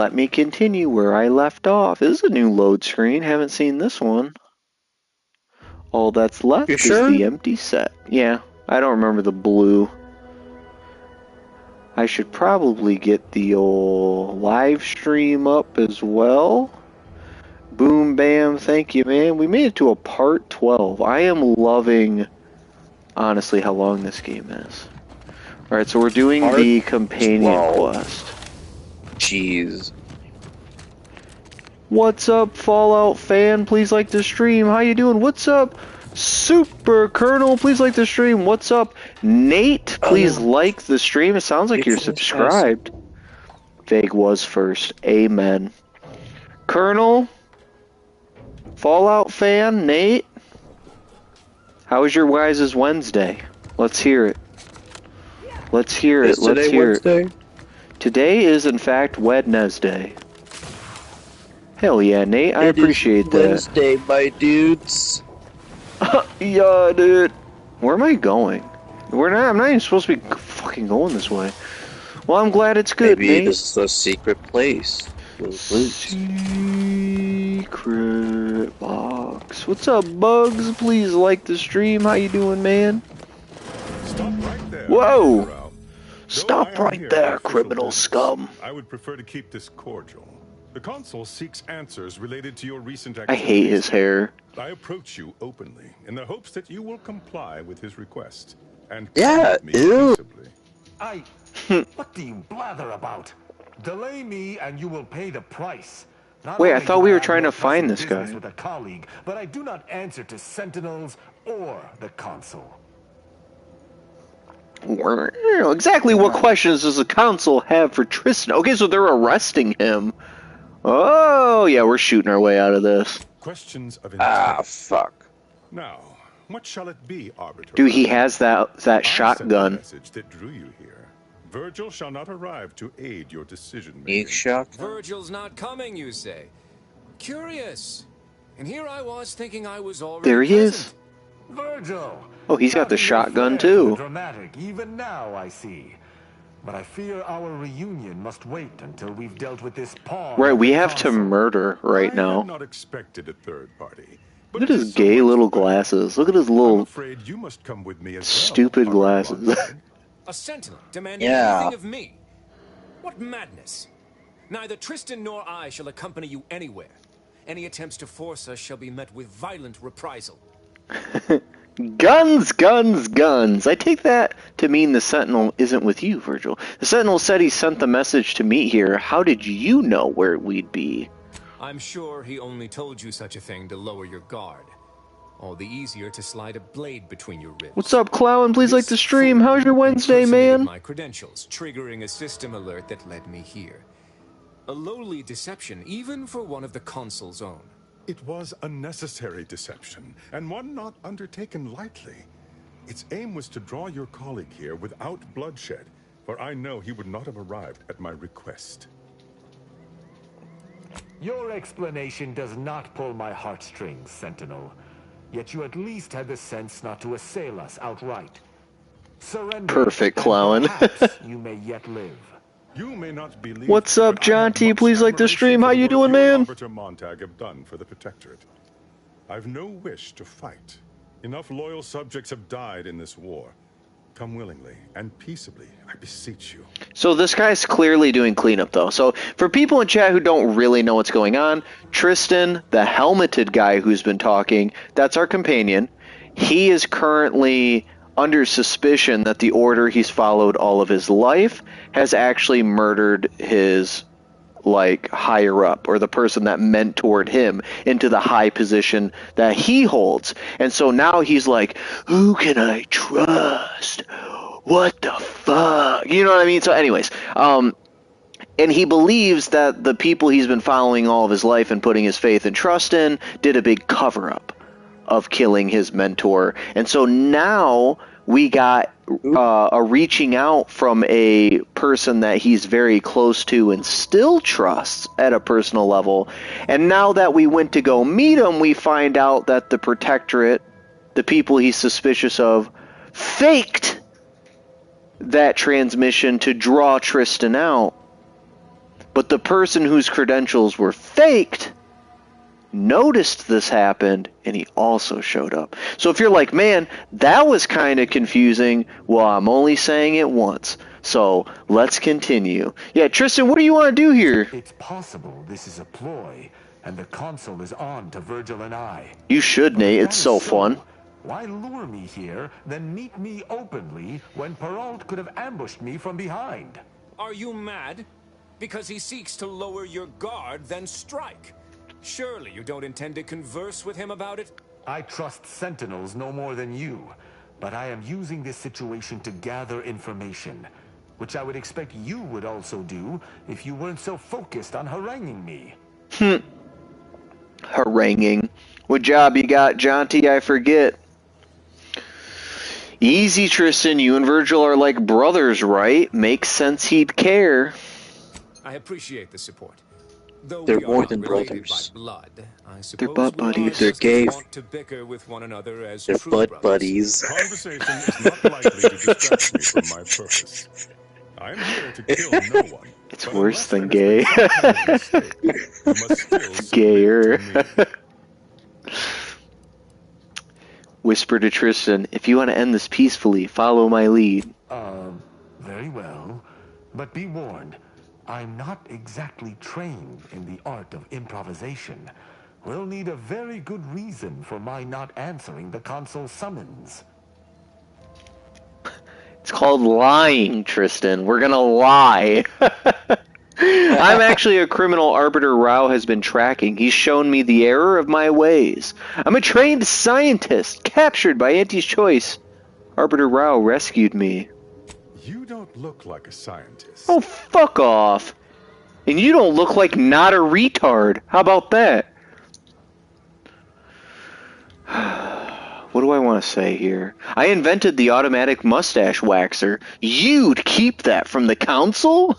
let me continue where I left off. This is a new load screen. Haven't seen this one. All that's left You is sure? the empty set. Yeah, I don't remember the blue. I should probably get the old live stream up as well. Boom, bam, thank you, man. We made it to a part 12. I am loving, honestly, how long this game is. Alright, so we're doing Part the companion 12. quest. Jeez. What's up, Fallout fan? Please like the stream. How you doing? What's up, Super Colonel? Please like the stream. What's up, Nate? Please like the stream. It sounds like you're subscribed. Vague was first. Amen. Colonel? Fallout fan? Nate? How was your guys' Wednesday? Let's hear it. Let's hear it. Let's hear it. Today is, in fact, Wednesday. Hell yeah, Nate. I appreciate that. Wednesday, my dudes. Yeah, dude. Where am I going? I'm not even supposed to be fucking going this way. Well, I'm glad it's good, Maybe Nate. this is a secret place. Secret box. What's up, Bugs? Please like the stream. How you doing, man? Stop right there. Whoa! Stop right there, criminal scum. I would prefer to keep this cordial. The consul seeks answers related to your recent I activities. hate his hair. I approach you openly in the hopes that you will comply with his request and Yeah, me ew. peaceably. What do you blather about? Delay me and you will pay the price. Not Wait, I only thought do we were have trying no to find pressing this business guy. with a colleague, but I do not answer to sentinels or the consul. Exactly what questions does the council have for Tristan? Okay, so they're arresting him. Oh, yeah, we're shooting our way out of this. Questions of Ah, intent. fuck. Now, what shall it be, Arbiter? Dude, he has that I sent the shotgun. message that drew you here. Virgil shall not arrive to aid your decision Geek making. shock. Virgil's not coming, you say? Curious. And here I was thinking I was already There he is. present. Virgil! Oh, he's got the Nothing shotgun, but flair for the too. Dramatic, even now I see. But I fear our reunion must wait until we've dealt with this pawn. Right, of we the have to consul. murder right I now. had not expected a third party. But Look at it his is so gay much little better. glasses. Look at his I'm little afraid you must come with me as stupid well, Arbiter glasses. Montague. A sentinel demanding Yeah. anything of me. What madness. Neither Tristan nor I shall accompany you anywhere. Any attempts to force us shall be met with violent reprisal. Guns, guns, guns. I take that to mean the Sentinel isn't with you, Virgil. The Sentinel said he sent the message to meet here. How did you know where we'd be? I'm sure he only told you such a thing to lower your guard. All the easier to slide a blade between your ribs. What's up, Clown? Please like the This stream. fool How's your Wednesday, impersonated man? my credentials, triggering a system alert that led me here. A lowly deception, even for one of the consul's own. It was a necessary deception, and one not undertaken lightly. Its aim was to draw your colleague here without bloodshed, for I know he would not have arrived at my request. Your explanation does not pull my heartstrings, Sentinel. Yet you at least had the sense not to assail us outright. Surrender. Perfect, and Clown. perhaps you may yet live. You may not believe. What's up, but I have John T? much Please like the admiration stream. for How the you work doing, and man? Arbiter Montag have done for the Protectorate. I've no wish to fight. Enough loyal subjects have died in this war. Come willingly and peaceably, I beseech you. So this guy's clearly doing cleanup, though. So for people in chat who don't really know what's going on, Tristan, the helmeted guy who's been talking, that's our companion. He is currently under suspicion that the order he's followed all of his life has actually murdered his, like, higher up, or the person that mentored him into the high position that he holds. And so now he's like, who can I trust? What the fuck? You know what I mean? So anyways, and he believes that the people he's been following all of his life and putting his faith and trust in did a big cover-up of killing his mentor. And so now we got a reaching out from a person that he's very close to and still trusts at a personal level. And now that we went to go meet him, we find out that the Protectorate, the people he's suspicious of, faked that transmission to draw Tristan out. But the person whose credentials were faked noticed this happened, and he also showed up. So if you're like, man, that was kind of confusing, well, I'm only saying it once. So let's continue. Yeah, Tristan, what do you want to do here? It's possible this is a ploy, and the console is on to Virgil and I. You should, Nate. If It's that so is fun. Why lure me here, then meet me openly when Perrault could have ambushed me from behind? Are you mad? Because he seeks to lower your guard, then strike. Surely you don't intend to converse with him about it? I trust Sentinels no more than you, but I am using this situation to gather information, which I would expect you would also do if you weren't so focused on haranguing me. Haranguing. What job you got, Jonty? I forget. Easy, Tristan. You and Virgil are like brothers, right? Makes sense he'd care. I appreciate the support. Though They're we more are than not related brothers. by blood, I suppose butt we are buddies. They're just gay. as wont to bicker with one another as They're true butt brothers. buddies. Conversation is not likely to distract me from my purpose. I am here to kill no one. It's but worse unless than there gay. has been some kind of mistake, you must still submit Gayer. to me. Whisper to Tristan, if you want to end this peacefully, follow my lead. Very well. But be warned, I'm not exactly trained in the art of improvisation. We'll need a very good reason for my not answering the console summons. It's called lying, Tristan. We're gonna lie. I'm actually a criminal Arbiter Rao has been tracking. He's shown me the error of my ways. I'm a trained scientist, captured by Auntie's choice. Arbiter Rao rescued me. You don't look like a scientist. Oh, fuck off. And you don't look like not a retard. How about that? What do I want to say here? I invented the automatic mustache waxer. You'd keep that from the council?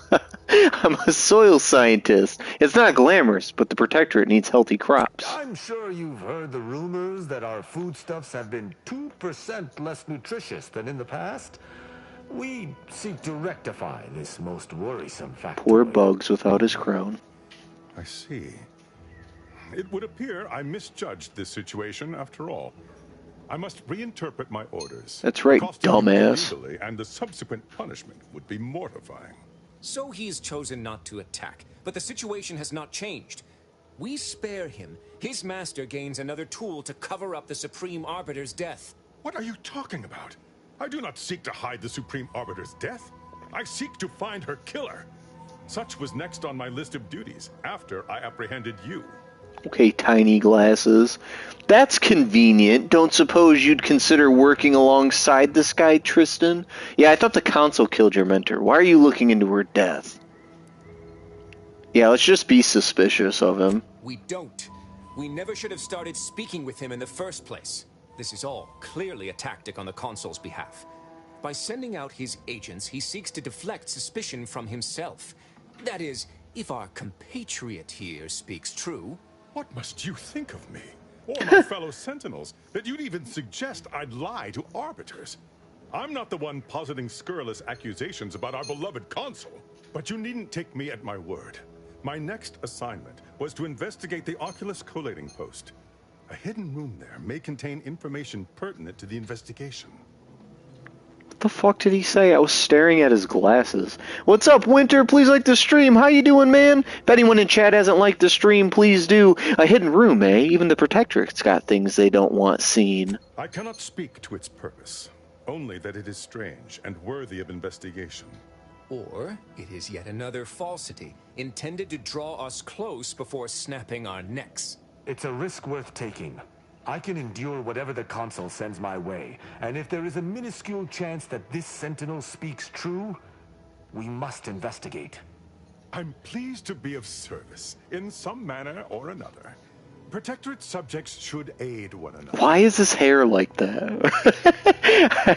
I'm a soil scientist. It's not glamorous, but the Protectorate needs healthy crops. I'm sure you've heard the rumors that our foodstuffs have been 2% less nutritious than in the past. We seek to rectify this most worrisome factor. Poor Bugs without his crown. I see. It would appear I misjudged this situation after all. I must reinterpret my orders. That's right, Costing you dumbass. illegally, and the subsequent punishment would be mortifying. So he's chosen not to attack, but the situation has not changed. We spare him. His master gains another tool to cover up the Supreme Arbiter's death. What are you talking about? I do not seek to hide the Supreme Arbiter's death. I seek to find her killer. Such was next on my list of duties after I apprehended you. Okay, tiny glasses. That's convenient. Don't suppose you'd consider working alongside this guy, Tristan? Yeah, I thought the council killed your mentor. Why are you looking into her death? Yeah, let's just be suspicious of him. We don't. We never should have started speaking with him in the first place. This is all clearly a tactic on the consul's behalf. By sending out his agents, he seeks to deflect suspicion from himself. That is, if our compatriot here speaks true. What must you think of me, or my fellow Sentinels, that you'd even suggest I'd lie to arbiters? I'm not the one positing scurrilous accusations about our beloved consul. But you needn't take me at my word. My next assignment was to investigate the Oculus collating post. A hidden room there may contain information pertinent to the investigation. What the fuck did he say? I was staring at his glasses. What's up, Winter? Please like the stream. How you doing, man? If anyone in chat hasn't liked the stream, please do. A hidden room, eh? Even the Protectorate's got things they don't want seen. I cannot speak to its purpose, only that it is strange and worthy of investigation. Or it is yet another falsity, intended to draw us close before snapping our necks. It's a risk worth taking. I can endure whatever the consul sends my way, and if there is a minuscule chance that this sentinel speaks true, we must investigate. I'm pleased to be of service, in some manner or another. Protectorate subjects should aid one another. Why is his hair like that?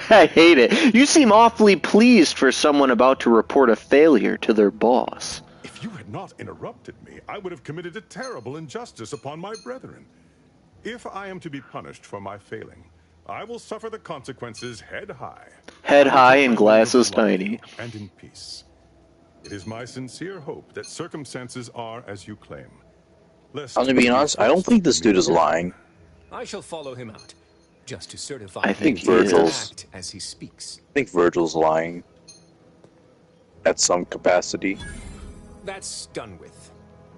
I hate it. You seem awfully pleased for someone about to report a failure to their boss. If you had not interrupted me, I would have committed a terrible injustice upon my brethren. If I am to be punished for my failing, I will suffer the consequences head high. Head high and glasses tiny. And in peace. It is my sincere hope that circumstances are as you claim. Lest I'm gonna be honest, I don't think this dude is lying. I shall follow him out, just to certify I think he will Virgil's- act as he speaks. I think Virgil's lying. At some capacity. That's done with.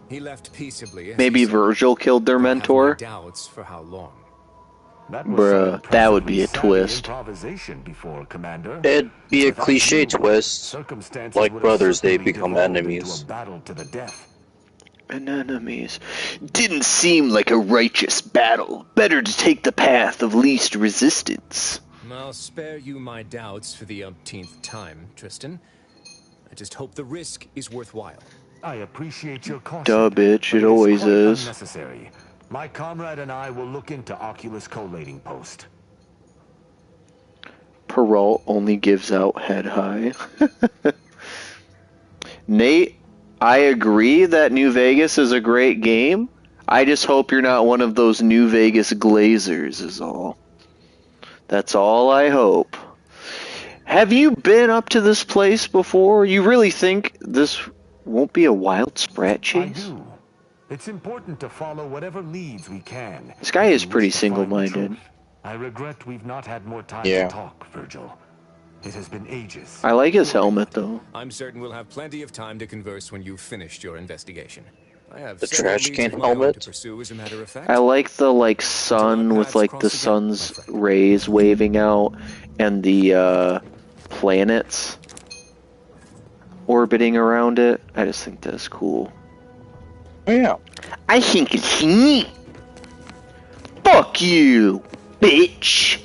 He left peaceably. As Maybe he said. Virgil killed their I have my mentor. doubts for how long. That was Bruh, some that would be a impressively twist. savvy Improvisation before, Commander. It'd be a Without cliche you, twist. circumstances Like would have brothers, they certainly become devolved enemies. into a battle to the death. Enemies. Didn't seem like a righteous battle. Better to take the path of least resistance. I'll spare you my doubts for the umpteenth time, Tristan. I just hope the risk is worthwhile. I appreciate your caution. Duh, bitch, but it always quite is. Unnecessary. My comrade and I will look into Oculus collating post. Perrault only gives out head high. Nate, I agree that New Vegas is a great game. I just hope you're not one of those New Vegas Glazers is all. That's all I hope. Have you been up to this place before? You really think this won't be a wild sprat I chase? do. It's important to follow whatever leads we can. This guy is if we pretty wish to find the single-minded. truth. I regret we've not had more time Yeah. to talk, Virgil. It has been ages. I like his helmet though. I'm certain we'll have plenty of time to converse when you've finished your investigation. I have The several trash leads can of my own helmet? to pursue, as a matter of fact. I like the sun with the sun's rays waving out and the planets orbiting around it. I just think that's cool. Oh yeah. I think it's neat. Fuck you, bitch.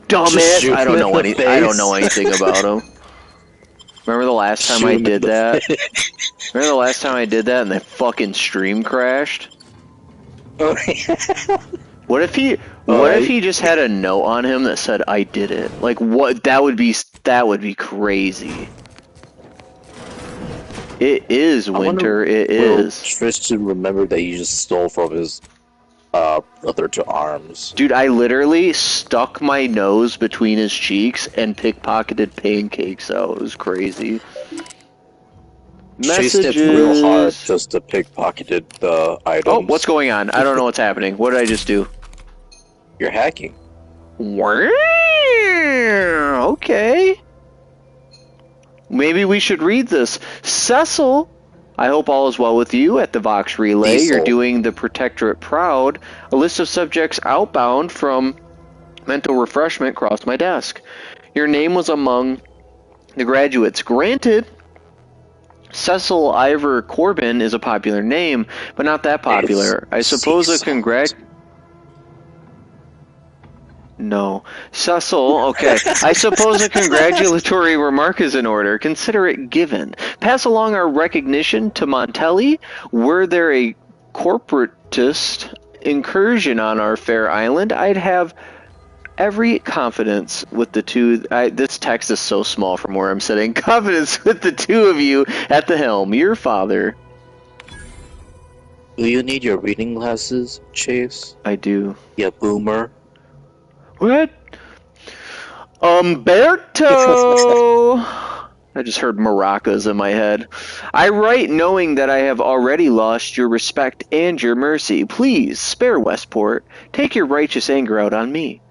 Just Dumbass. shoot I don't him know in the any. I don't face. know anything about him. Remember the last time Shoot I him in did the that? face. Remember the last time I did that and the fucking stream crashed? Oh, yeah. What if he? Oh, What if I- he just had a note on him that said "I did it"? Like what? That would be crazy. It is I wonder, winter. It will is, Tristan remember that you just stole from his brother to arms? dude. I literally stuck my nose between his cheeks and pickpocketed pancakes out. It was crazy. Chased it real hard just to pickpocketed the items. Oh, what's going on? I don't know what's happening. What did I just do? You're hacking. Okay. Maybe we should read this. Cecil, I hope all is well with you at the Vox Relay. Diesel. You're doing the Protectorate proud. A list of subjects outbound from mental refreshment crossed my desk. Your name was among the graduates. Granted, Cecil Ivor Corbin is a popular name, but not that popular. I suppose a No. Cecil, okay. I suppose a congratulatory remark is in order. Consider it given. Pass along our recognition to Montelli. Were there a corporatist incursion on our fair island, I'd have every confidence with the two... this text is so small from where I'm sitting. Confidence with the two of you at the helm. Your father. Do you need your reading glasses, Chase? I do. Yeah, boomer. What? Umberto! I just heard maracas in my head. I write knowing that I have already lost your respect and your mercy. Please, spare Westport. Take your righteous anger out on me.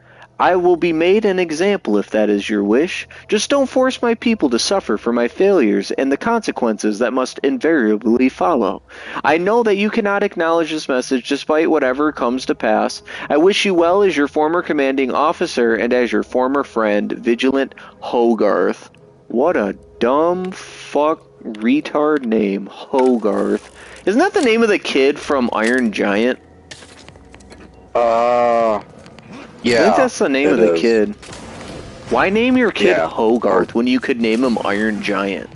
I will be made an example if that is your wish. Just don't force my people to suffer for my failures and the consequences that must invariably follow. I know that you cannot acknowledge this message despite whatever comes to pass. I wish you well as your former commanding officer and as your former friend, Vigilant Hogarth. What a dumb fuck retard name, Hogarth. Isn't that the name of the kid from Iron Giant? Yeah. I think that's the name of the is. kid. Why name your kid Yeah. Hogarth when you could name him Iron Giant?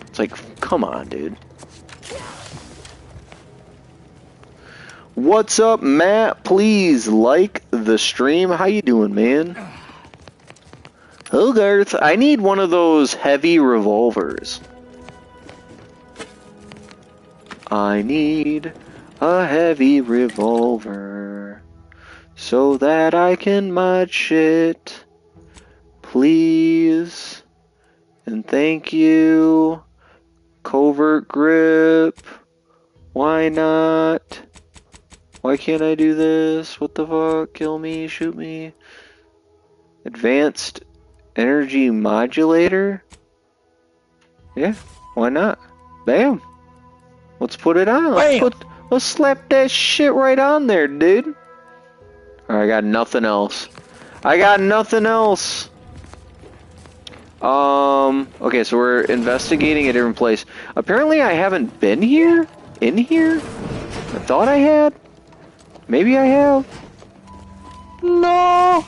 It's like, come on, dude. What's up, Matt? Please like the stream. How you doing, man? Hogarth, I need one of those heavy revolvers. I need a heavy revolver so that I can mod shit. Please. And thank you. Covert grip. Why not? Why can't I do this? What the fuck? Kill me, shoot me. Advanced energy modulator? Yeah, why not? Bam. Let's put it on. Let's slap that shit right on there, dude. Alright, I got nothing else. Okay, so we're investigating a different place. Apparently I haven't been here? In here? I thought I had. Maybe I have. No.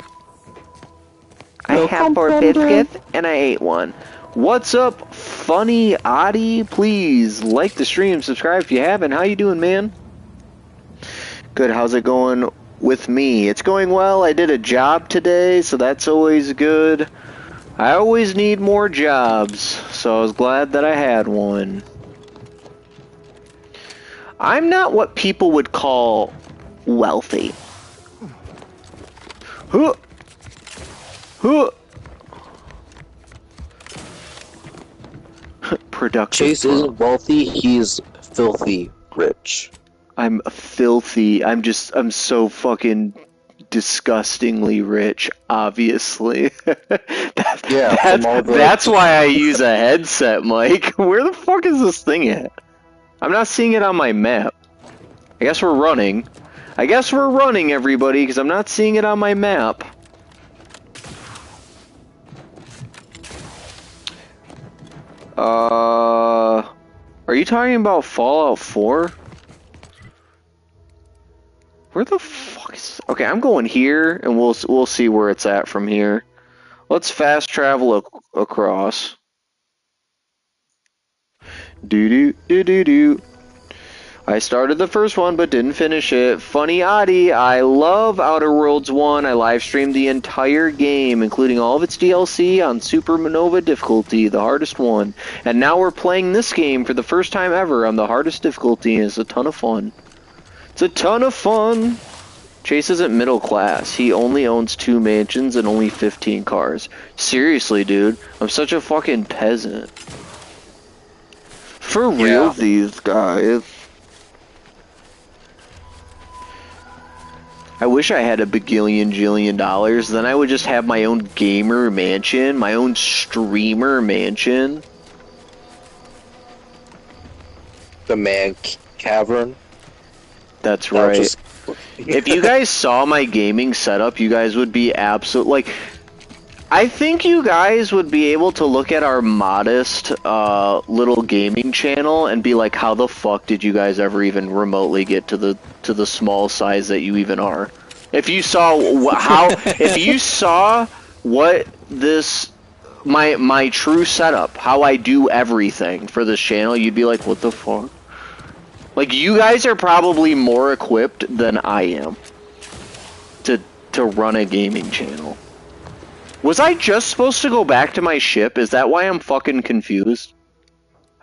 I have 4 biscuits and I ate one. What's up, Funny Oddie? Please like the stream, subscribe if you haven't. How you doing, man? Good, how's it going with me? It's going well. I did a job today, so that's always good. I always need more jobs, so I was glad that I had one. I'm not what people would call wealthy. Huh. Huh. Productive. Chase isn't wealthy, he's filthy rich. I'm filthy. I'm so fucking disgustingly rich, obviously. That's why I use a headset, Mike. Where the fuck is this thing at? I'm not seeing it on my map. I guess we're running, everybody, because I'm not seeing it on my map. Are you talking about Fallout 4? Where the fuck is... Okay, I'm going here, and we'll see where it's at from here. Let's fast travel across. Do. I started the first one, but didn't finish it. Funny Oddie, I love Outer Worlds 1. I live streamed the entire game, including all of its DLC on Supernova difficulty, the hardest one. And now we're playing this game for the first time ever on the hardest difficulty, and it's a ton of fun. It's a ton of fun! Chase isn't middle class. He only owns 2 mansions and only 15 cars. Seriously, dude. I'm such a fucking peasant. For real, these guys. I wish I had a bagillion dollars. Then I would just have my own gamer mansion, my own streamer mansion. The man cavern. That's right. If you guys saw my gaming setup, you guys would be absolute. I think you guys would be able to look at our modest little gaming channel and be like, how the fuck did you guys ever even remotely get to the small size that you even are? If you saw what this my true setup, how I do everything for this channel, you'd be like, what the fuck? Like, you guys are probably more equipped than I am to run a gaming channel. Was I just supposed to go back to my ship? Is that why I'm fucking confused?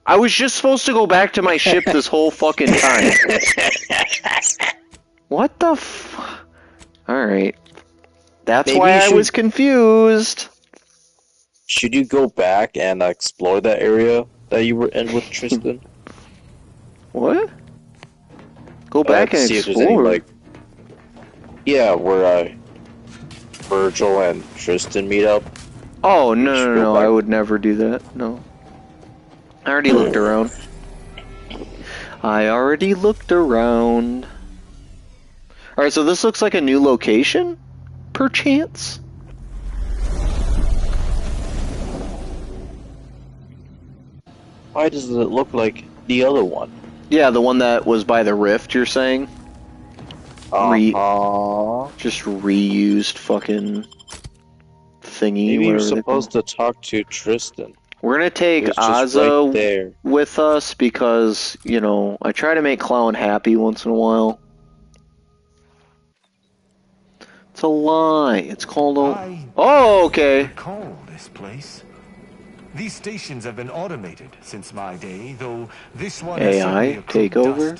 I was just supposed to go back to my ship this whole fucking time. What the f... Alright. That's Maybe why I was confused. Should you go back and explore that area that you were in with Tristan? What? Go back and see explore? If there's any, where Virgil and Tristan meet up. Oh, no, I would never do that. No. I already looked around. Alright, so this looks like a new location? Perchance? Why does it look like the other one? Yeah, the one that was by the rift, you're saying? Just reused fucking thingy. Maybe you're supposed to talk to Tristan. We're gonna take Ozza with us because, you know, I try to make Clown happy once in a while. It's a lie. It's called a... Oh, okay. Call this place. These stations have been automated since my day, though this one AI takeover.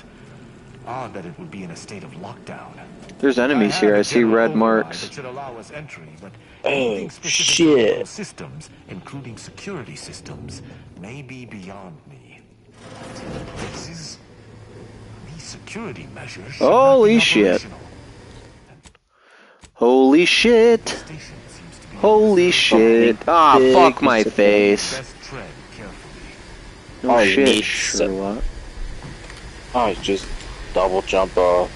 Odd that it would be in a state of lockdown. There's enemies here. I see red marks. That should allow us entry, but oh shit! Systems, including security systems, may be beyond me. These security measures should Holy not be shit. operational. Holy shit. Station seems to be Holy shit. Ah, big fuck my piece of face. best tread carefully. No Oh, shit, neat. Sherlock. Oh, just double jump up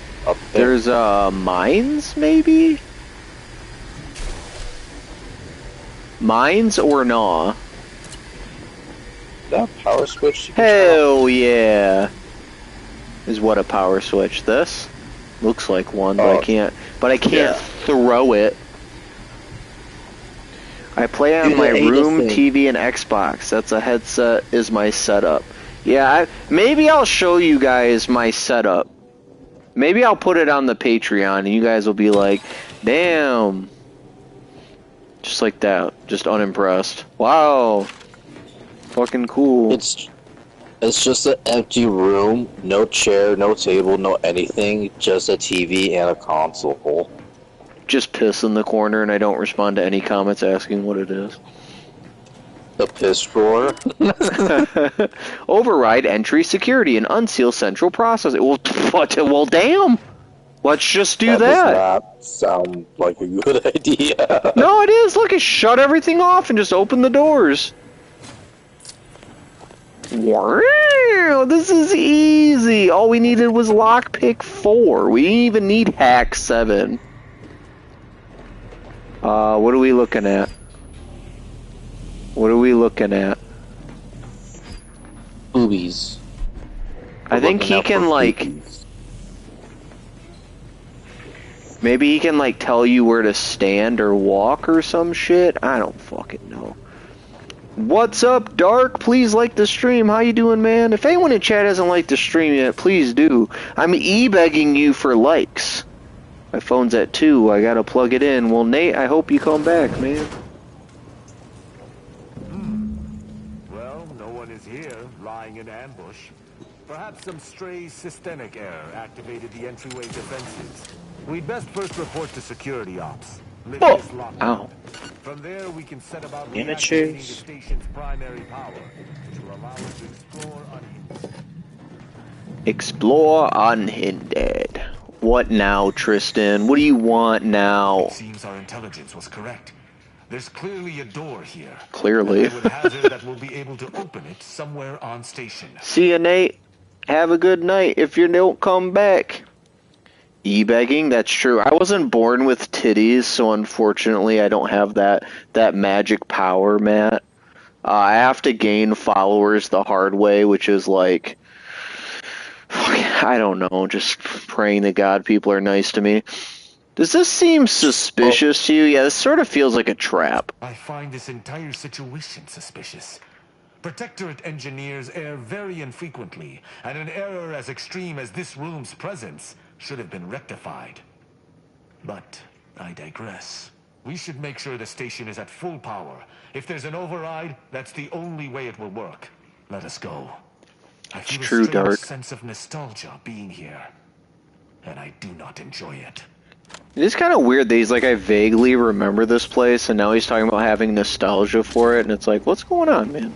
there. There's, mines, maybe? Mines or nah? That power switch. you can Hell yeah. Is what a power switch. This looks like one, but I can't yeah. throw it. I play on Do my the Ada room, thing. TV, and Xbox. That's a headset is my setup. Yeah, maybe I'll show you guys my setup. Maybe I'll put it on the Patreon, and you guys will be like, damn. Just like that. Just unimpressed. Wow. Fucking cool. It's just an empty room, no chair, no table, no anything, just a TV and a console. Just piss in the corner, and I don't respond to any comments asking what it is. The piss drawer. Override entry security and unseal central processing. Well, what? Well, damn. Let's just do Does that. not sound like a good idea. No, it is. Look, it shut everything off and just opened the doors. Wow, this is easy. All we needed was lockpick 4. We didn't even need hack 7. What are we looking at? What are we looking at? Boobies. I think he can, like, maybe he can, like, tell you where to stand or walk or some shit. I don't fucking know. What's up, Dark? Please like the stream. How you doing, man? If anyone in chat hasn't liked the stream yet, please do. I'm e-begging you for likes. My phone's at 2. I gotta plug it in. Well, Nate, I hope you come back, man. Well, no one is here, lying in ambush. Perhaps some stray systemic error activated the entryway defenses. We'd best first report to security ops. Lift Oh. this lockdown. Ow. From there, we can set about Amateurs. reactivating the station's primary power, which will allow us to explore unhindered. Explore unhindered. What now, Tristan? What do you want now? It seems our intelligence was correct. There's clearly a door here. Clearly. And I would hazard that we'll be able to open it somewhere on station. See ya, Nate. Have a good night if you don't come back. E-begging? That's true. I wasn't born with titties, so unfortunately I don't have that magic power, Matt. I have to gain followers the hard way, which is like, I don't know, just praying to God people are nice to me. Does this seem suspicious to you? Yeah, this sort of feels like a trap. I find this entire situation suspicious. Protectorate engineers err very infrequently, and an error as extreme as this room's presence should have been rectified. But I digress. We should make sure the station is at full power. If there's an override, that's the only way it will work. Let us go. I feel true, a strange Dark. sense of nostalgia being here, and I do not enjoy it. It is kind of weird that he's like, I vaguely remember this place, and now he's talking about having nostalgia for it, and it's like, what's going on, man?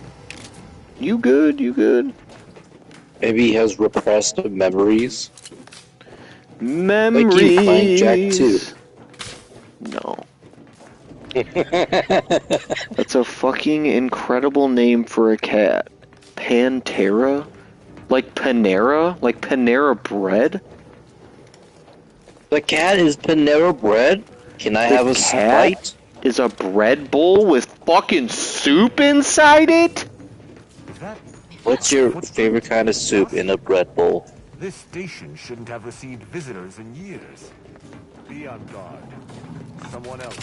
You good? You good? Maybe he has repressed memories. Memories. Like you, Flying Jack 2. No. That's a fucking incredible name for a cat. Pantera? Like Panera? Like Panera bread? The cat is Panera bread? Can I The have a cat Sprite? is a bread bowl with fucking soup inside it? Is that... What's your favorite kind of soup in a bread bowl? This station shouldn't have received visitors in years. Be on guard. Someone else.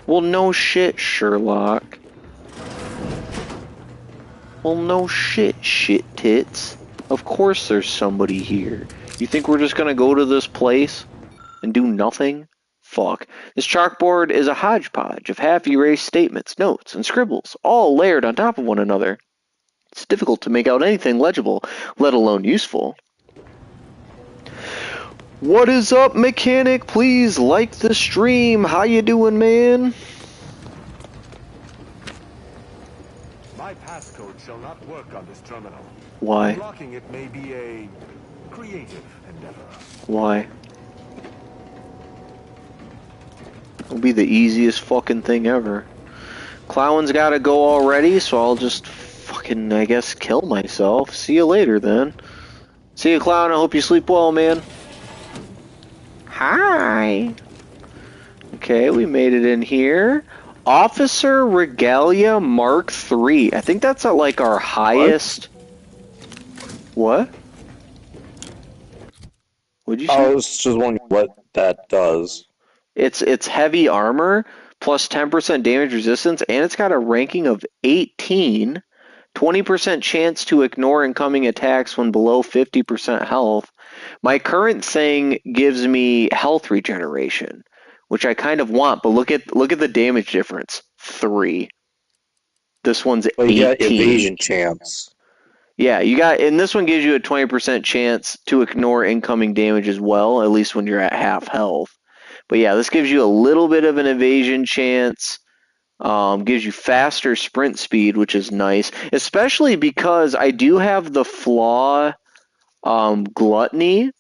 Well, no shit, Sherlock. Well, no shit, shit tits. Of course there's somebody here. You think we're just gonna go to this place and do nothing? Fuck. This chalkboard is a hodgepodge of half-erased statements, notes, and scribbles, all layered on top of one another. It's difficult to make out anything legible, let alone useful. What is up, mechanic? Please like the stream. How you doing, man? My path passcode shall not work on this terminal. Why? Unlocking it may be a creative endeavor. Why? It'll be the easiest fucking thing ever. Clown's gotta go already, so I'll just fucking, I guess, kill myself. See you later, then. See you, Clown. I hope you sleep well, man. Hi. Okay, we made it in here. Officer Regalia Mark III. I think that's at, like, our highest... What? What'd you say? I was just wondering what that does. It's heavy armor, plus 10% damage resistance, and it's got a ranking of 18, 20% chance to ignore incoming attacks when below 50% health. My current thing gives me health regeneration, which I kind of want, but look at the damage difference. 3. This one's 18. But you got evasion chance. Yeah, and this one gives you a 20% chance to ignore incoming damage as well, at least when you're at half health. But yeah, this gives you a little bit of an evasion chance. Gives you faster sprint speed, which is nice. Especially because I do have the flaw Gluttony,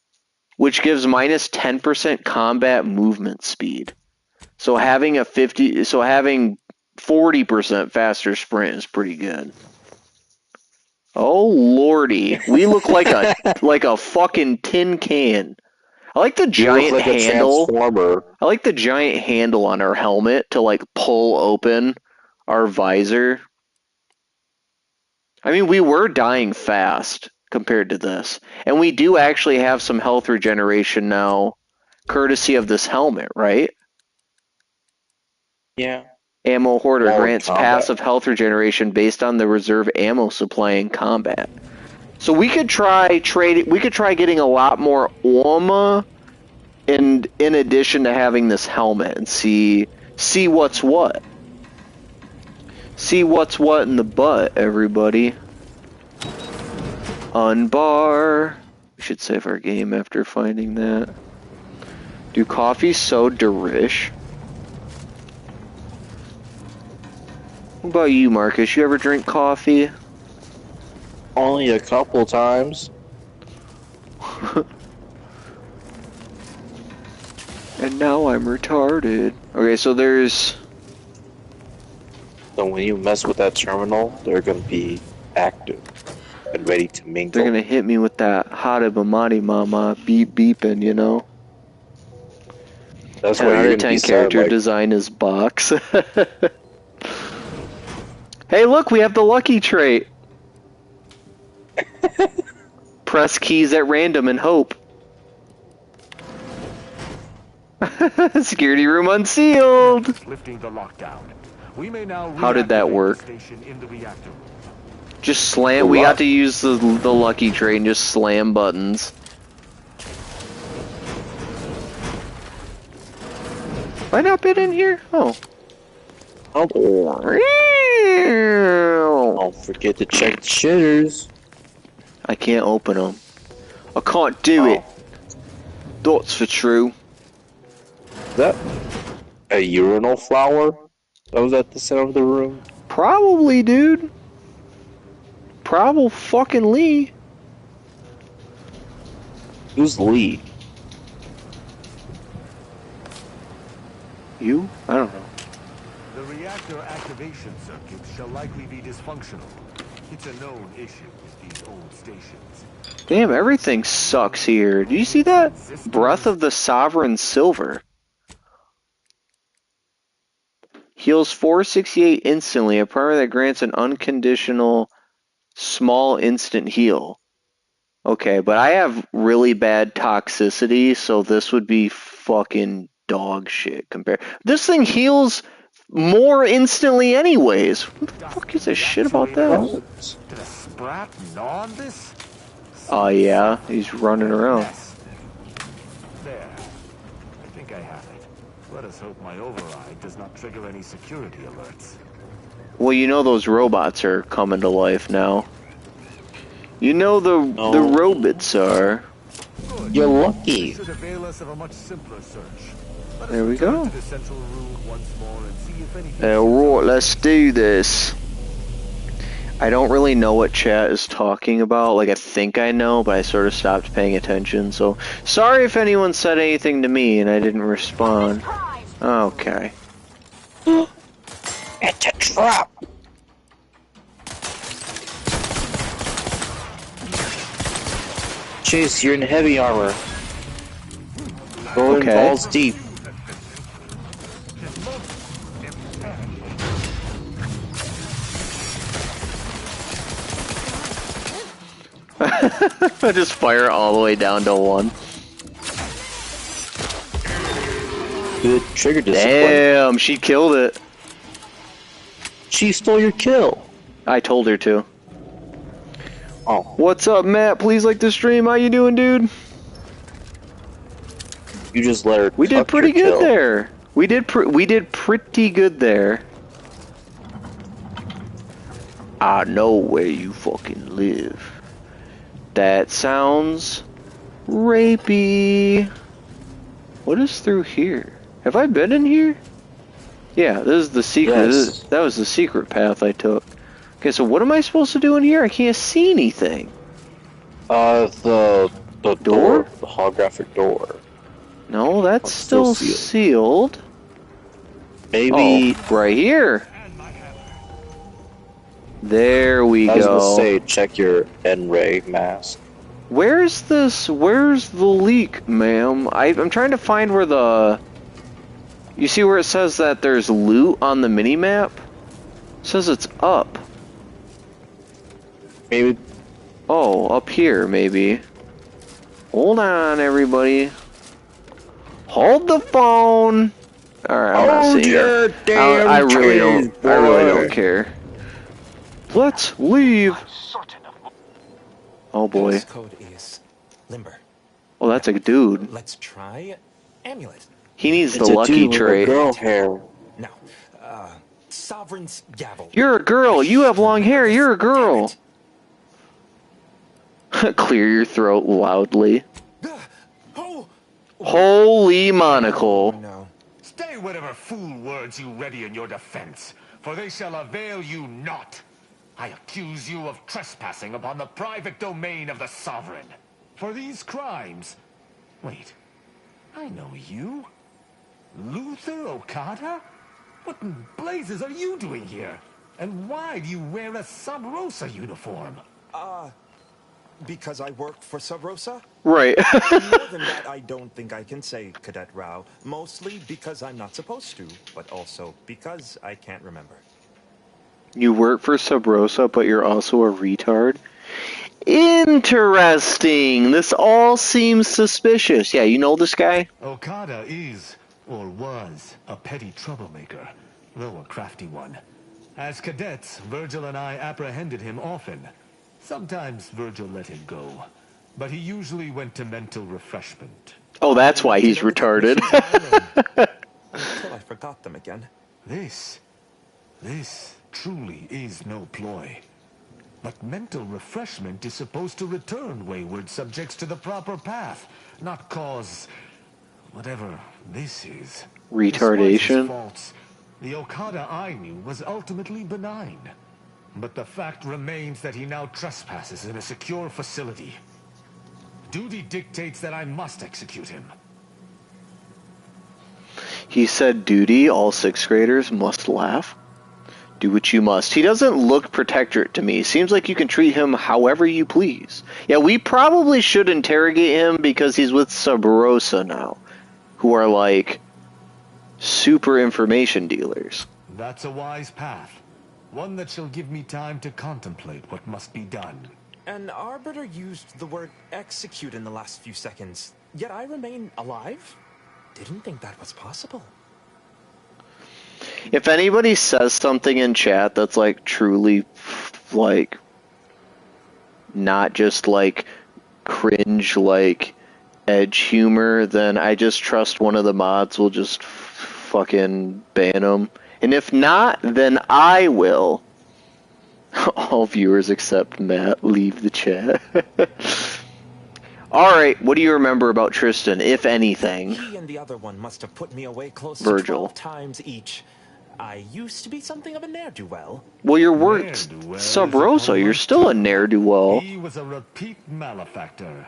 which gives minus 10% combat movement speed. So having 40% faster sprint is pretty good. Oh lordy, we look like a fucking tin can. I like the giant handle. I like the giant handle on our helmet to like pull open our visor. I mean, we were dying fast compared to this, and we do actually have some health regeneration now, courtesy of this helmet, right? Yeah. Ammo Hoarder grants passive health regeneration based on the reserve ammo supply in combat. So we could try getting a lot more armor in addition to having this helmet and see what's what. See what's what in the butt, everybody. Unbar. We should save our game after finding that. Do coffee so derish? What about you, Marcus? You ever drink coffee? Only a couple times. And now I'm retarded. Okay, so there's... So when you mess with that terminal, they're gonna be active and ready to mingle. They're gonna hit me with that Haribamari Mama beep beeping, you know? That's 10 why out you're of 10 gonna be character sad, like, design is box. Hey, look, we have the lucky trait. Press keys at random and hope. Security room unsealed. Lifting the lockdown. We may now How did that work? station in the reactor. Just slam. We got to use the lucky trait and just slam buttons. Have I not been in here? Oh. don't forget to check the shitters. I can't open them. I can't do it. That's for true. Is that a urinal flower that was at the center of the room? Probably, dude. Probably fucking Lee. Who's Lee? You? I don't know. The reactor activation circuit shall likely be dysfunctional. It's a known issue with these old stations. Damn, everything sucks here. Do you see that? Breath of the Sovereign Silver. Heals 468 instantly, a primer that grants an unconditional small instant heal. Okay, but I have really bad toxicity, so this would be fucking dog shit compared. This thing heals more instantly anyways. What the fuck gives a shit about that? Did a sprat gnaw on this? Oh yeah, he's running around. There. I think I have it. Let us hope my override does not trigger any security alerts. Well, you know those robots are coming to life now. You know the robots are. Good. You're lucky. This should avail us of a much simpler search. Let us There we return go. to the central room once more and see if anything Alright, let's do this. I don't really know what chat is talking about. Like, I think I know, but I sort of stopped paying attention. So, sorry if anyone said anything to me and I didn't respond. Okay. It's a trap! Chase, you're in heavy armor. Go in balls deep. I just fire all the way down to 1. Good trigger discipline. Damn, she killed it. She stole your kill. I told her to. Oh. What's up, Matt? Please like the stream. How you doing, dude? You just let her. We did pretty your good kill. there. We did pretty good there. I know where you fucking live. That sounds rapey. What is through here? Have I been in here? Yeah, this is the secret. Yes. That was the secret path I took. Okay, so what am I supposed to do in here? I can't see anything. The Door? the holographic door. No, that's It's still still sealed. Maybe. Oh, right here. There we I was go. gonna say, check your N-ray mask. Where's this? Where's the leak, ma'am? I'm trying to find where the... You see where it says that there's loot on the mini-map? It says it's up. Maybe. Oh, up here, maybe. Hold on, everybody. Hold the phone! Alright, I'm not seeing it. I really don't care. Let's leave! Oh boy. This code is Limber. Oh, that's a dude. Let's try Amulet. He needs It's the a lucky dude with a trait. girl hair. Now, Sovereign's Gavel. You're a girl. You have long hair. You're a girl. Clear your throat loudly. Oh! Holy monocle. No. Stay whatever fool words you ready in your defense, for they shall avail you not. I accuse you of trespassing upon the private domain of the Sovereign. For these crimes... Wait, I know you. Luther Okada? What in blazes are you doing here? And why do you wear a Sub Rosa uniform? Because I work for Sub Rosa? Right. More than that, I don't think I can say, Cadet Rao. Mostly because I'm not supposed to, but also because I can't remember. You work for Sub Rosa, but you're also a retard? Interesting. This all seems suspicious. Yeah, you know this guy? Okada is, or was, a petty troublemaker, though a crafty one. As cadets, Virgil and I apprehended him often. Sometimes Virgil let him go, but he usually went to mental refreshment. Oh, that's why he's retarded. Until I forgot them again. This truly is no ploy. But mental refreshment is supposed to return wayward subjects to the proper path, not cause whatever this is. Retardation? Despite his faults, the Okada I knew was ultimately benign. But the fact remains that he now trespasses in a secure facility. Duty dictates that I must execute him. He said duty, all 6th graders must laugh. Do what you must. He doesn't look protectorate to me. Seems like you can treat him however you please. Yeah, we probably should interrogate him because he's with Sub Rosa now, who are like super information dealers. That's a wise path. One that shall give me time to contemplate what must be done. An arbiter used the word execute in the last few seconds, yet I remain alive? Didn't think that was possible. If anybody says something in chat that's like truly like not just like cringe like edge humor, then I just trust one of the mods will just fucking ban them. And if not, then I will. All viewers except Matt leave the chat. Alright, what do you remember about Tristan, if anything? He and the other one must have put me away close Virgil. to 12 times each. I used to be something of a ne'er-do-well. Well, your work, Ne'er-do-well Sub is a Rosa, you're polite still a term. ne'er-do-well. He was a repeat malefactor.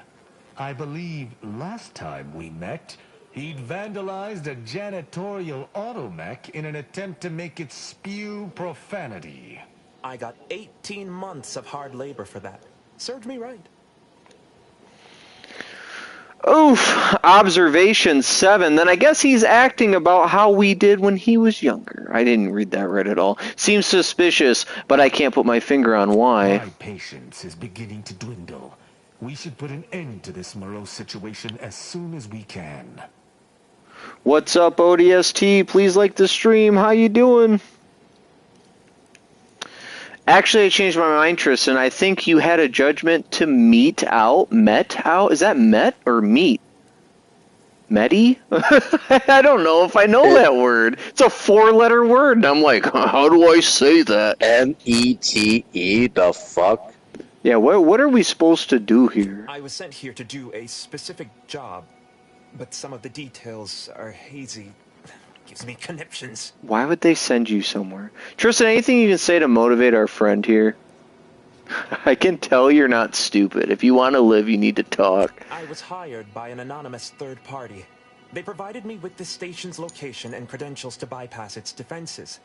I believe last time we met, he'd vandalized a janitorial automech in an attempt to make it spew profanity. I got 18 months of hard labor for that. Served me right. Oof, observation 7. Then I guess he's acting about how we did when he was younger. I didn't read that right at all. Seems suspicious, but I can't put my finger on why. My patience is beginning to dwindle. We should put an end to this morose situation as soon as we can. What's up, ODST? Please like the stream. How you doing? Actually, I changed my mind, Tristan. I think you had a judgment to met out. Is that met or meet? Meti? I don't know if I know that word. It's a 4-letter word. And I'm like, how do I say that? METE, the fuck? Yeah, what are we supposed to do here? I was sent here to do a specific job, but some of the details are hazy. Gives me conniptions. Why would they send you somewhere? Tristan, anything you can say to motivate our friend here? I can tell you're not stupid. If you want to live, you need to talk. I was hired by an anonymous third party. They provided me with the station's location and credentials to bypass its defenses.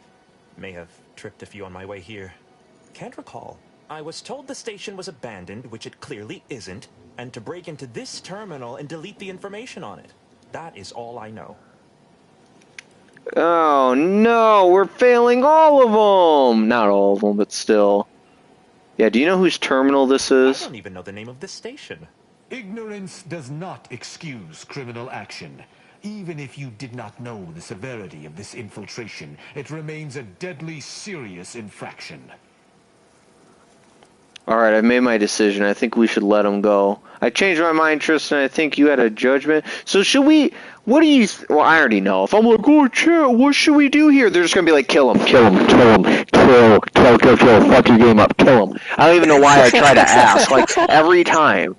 May have tripped a few on my way here. Can't recall. I was told the station was abandoned, which it clearly isn't, and to break into this terminal and delete the information on it. That is all I know. Oh no, we're failing all of them! Not all of them, but still. Yeah, do you know whose terminal this I is? don't even know the name of this station. Ignorance does not excuse criminal action. Even if you did not know the severity of this infiltration, it remains a deadly serious infraction. Alright, I've made my decision. I think we should let him go. I changed my mind, Tristan. I think you had a judgment. So should we... What do you... Well, I already know. If I'm like, oh, chat, what should we do here? They're just going to be like, kill him, kill him, kill him, kill, fuck your game up, kill him. I don't even know why I try to ask. Like, every time.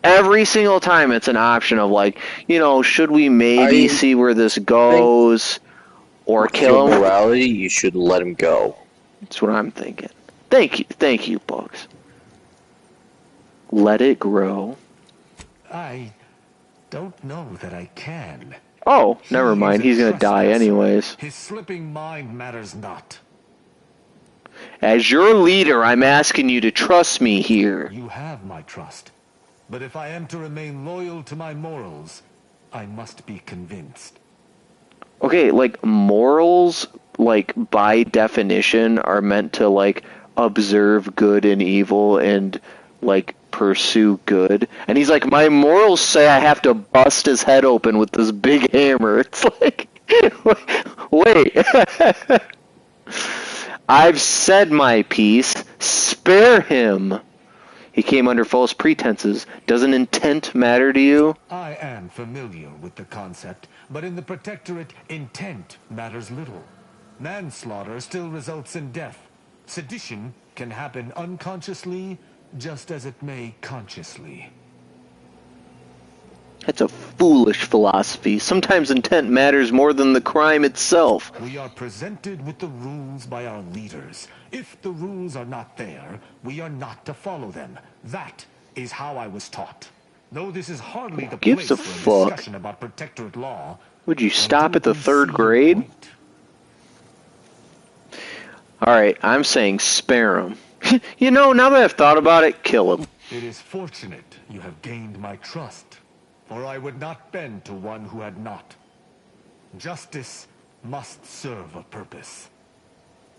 Every single time it's an option of like, you know, should we maybe see where this goes? Or kill him? Morality, you should let him go. That's what I'm thinking. Thank you, Bugs. Let it grow. I don't know that I can. Oh, never mind. He's gonna die anyways. His slipping mind matters not. As your leader, I'm asking you to trust me here. You have my trust. But if I am to remain loyal to my morals, I must be convinced. Okay, like, morals, like, by definition, are meant to, like, observe good and evil and, like, pursue good. And he's like, my morals say I have to bust his head open with this big hammer. It's like, wait. I've said my piece. Spare him. He came under false pretenses. Doesn't intent matter to you? I am familiar with the concept, but in the Protectorate, intent matters little. Manslaughter still results in death. Sedition can happen unconsciously, just as it may consciously. That's a foolish philosophy. Sometimes intent matters more than the crime itself. We are presented with the rules by our leaders. If the rules are not there, we are not to follow them. That is how I was taught. Though this is hardly the Gives place a for a fuck. discussion about Protectorate law. Would you I stop do at the third concede your grade? point. Alright, I'm saying spare him. You know, now that I've thought about it, kill him. It is fortunate you have gained my trust, for I would not bend to one who had not. Justice must serve a purpose.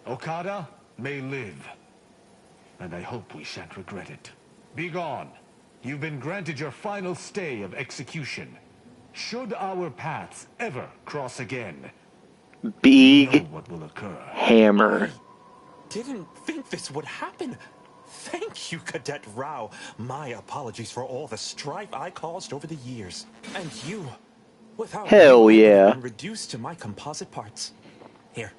Okada may live, and I hope we shan't regret it. Be gone. You've been granted your final stay of execution. Should our paths ever cross again, you know Big what will occur. hammer. Didn't think this would happen. Thank you, Cadet Rao. My apologies for all the strife I caused over the years. And you, without Hell you, I would have yeah. been reduced to my composite parts. Here,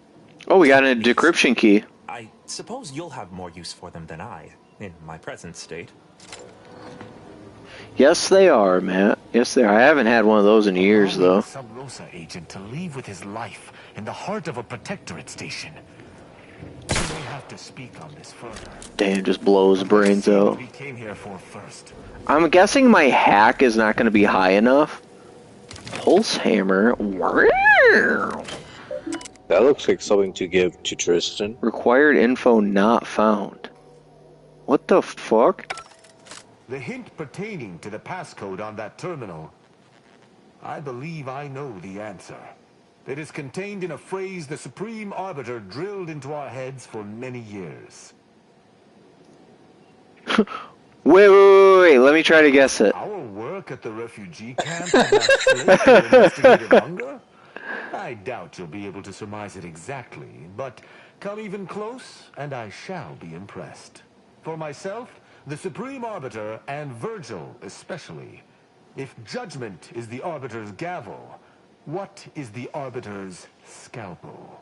Oh, we got a decryption key. I suppose you'll have more use for them than I, in my present state. Yes, they are, Matt. Yes, they are. I haven't had one of those in years, Allowing though. a Sub Rosa agent to leave with his life in the heart of a protectorate station. We may have to speak on this further. Damn, just blows But let's brains see what out. we came here for first. I'm guessing my hack is not going to be high enough. Pulse hammer. That looks like something to give to Tristan. Required info not found. What the fuck? The hint pertaining to the passcode on that terminal. I believe I know the answer. It is contained in a phrase the Supreme Arbiter drilled into our heads for many years. Wait. Let me try to guess it. Our work at the refugee camp and that slave who investigated hunger? I doubt you'll be able to surmise it exactly, but come even close, and I shall be impressed. For myself, the Supreme Arbiter, and Virgil especially, if judgment is the Arbiter's gavel, what is the Arbiter's scalpel?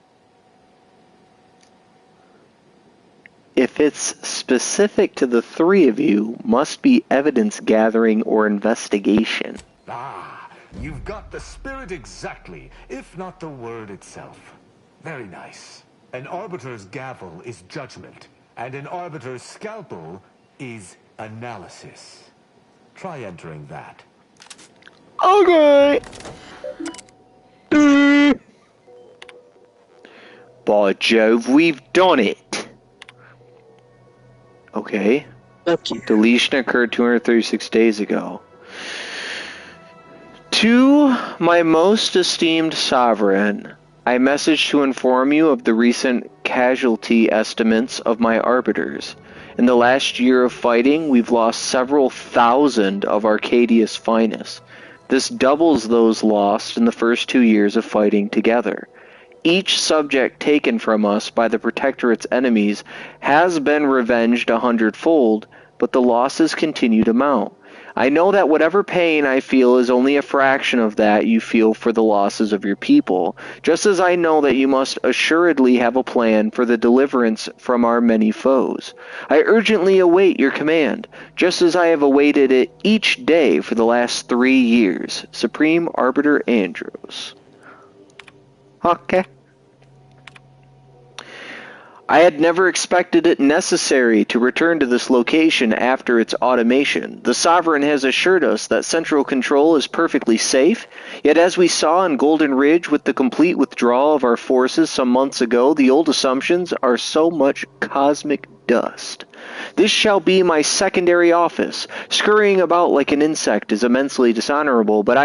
If it's specific to the three of you, must be evidence gathering or investigation. Ah, you've got the spirit exactly, if not the word itself. Very nice. An Arbiter's gavel is judgment, and an Arbiter's scalpel is analysis. Try entering that. Okay. By Jove, we've done it. Okay. Deletion occurred 236 days ago. To my most esteemed sovereign, I message to inform you of the recent casualty estimates of my arbiters. In the last year of fighting, we've lost several thousand of Arcadia's finest. This doubles those lost in the first 2 years of fighting together. Each subject taken from us by the Protectorate's enemies has been revenged 100-fold, but the losses continue to mount. I know that whatever pain I feel is only a fraction of that you feel for the losses of your people, just as I know that you must assuredly have a plan for the deliverance from our many foes. I urgently await your command, just as I have awaited it each day for the last 3 years. Supreme Arbiter Andros. Okay. I had never expected it necessary to return to this location after its automation. The Sovereign has assured us that central control is perfectly safe, yet as we saw in Golden Ridge with the complete withdrawal of our forces some months ago, the old assumptions are so much cosmic dust. This shall be my secondary office. Scurrying about like an insect is immensely dishonorable, but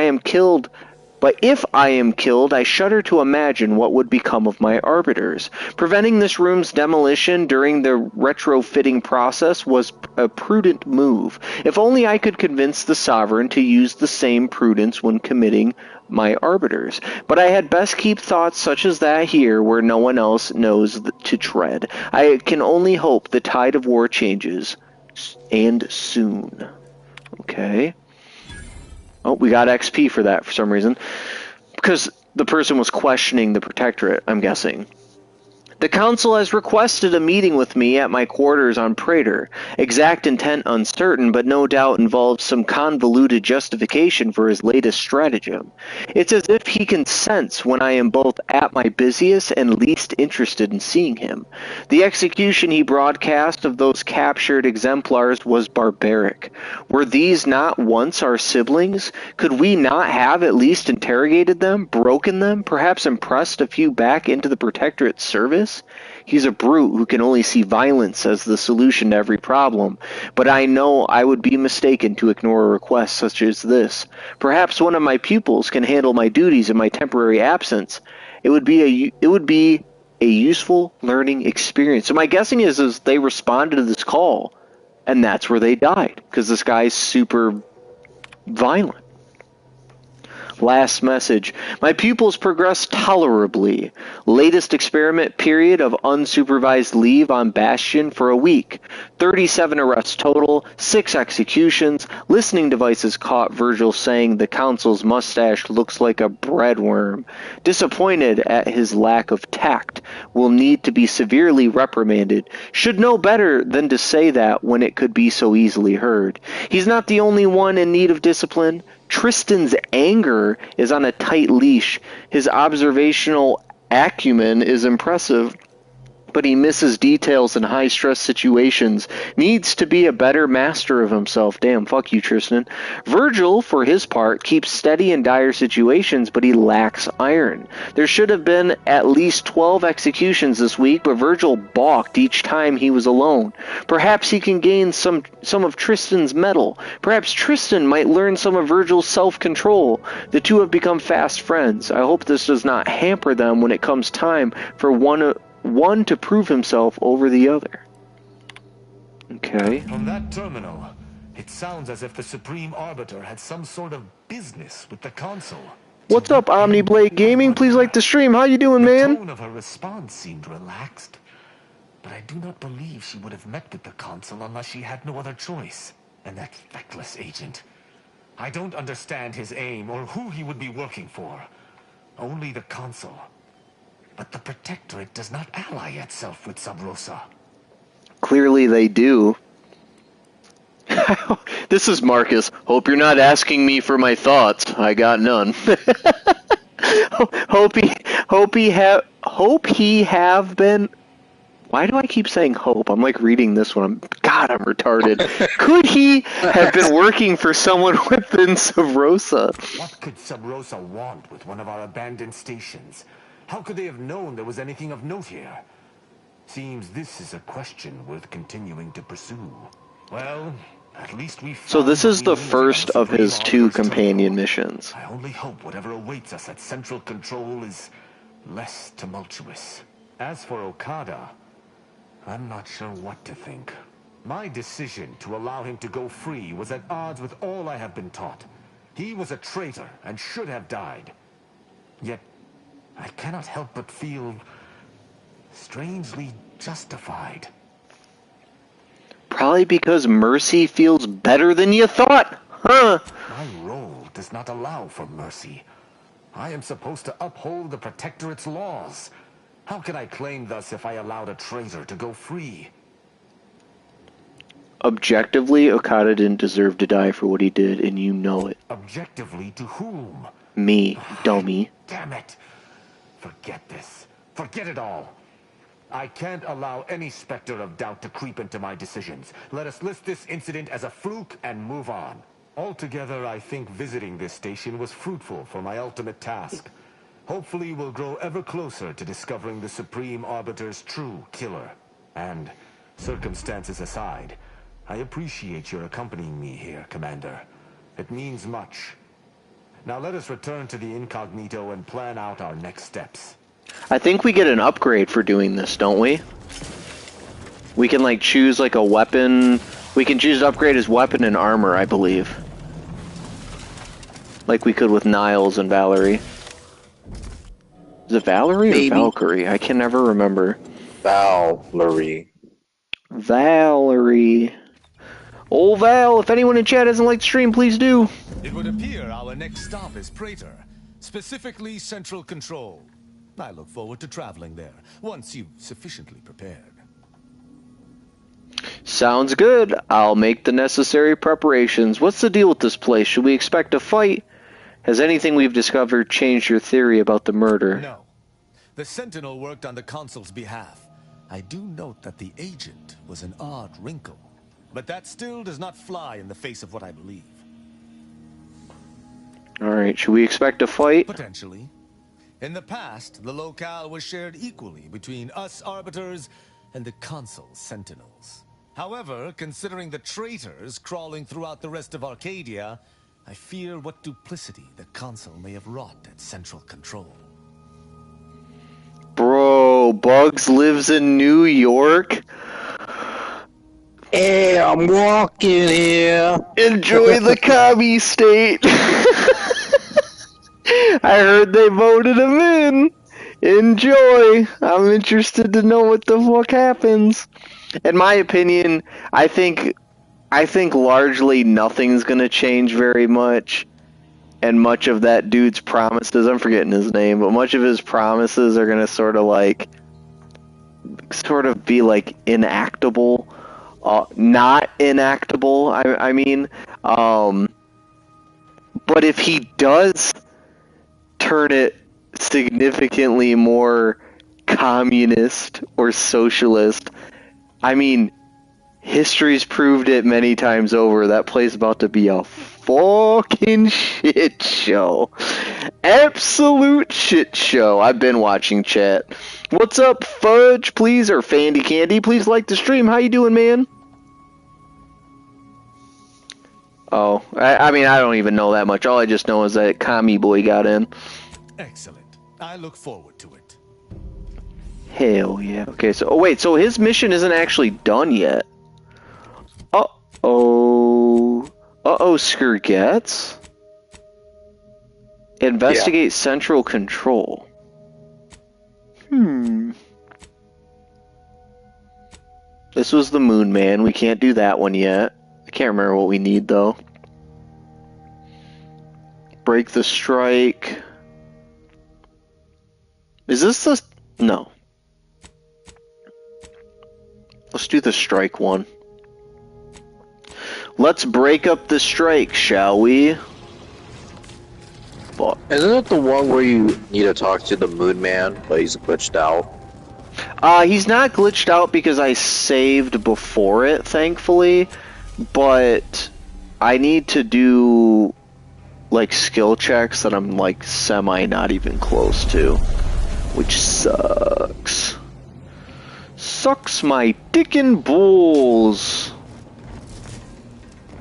if I am killed, I shudder to imagine what would become of my arbiters. Preventing this room's demolition during the retrofitting process was a prudent move. If only I could convince the Sovereign to use the same prudence when committing my arbiters. But I had best keep thoughts such as that here where no one else knows to tread. I can only hope the tide of war changes, and soon. Okay. Oh, we got XP for that for some reason. Because the person was questioning the Protectorate, I'm guessing. The Council has requested a meeting with me at my quarters on Praetor. Exact intent uncertain, but no doubt involves some convoluted justification for his latest stratagem. It's as if he can sense when I am both at my busiest and least interested in seeing him. The execution he broadcast of those captured exemplars was barbaric. Were these not once our siblings? Could we not have at least interrogated them, broken them, perhaps impressed a few back into the Protectorate's service? He's a brute who can only see violence as the solution to every problem, but I know I would be mistaken to ignore a request such as this. Perhaps one of my pupils can handle my duties in my temporary absence. It would be a useful learning experience. So my guessing is they responded to this call, and that's where they died, because this guy's super violent. Last message. My pupils progress tolerably. Latest experiment period of unsupervised leave on Bastion for a week. 37 arrests total, 6 executions. Listening devices caught Virgil saying the consul's mustache looks like a breadworm. Disappointed at his lack of tact. Will need to be severely reprimanded. Should know better than to say that when it could be so easily heard. He's not the only one in need of discipline. Tristan's anger is on a tight leash. His observational acumen is impressive, but he misses details in high-stress situations. Needs to be a better master of himself. Damn, fuck you, Tristan. Virgil, for his part, keeps steady in dire situations, but he lacks iron. There should have been at least 12 executions this week, but Virgil balked each time he was alone. Perhaps he can gain some of Tristan's mettle. Perhaps Tristan might learn some of Virgil's self-control. The two have become fast friends. I hope this does not hamper them when it comes time for one to prove himself over the other. Okay. From that terminal, it sounds as if the Supreme Arbiter had some sort of business with the Consul. What's up, Omniblade Gaming? Please like the stream. How you doing, man? The tone of her response seemed relaxed, but I do not believe she would have met with the Consul unless she had no other choice. And that feckless agent. I don't understand his aim or who he would be working for. Only the Consul. But the Protectorate does not ally itself with Sub Rosa. Clearly they do. This is Marcus. Hope you're not asking me for my thoughts. I got none. hope he have been. Why do I keep saying hope? I'm like reading this one. God, I'm retarded. Could he have been working for someone within Sub Rosa? What could Sub Rosa want with one of our abandoned stations? How could they have known there was anything of note here? Seems this is a question worth continuing to pursue. Well, at least we found. So this is the first of his 2 companion missions. I only hope whatever awaits us at Central Control is less tumultuous. As for Okada, I'm not sure what to think. My decision to allow him to go free was at odds with all I have been taught. He was a traitor and should have died. Yet I cannot help but feel strangely justified. Probably because mercy feels better than you thought, huh? My role does not allow for mercy. I am supposed to uphold the Protectorate's laws. How can I claim thus if I allowed a traitor to go free? Objectively, Okada didn't deserve to die for what he did, and you know it. Objectively to whom? Me, dummy. Damn it! Forget this. Forget it all. I can't allow any specter of doubt to creep into my decisions. Let us list this incident as a fluke and move on. Altogether, I think visiting this station was fruitful for my ultimate task. Hopefully, we'll grow ever closer to discovering the Supreme Arbiter's true killer. And, circumstances aside, I appreciate your accompanying me here, Commander. It means much. Now let us return to the incognito and plan out our next steps. I think we get an upgrade for doing this, don't we? We can like choose like a weapon. We can choose to upgrade his weapon and armor, I believe. Like we could with Niles and Valerie. Is it Valerie Maybe. or Valkyrie? I can never remember. Valerie. Valerie. Oh, Val, if anyone in chat doesn't like the stream, please do. It would appear our next stop is Praetor, specifically Central Control. I look forward to traveling there, once you've sufficiently prepared. Sounds good. I'll make the necessary preparations. What's the deal with this place? Should we expect a fight? Has anything we've discovered changed your theory about the murder? No. The Sentinel worked on the Consul's behalf. I do note that the agent was an odd wrinkle. But that still does not fly in the face of what I believe. Alright, should we expect a fight? Potentially. In the past, the locale was shared equally between us Arbiters and the Consul's Sentinels. However, considering the traitors crawling throughout the rest of Arcadia, I fear what duplicity the Consul may have wrought at Central Control. Bro, Bugs lives in New York? Hey, I'm walking here. Enjoy the commie state. I heard they voted him in. Enjoy. I'm interested to know what the fuck happens. In my opinion, I think largely nothing's gonna change very much, and much of that dude's promises, I'm forgetting his name, but much of his promises are gonna sort of be like inactable, not inactable. I mean, but if he does turn it significantly more communist or socialist, I mean, history's proved it many times over. That place is about to be a fucking shit show. Absolute shit show. I've been watching chat. What's up, Fudge, please, or Fandy Candy? Please like the stream. How you doing, man? Oh, I mean, I don't even know that much. All I just know is that Commie Boy got in. Excellent. I look forward to it. Hell yeah. Okay, so, oh wait, so his mission isn't actually done yet. Uh-oh, Skirgets. Investigate Central Control. This was the Moon Man. We can't do that one yet. I can't remember what we need, though. Break the strike. Is this the... No. Let's do the strike one. Let's break up the strike, shall we? Fuck. Isn't it the one where you need to talk to the Moon Man, but he's glitched out? He's not glitched out because I saved before it, thankfully. But I need to do, like, skill checks that I'm, like, semi not even close to. Which sucks. Sucks my dick and balls.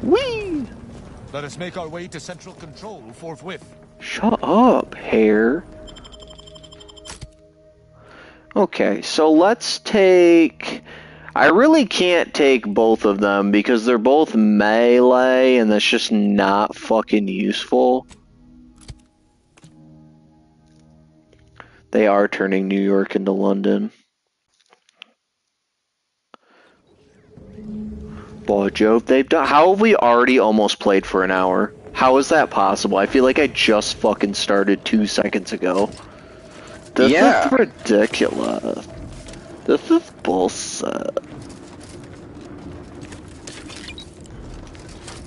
Whee! Let us make our way to Central Control forthwith. Shut up, hair. Okay, so let's take... I really can't take both of them because they're both melee and that's just not fucking useful. They are turning New York into London. Boy, Joe, they've done... How have we already almost played for an hour? How is that possible? I feel like I just fucking started 2 seconds ago. This is ridiculous. This is bullshit.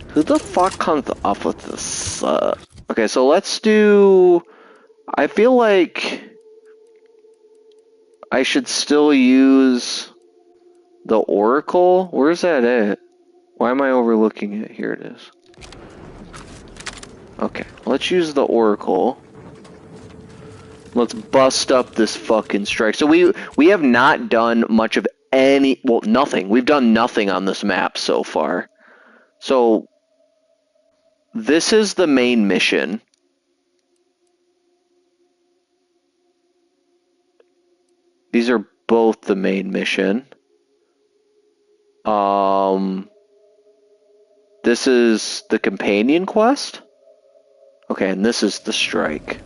Who the fuck comes up with this? Okay, so let's do... I feel like I should still use the Oracle. Where's that at? Why am I overlooking it? Here it is. Okay, let's use the Oracle. Let's bust up this fucking strike. So we have not done much of any... Well, nothing. We've done nothing on this map so far. So this is the main mission. These are both the main mission. This is the companion quest. Okay, and this is the strike.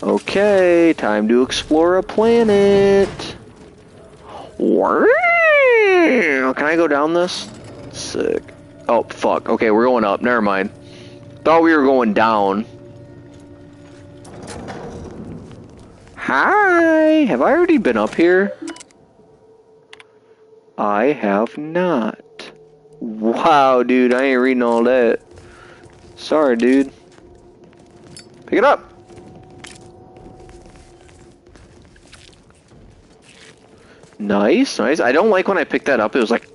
Okay, time to explore a planet. Can I go down this? Sick. Oh, fuck. Okay, we're going up. Never mind. Thought we were going down. Hi! Have I already been up here? I have not. Wow, dude, I ain't reading all that. Sorry, dude. Pick it up! Nice, nice. I don't like when I pick that up. It was like...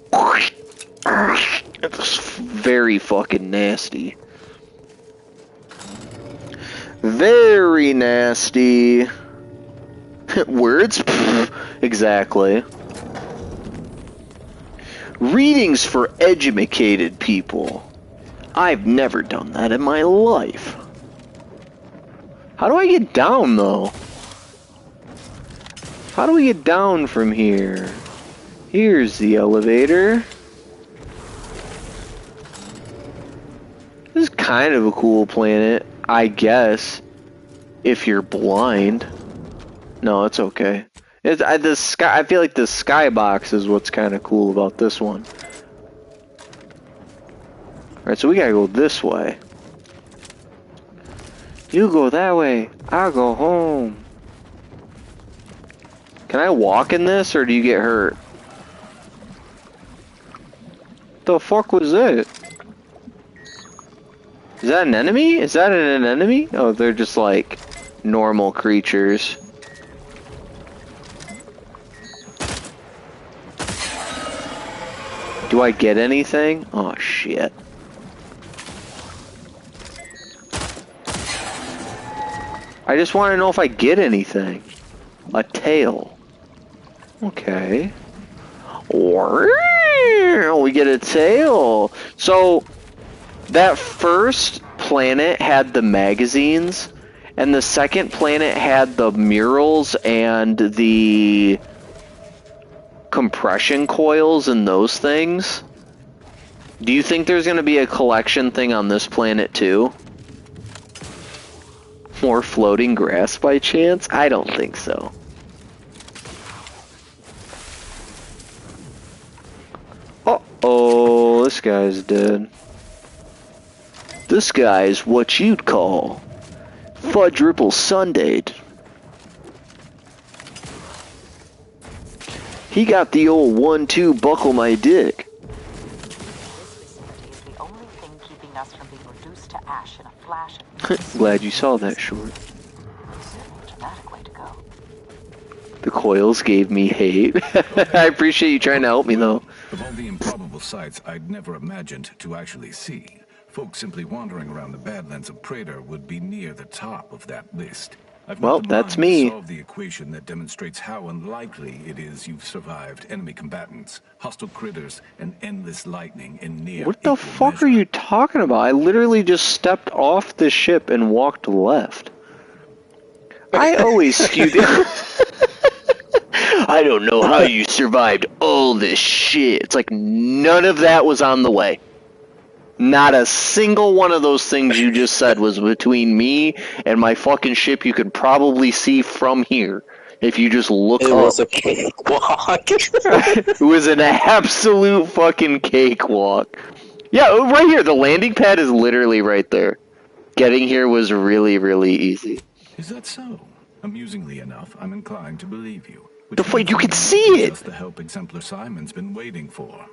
It's very fucking nasty. Very nasty. Words? Exactly. Readings for edumacated people. I've never done that in my life. How do I get down, though? How do we get down from here? Here's the elevator. This is kind of a cool planet, I guess. if you're blind. No, it's okay. The sky. I feel like the skybox is what's kind of cool about this one. Alright, so we gotta go this way. You go that way, I'll go home. Can I walk in this, or do you get hurt? The fuck was that? Is that an enemy? Is that an enemy? Oh, they're just like normal creatures. Do I get anything? Oh shit. I just want to know if I get anything. A tail. Okay. We get a tail. So, that first planet had the magazines, and the second planet had the murals and the compression coils and those things. Do you think there's going to be a collection thing on this planet too? More floating grass by chance? I don't think so. Uh-oh, this guy's dead. This guy's what you'd call Fudge-Ripple Sundaed. He got the old 1-2 buckle my dick. The only thing keeping us from being reduced to ash in a flash. Glad you saw that short. Dramatic way to go. The coils gave me hate. I appreciate you trying to help me though. Of all the improbable sights I'd never imagined to actually see, folks simply wandering around the Badlands of Praetor would be near the top of that list. Well, that's me. Solve the equation that demonstrates how unlikely it is you've survived enemy combatants, hostile critters, and endless lightning in near. What the fuck are you talking about? I literally just stepped off the ship and walked left. I always skewed. I don't know how you survived all this shit. It's like none of that was on the way. Not a single one of those things you just said was between me and my fucking ship. You could probably see from here if you just look up. It was a cakewalk. It was an absolute fucking cakewalk. Yeah, right here. The landing pad is literally right there. Getting here was really, really easy. Is that so? Amusingly enough, I'm inclined to believe you. The fuck? You can see it! That's the help Exemplar Simon's been waiting for.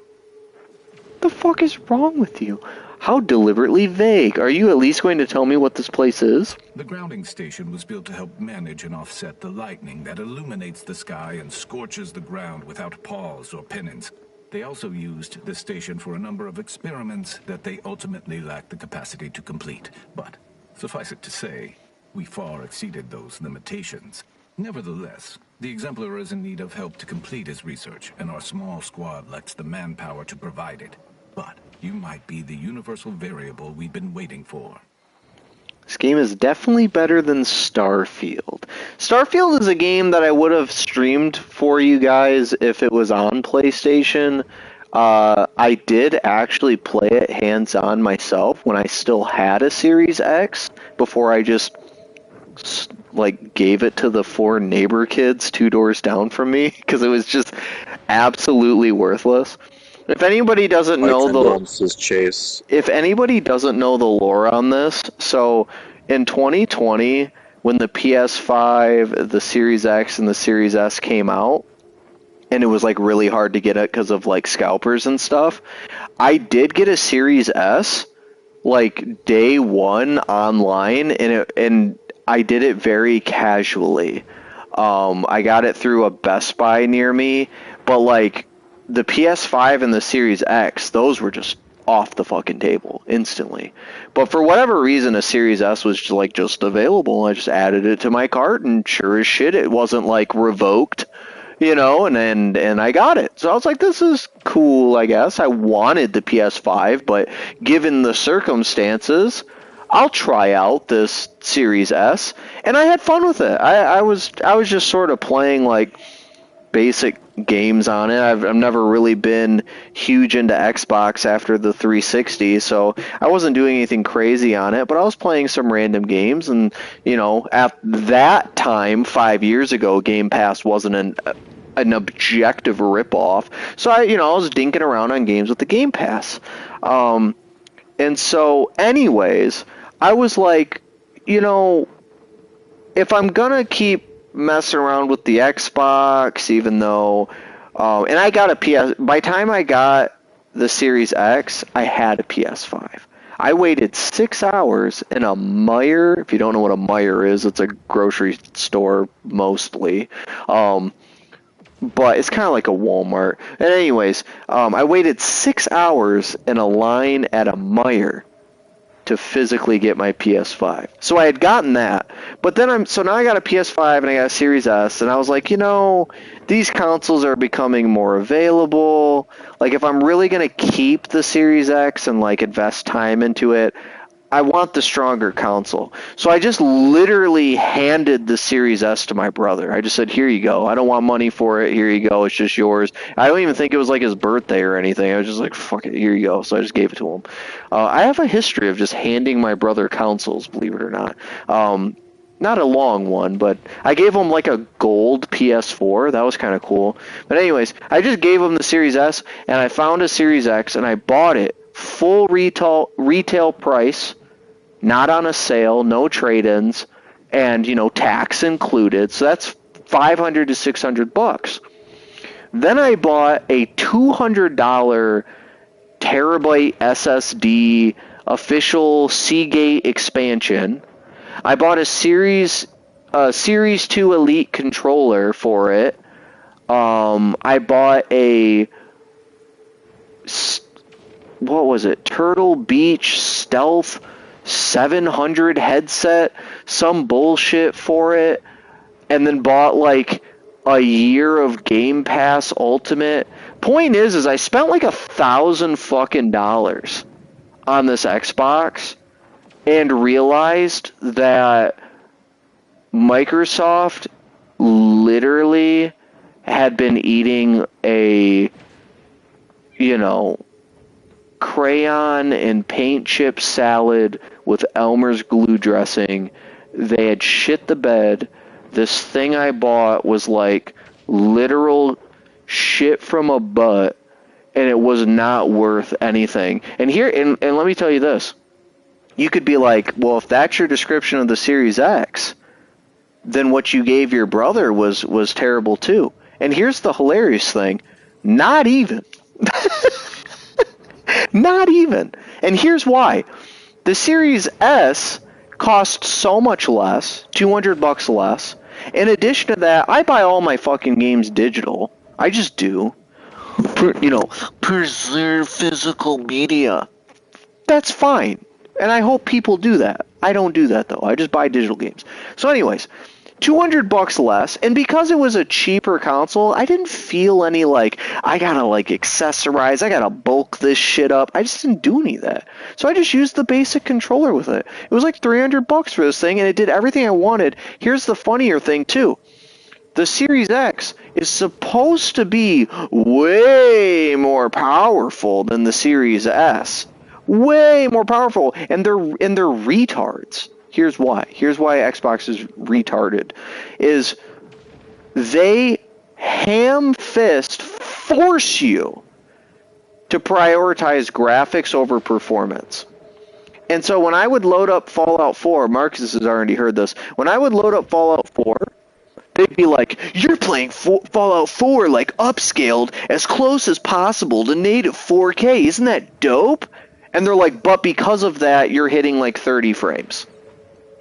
The fuck is wrong with you? How deliberately vague. Are you at least going to tell me what this place is? The grounding station was built to help manage and offset the lightning that illuminates the sky and scorches the ground without pause or penance. They also used the station for a number of experiments that they ultimately lacked the capacity to complete. But, suffice it to say, we far exceeded those limitations. Nevertheless, the Exemplar is in need of help to complete his research, and our small squad lacks the manpower to provide it. But you might be the universal variable we've been waiting for. This game is definitely better than Starfield. Starfield is a game that I would have streamed for you guys if it was on PlayStation. I did actually play it hands-on myself when I still had a Series X before I just like gave it to the 4 neighbor kids 2 doors down from me because it was just absolutely worthless. If anybody doesn't know if anybody doesn't know the lore on this, so in 2020 when the PS5, the Series X, and the Series S came out, and it was like really hard to get it because of like scalpers and stuff, I did get a Series S like day one online, and I did it very casually. I got it through a Best Buy near me, but like the PS5 and the Series X, those were just off the fucking table instantly. But for whatever reason, a Series S was just available. I just added it to my cart, and sure as shit, it wasn't like revoked, you know, and I got it. So I was like, this is cool, I guess. I wanted the PS5, but given the circumstances, I'll try out this Series S, and I had fun with it. I was just sort of playing like basic games on it. I've never really been huge into Xbox after the 360, so I wasn't doing anything crazy on it, but I was playing some random games, and, you know, at that time, 5 years ago, Game Pass wasn't an objective ripoff. So I was dinking around on games with the Game Pass. And so anyways, I was like, you know, if I'm gonna keep messing around with the Xbox, even though, and I got a by the time I got the Series X, I had a PS5. I waited 6 hours in a Meijer. If you don't know what a Meijer is, it's a grocery store mostly. But it's kind of like a Walmart. And anyways, I waited 6 hours in a line at a Meijer to physically get my PS5. So I had gotten that. But then so now I got a PS5 and I got a Series S, and I was like, you know, these consoles are becoming more available. Like, if I'm really going to keep the Series X and, like, invest time into it, I want the stronger console. So I just literally handed the Series S to my brother. I just said, here you go. I don't want money for it. Here you go. It's just yours. I don't even think it was like his birthday or anything. I was just like, fuck it. Here you go. So I just gave it to him. I have a history of just handing my brother consoles, believe it or not. Not a long one, but I gave him like a gold PS4. That was kind of cool. But anyways, I just gave him the Series S, and I found a Series X, and I bought it full retail price, not on a sale, no trade-ins, and, you know, tax included. So that's $500 to $600. Then I bought a $200 terabyte SSD official Seagate expansion. I bought a Series 2 Elite controller for it. I bought a Turtle Beach Stealth 700 headset, some bullshit for it, and then bought like a year of Game Pass Ultimate. Point is I spent like $1,000 fucking dollars on this Xbox and realized that Microsoft literally had been eating a, you know, crayon and paint chip salad with Elmer's glue dressing. They had shit the bed. This thing I bought was like literal shit from a butt, and it was not worth anything. And let me tell you this. You could be like, well, if that's your description of the Series X, then what you gave your brother was terrible too. And here's the hilarious thing. Not even. Not even. And here's why. The Series S costs so much less, $200 less. In addition to that, I buy all my fucking games digital. I just do. Preserve physical media. That's fine. And I hope people do that. I don't do that, though. I just buy digital games. So anyways, $200 less, and because it was a cheaper console, I didn't feel any like, I gotta like accessorize, I gotta bulk this shit up. I just didn't do any of that. So I just used the basic controller with it. It was like $300 for this thing, and it did everything I wanted. Here's the funnier thing, too. The Series X is supposed to be way more powerful than the Series S. Way more powerful, and they're retards. Here's why. Here's why Xbox is retarded. Is they ham-fist force you to prioritize graphics over performance. And so when I would load up Fallout 4, Marcus has already heard this, when I would load up Fallout 4, they'd be like, you're playing Fallout 4 like upscaled as close as possible to native 4K. Isn't that dope? And they're like, but because of that, you're hitting like 30 frames.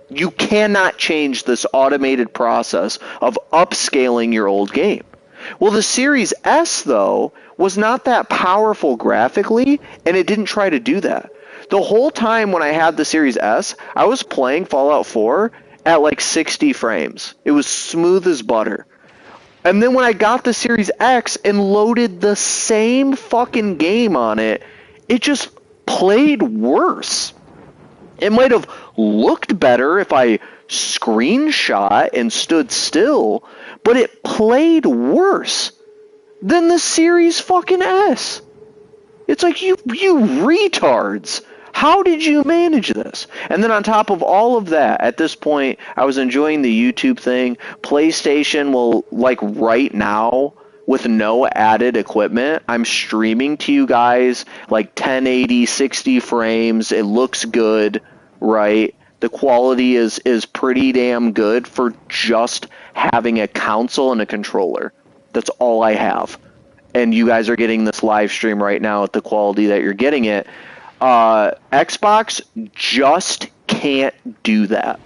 You cannot change this automated process of upscaling your old game. Well, the Series S, though, was not that powerful graphically, and it didn't try to do that. The whole time when I had the Series S, I was playing Fallout 4 at like 60 frames. It was smooth as butter. And then when I got the Series X and loaded the same fucking game on it, it just played worse. It might have looked better if I screenshot and stood still, but it played worse. than the Series fucking S. It's like, you retards. How did you manage this? And then on top of all of that, at this point, I was enjoying the YouTube thing. PlayStation will, like right now, with no added equipment, I'm streaming to you guys like 1080, 60 frames. It looks good, right? The quality is pretty damn good for just having a console and a controller. That's all I have. And you guys are getting this live stream right now at the quality that you're getting it. Xbox just can't do that.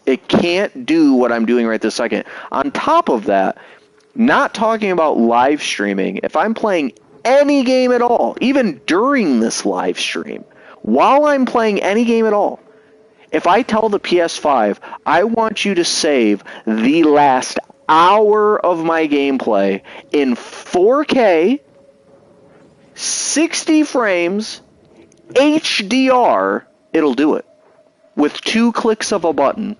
It can't do what I'm doing right this second. On top of that, not talking about live streaming, if I'm playing any game at all, even during this live stream, while I'm playing any game at all, if I tell the PS5, I want you to save the last hour of my gameplay in 4K, 60 frames, HDR, it'll do it. With 2 clicks of a button.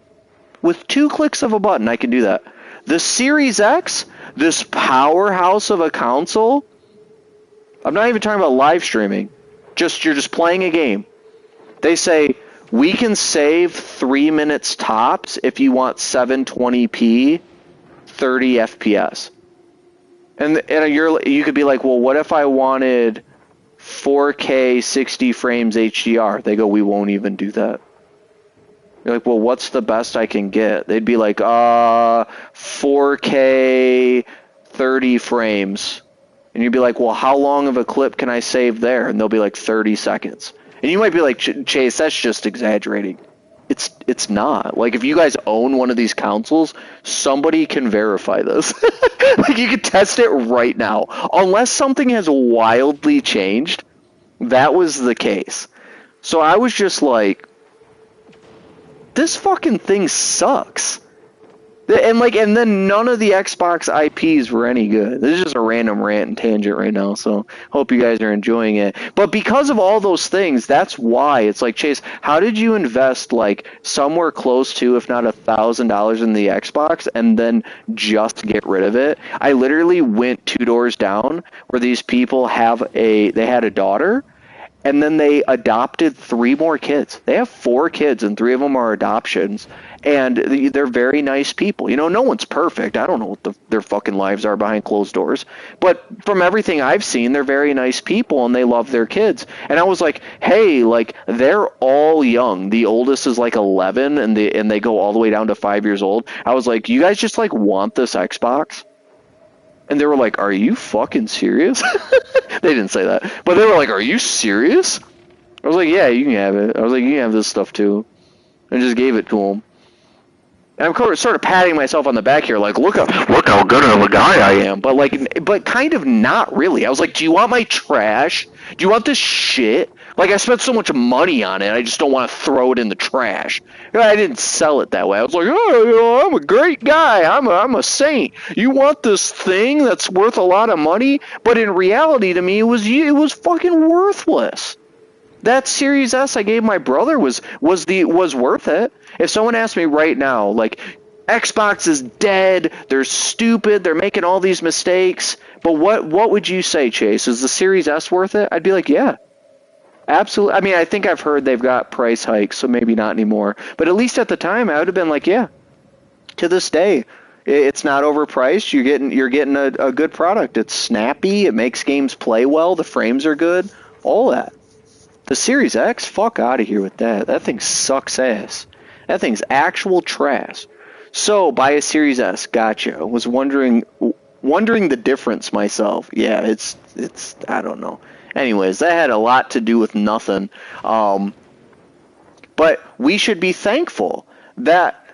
With 2 clicks of a button, I can do that. The Series X, this powerhouse of a console, I'm not even talking about live streaming. You're just playing a game. They say, we can save 3 minutes tops if you want 720p, 30 FPS. And you could be like, well, what if I wanted 4K 60 frames HDR? They go, we won't even do that. You're like, well, what's the best I can get? They'd be like, 4K 30 frames. And you'd be like, well, how long of a clip can I save there? And they'll be like 30 seconds. And you might be like, Chase, that's just exaggerating. It's not. Like, if you guys own one of these consoles, somebody can verify this. Like, you could test it right now. Unless something has wildly changed, that was the case. So I was just like, this fucking thing sucks. And then none of the Xbox IPs were any good. This is just a random rant and tangent right now, so hope you guys are enjoying it. But because of all those things, that's why it's like, Chase, how did you invest like somewhere close to, if not $1,000 in the Xbox and then just get rid of it? I literally went 2 doors down where these people they had a daughter, and then they adopted 3 more kids. They have 4 kids, and 3 of them are adoptions. And they're very nice people. You know, no one's perfect. I don't know what their fucking lives are behind closed doors. But from everything I've seen, they're very nice people, and they love their kids. And I was like, hey, like, they're all young. The oldest is like 11, and they go all the way down to 5 years old. I was like, you guys just, like, want this Xbox? And they were like, are you fucking serious? They didn't say that. But they were like, are you serious? I was like, yeah, you can have it. I was like, you can have this stuff too. And just gave it to them. And I'm sort of patting myself on the back here, like, look how good of a guy I am. But kind of not really. I was like, do you want my trash? Do you want this shit? Like, I spent so much money on it, I just don't want to throw it in the trash. I didn't sell it that way. I was like, oh, you know, I'm a great guy. I'm a saint. You want this thing that's worth a lot of money? But in reality, to me, it was fucking worthless. That Series S I gave my brother was worth it. If someone asked me right now, like, Xbox is dead, they're stupid, they're making all these mistakes, but what would you say, Chase? Is the Series S worth it? I'd be like, yeah. Absolutely. I mean, I think I've heard they've got price hikes, so maybe not anymore. But at least at the time, I would have been like, yeah. To this day, it's not overpriced. You're getting a good product. It's snappy. It makes games play well. The frames are good. All that. The Series X, fuck out of here with that. That thing sucks ass. That thing's actual trash. So, buy a Series S. Gotcha. Was wondering the difference myself. Yeah, it's I don't know. Anyways, that had a lot to do with nothing. But we should be thankful that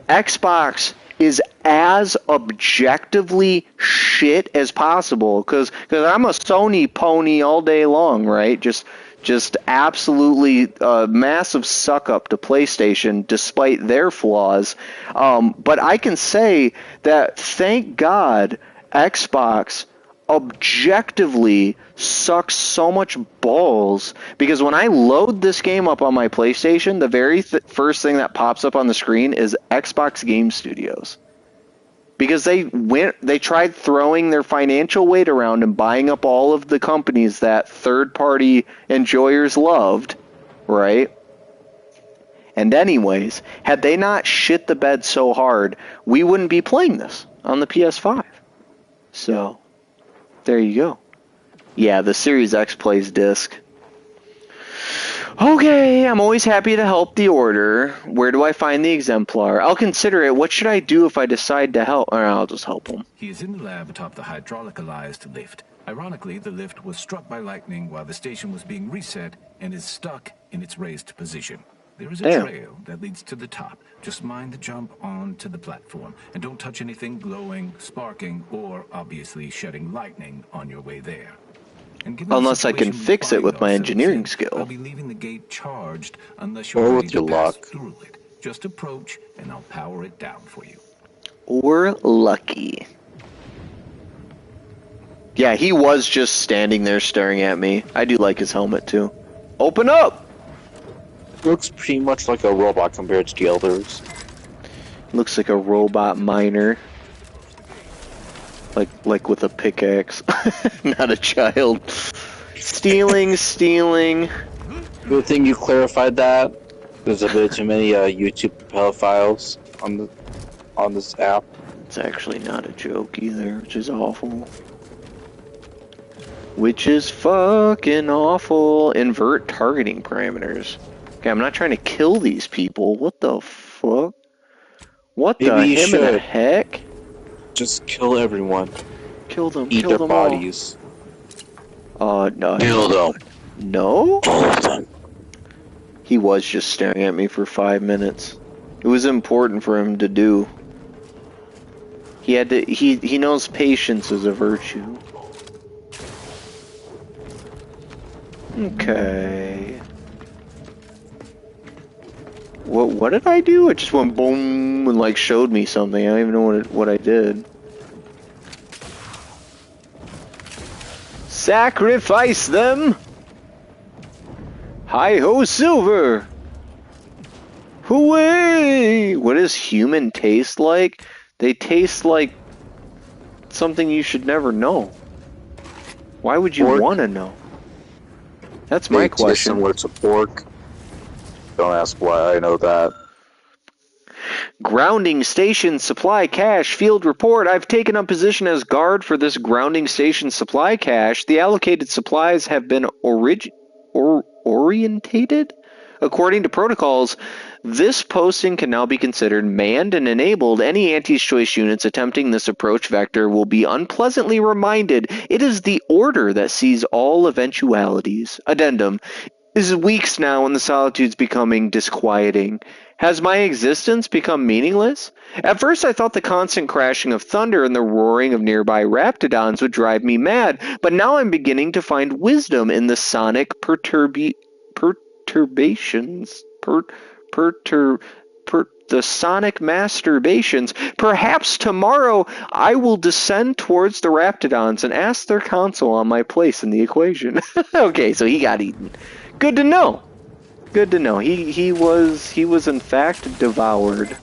Xbox is as objectively shit as possible. Because I'm a Sony pony all day long, right? Just absolutely massive suck up to PlayStation despite their flaws. But I can say that thank God Xbox objectively sucks so much balls, because when I load this game up on my PlayStation, the very first thing that pops up on the screen is Xbox Game Studios. because they tried throwing their financial weight around and buying up all of the companies that third-party enjoyers loved, right? And anyways, had they not shit the bed so hard, we wouldn't be playing this on the PS5. So, there you go. Yeah, the Series X plays disc. Okay, I'm always happy to help the Order. Where do I find the exemplar? I'll consider it. What should I do if I decide to help? Or I'll just help him. He is in the lab atop the hydraulicalized lift. Ironically, the lift was struck by lightning while the station was being reset and is stuck in its raised position. There is a trail that leads to the top. Just mind the jump onto the platform. And don't touch anything glowing, sparking, or obviously shedding lightning on your way there. Unless I can fix it with my engineering skill. I'll be leaving the gate charged unless you're ready to pass through it. Just approach and I'll power it down for you. Or lucky. Yeah, he was just standing there staring at me. I do like his helmet too. Open up! Looks pretty much like a robot compared to the others. Looks like a robot miner. Like with a pickaxe. Not a child. Stealing. Good thing you clarified that. There's a bit too many YouTube pedophiles on this app. It's actually not a joke either, which is awful. Which is fucking awful. Invert targeting parameters. Okay, I'm not trying to kill these people. What the fuck? What the heck? Just kill everyone. Kill them. Eat their bodies. No. Kill them. No? Kill them. He was just staring at me for 5 minutes. It was important for him to do. He had to. He knows patience is a virtue. Okay. What did I do? It just went boom and like showed me something. I don't even know what I did. Sacrifice them! Hi-ho, Silver! Hooray! What does human taste like? They taste like something you should never know. Why would you want to know? That's my question. Similar to pork. Don't ask why I know that. Grounding station supply cache field report. I've taken up position as guard for this grounding station supply cache. The allocated supplies have been orientated according to protocols. This posting can now be considered manned and enabled. Any anti-choice units attempting this approach vector will be unpleasantly reminded it is the Order that sees all eventualities. Addendum. This is weeks now and the solitude's becoming disquieting. Has my existence become meaningless? At first I thought the constant crashing of thunder and the roaring of nearby raptidons would drive me mad, but now I'm beginning to find wisdom in the sonic the sonic masturbations. Perhaps tomorrow I will descend towards the raptidons and ask their counsel on my place in the equation. Okay, so he got eaten. Good to know. Good to know. He was in fact devoured.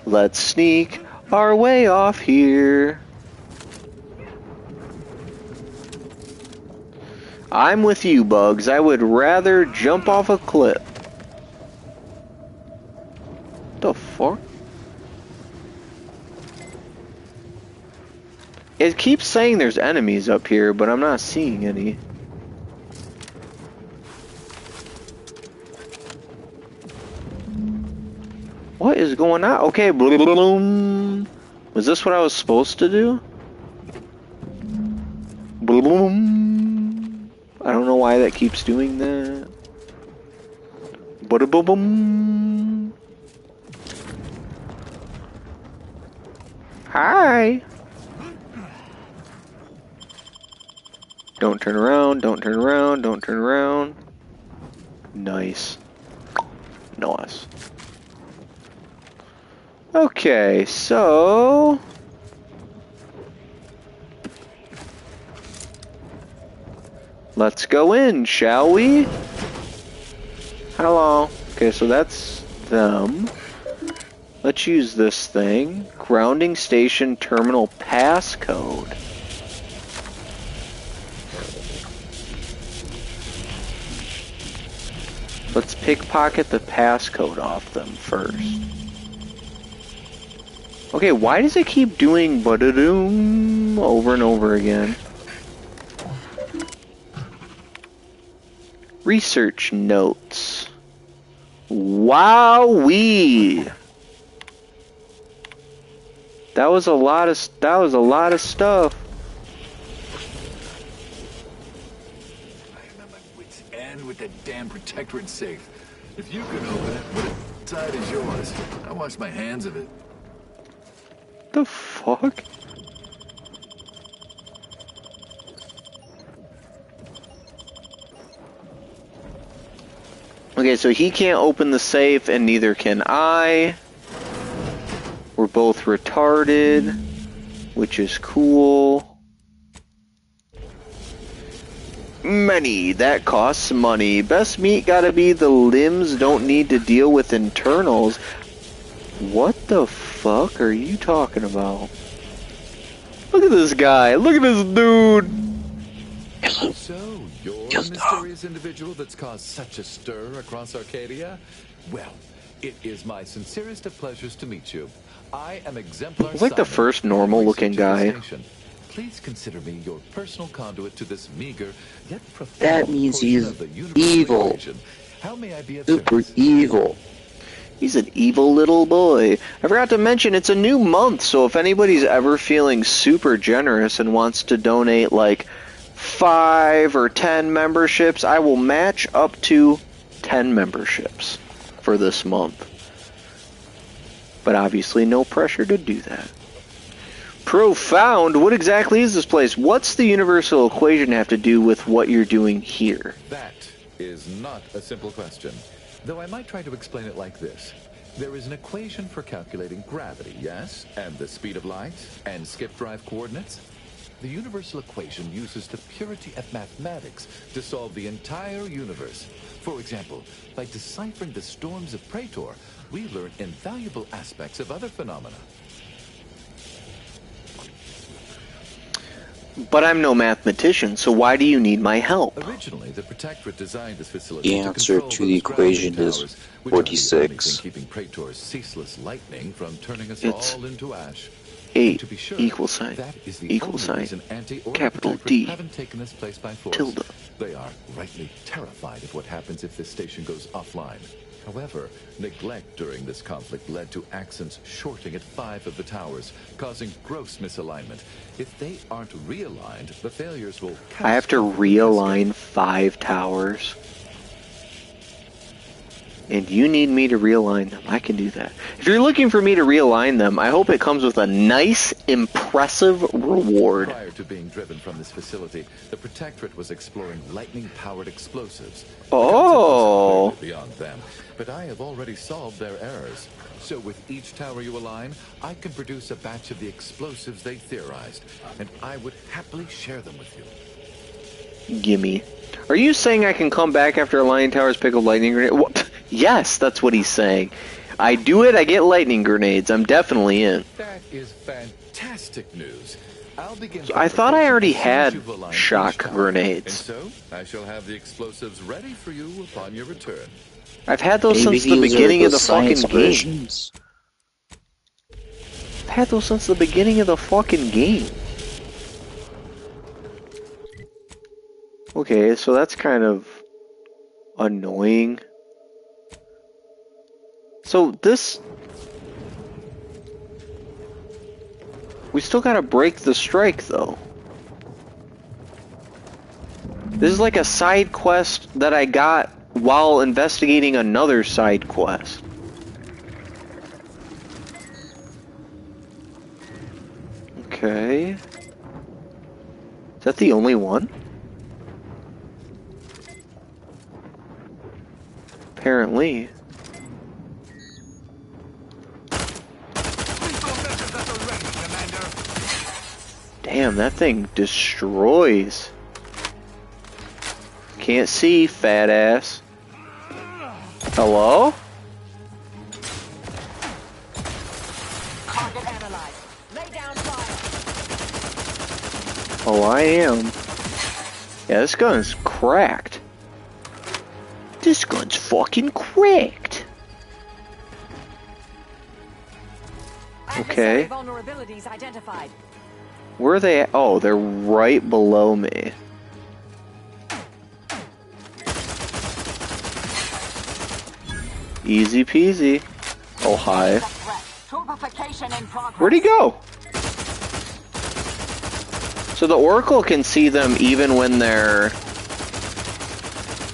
Let's sneak our way off here. I'm with you, Bugs. I would rather jump off a cliff. The fuck? It keeps saying there's enemies up here, but I'm not seeing any. What is going on? Okay, bloom. Was this what I was supposed to do? Bloom. I don't know why that keeps doing that. Boom. Hi. Don't turn around, don't turn around, don't turn around. Nice. Nice. Okay, so... let's go in, shall we? Hello. Okay, so that's them. Let's use this thing. Grounding station terminal passcode. Let's pickpocket the passcode off them first. Okay, why does it keep doing ba-da-doom over and over again? Research notes. Wowee! That was a lot of stuff. I am at my wit's end with that damn protectorate safe. If you can open it, what side is yours? I wash my hands of it. The fuck? Okay, so he can't open the safe, and neither can I. We're both retarded, which is cool. Money, that costs money. Best meat gotta be the limbs don't need to deal with internals. What the fuck are you talking about? Look at this guy. Look at this dude. So, you're the mysterious individual that's caused such a stir across Arcadia? Well, it is my sincerest of pleasures to meet you. I am Exemplar He's like the Simon, first normal-looking guy. Please consider me your personal conduit to this meager yet profound That means he's portion of the universal evil. equation. How may I be of Super service? evil. He's an evil little boy. I forgot to mention, it's a new month, so if anybody's ever feeling super generous and wants to donate like 5 or 10 memberships, I will match up to 10 memberships for this month. But obviously no pressure to do that. Profound? What exactly is this place? What's the universal equation have to do with what you're doing here? That is not a simple question. Though I might try to explain it like this. There is an equation for calculating gravity, yes? And the speed of light? And skip drive coordinates? The universal equation uses the purity of mathematics to solve the entire universe. For example, by deciphering the storms of Praetor, we learn invaluable aspects of other phenomena. But I'm no mathematician, so why do you need my help? Originally, the Protectorate designed this facility The answer to the equation is 46. Keeping Praetor's ceaseless lightning from turning us It's all into ash. 8 To be sure, equal sign, that is the equal only sign, reason Anti-Order capital Protectorate D, haven't taken this place by force. tilde. They are rightly terrified of what happens if this station goes offline. However, neglect during this conflict led to Axon's shorting at 5 of the towers, causing gross misalignment. If they aren't realigned, the failures will... I have to realign 5 towers. And you need me to realign them. I can do that. If you're looking for me to realign them, I hope it comes with a nice, impressive reward. Prior to being driven from this facility, the Protectorate was exploring lightning-powered explosives. Oh! Beyond them, but I have already solved their errors. So with each tower you align, I can produce a batch of the explosives they theorized, and I would happily share them with you. Gimme. Are you saying I can come back after aligning towers, pick up lightning grenade? What? Yes, that's what he's saying. I do it, I get lightning grenades. I'm definitely in. That is fantastic news. I'll begin. So I thought I already had shock grenades. And so, I shall have the explosives ready for you upon your return. I've had those Maybe since the these are beginning of the science fucking game. versions. I've had those since the beginning of the fucking game. Okay, so that's kind of annoying. So this... We still gotta break the strike, though. This is like a side quest that I got while investigating another side quest. Okay. Is that the only one? Apparently. Damn, that thing destroys. Can't see, fat ass. Hello? Oh, I am. Yeah, this gun's cracked. This gun's fucking cracked. Okay. Vulnerabilities identified. Where are they at? Oh, they're right below me. Easy peasy. Oh, hi. Where'd he go? So the Oracle can see them even when they're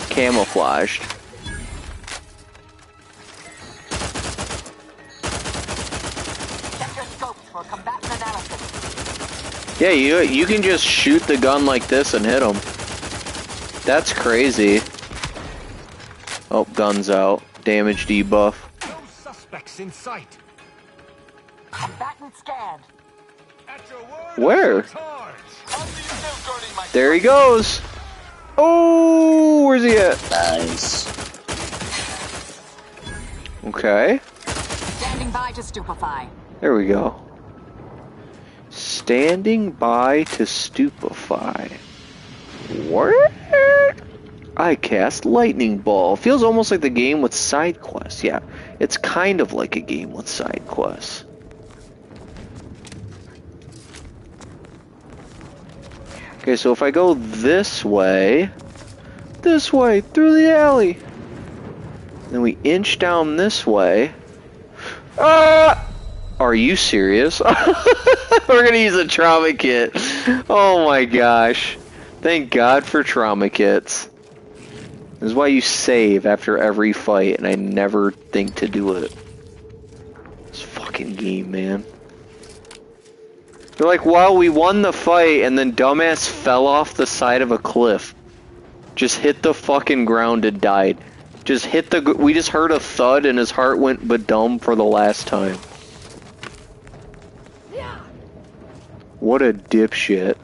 camouflaged. Yeah, you can just shoot the gun like this and hit them. That's crazy. Oh, gun's out. Damage debuff. No suspects in sight. Combatant scanned. Where? There he goes. Oh, where's he at? Nice. Okay. Standing by to stupefy. There we go. Standing by to stupefy. What? I cast Lightning Ball. Feels almost like the game with side quests. Yeah, it's kind of like a game with side quests. Okay, so if I go this way, through the alley, then we inch down this way. Ah! Are you serious? We're gonna use a trauma kit. Oh my gosh. Thank God for trauma kits. This is why you save after every fight, and I never think to do it. This fucking game, man. They're like, well, we won the fight, and then dumbass fell off the side of a cliff. Just hit the fucking ground and died. Just hit the... We just heard a thud, and his heart went badum for the last time. What a dipshit.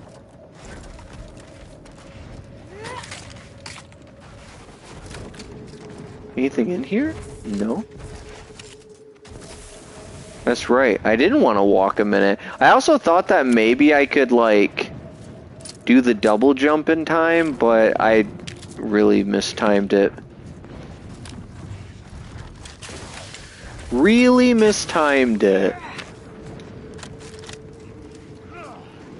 Anything in here? No. That's right. I didn't want to walk a minute. I also thought that maybe I could, like, do the double jump in time, but I really mistimed it. Really mistimed it.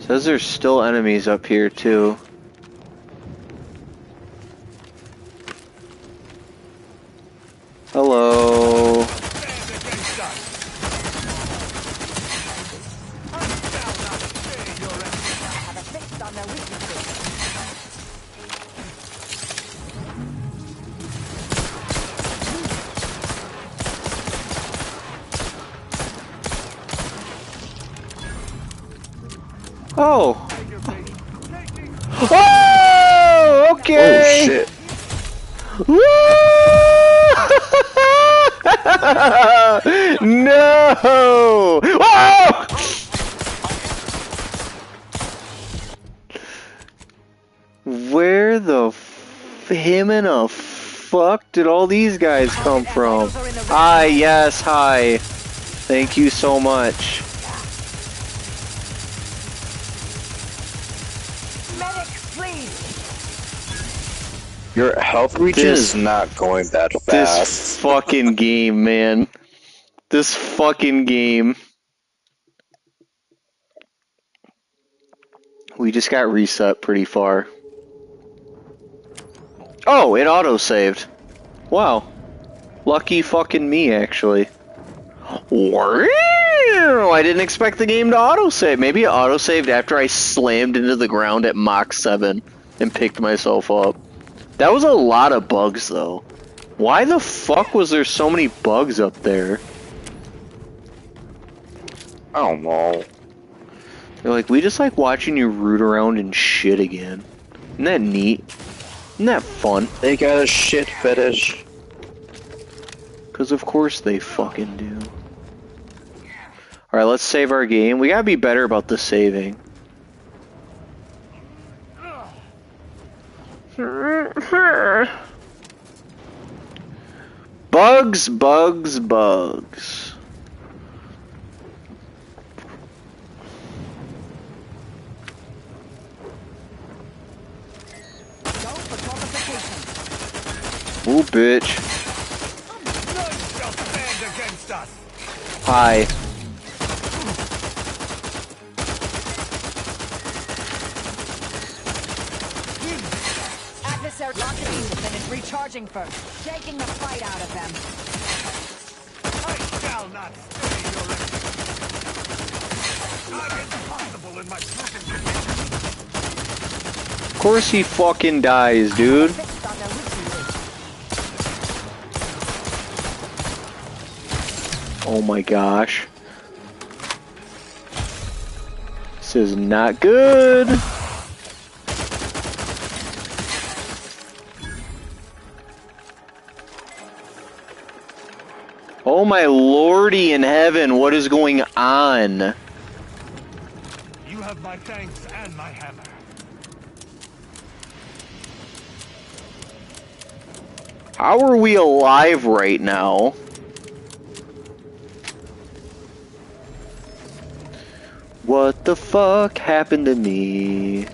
Says there's still enemies up here, too. Hello. Oh. Oh, okay. Oh shit. No! Whoa! Where the him and a fuck did all these guys come from? Hi, yes, hi. Thank you so much. Your health regen is not going that fast. This fucking game, man. This fucking game. We just got reset pretty far. Oh, it auto-saved. Wow. Lucky fucking me, actually. I didn't expect the game to auto-save. Maybe it auto-saved after I slammed into the ground at Mach 7 and picked myself up. That was a lot of bugs, though. Why the fuck was there so many bugs up there? I don't know. They're like, we just like watching you root around and shit again. Isn't that neat? Isn't that fun? They got a shit fetish. Because of course they fucking do. Alright, let's save our game. We gotta be better about the saving. Bugs, bugs, bugs. bitch. None shall stand against us. Hi. Adversary Lockheed is recharging first, taking the fight out of them. I shall not stay your I'm impossible in my present condition. Of course he fucking dies, dude. Oh my gosh. This is not good. Oh my lordy in heaven, what is going on? You have my thanks and my hammer. How are we alive right now? What the fuck happened to me?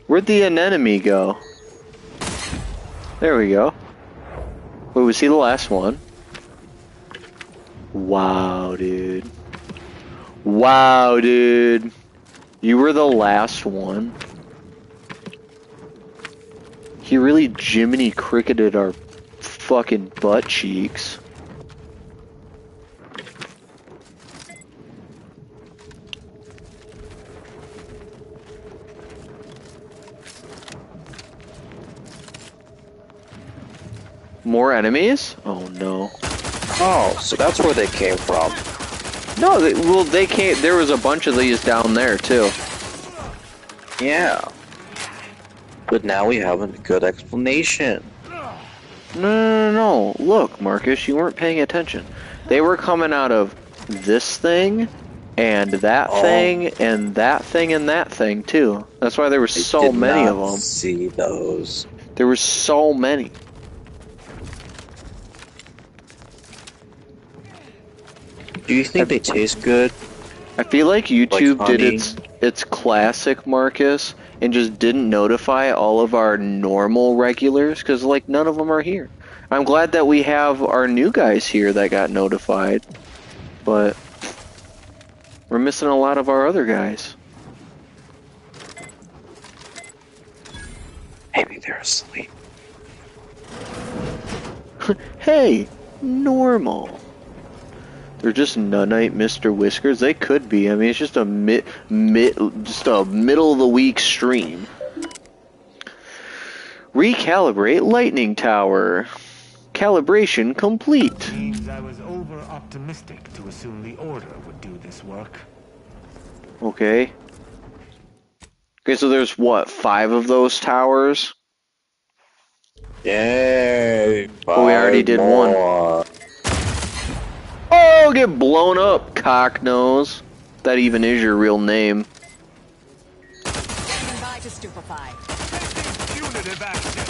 Where'd the anemone go? There we go. Wait, was he the last one? Wow, dude. Wow, dude. You were the last one. He really Jiminy Cricketed our fucking butt cheeks. More enemies? Oh no. Oh, so that's where they came from. No, they came. There was a bunch of these down there too. Yeah. But now we have a good explanation. No. Look, Marcus, you weren't paying attention. They were coming out of this thing, and that thing, and that thing, and that thing too. That's why there were so many of them. See those. There were so many. Do you think they taste good? I feel like YouTube Like did honey? its classic, Marcus, and just didn't notify all of our normal regulars, because like none of them are here. I'm glad that we have our new guys here that got notified, but we're missing a lot of our other guys. Maybe they're asleep. Hey, normal. They're just Nunite Mr. Whiskers. They could be. I mean, it's just a just a middle of the week stream. Recalibrate lightning tower. Calibration complete. Seems I was over optimistic to assume the Order would do this work. Okay. Okay, so there's what, 5 of those towers? Yay! Oh, we already did one. Oh, get blown up, cocknose. That even is your real name. Standing by to stupefy. Punitive action.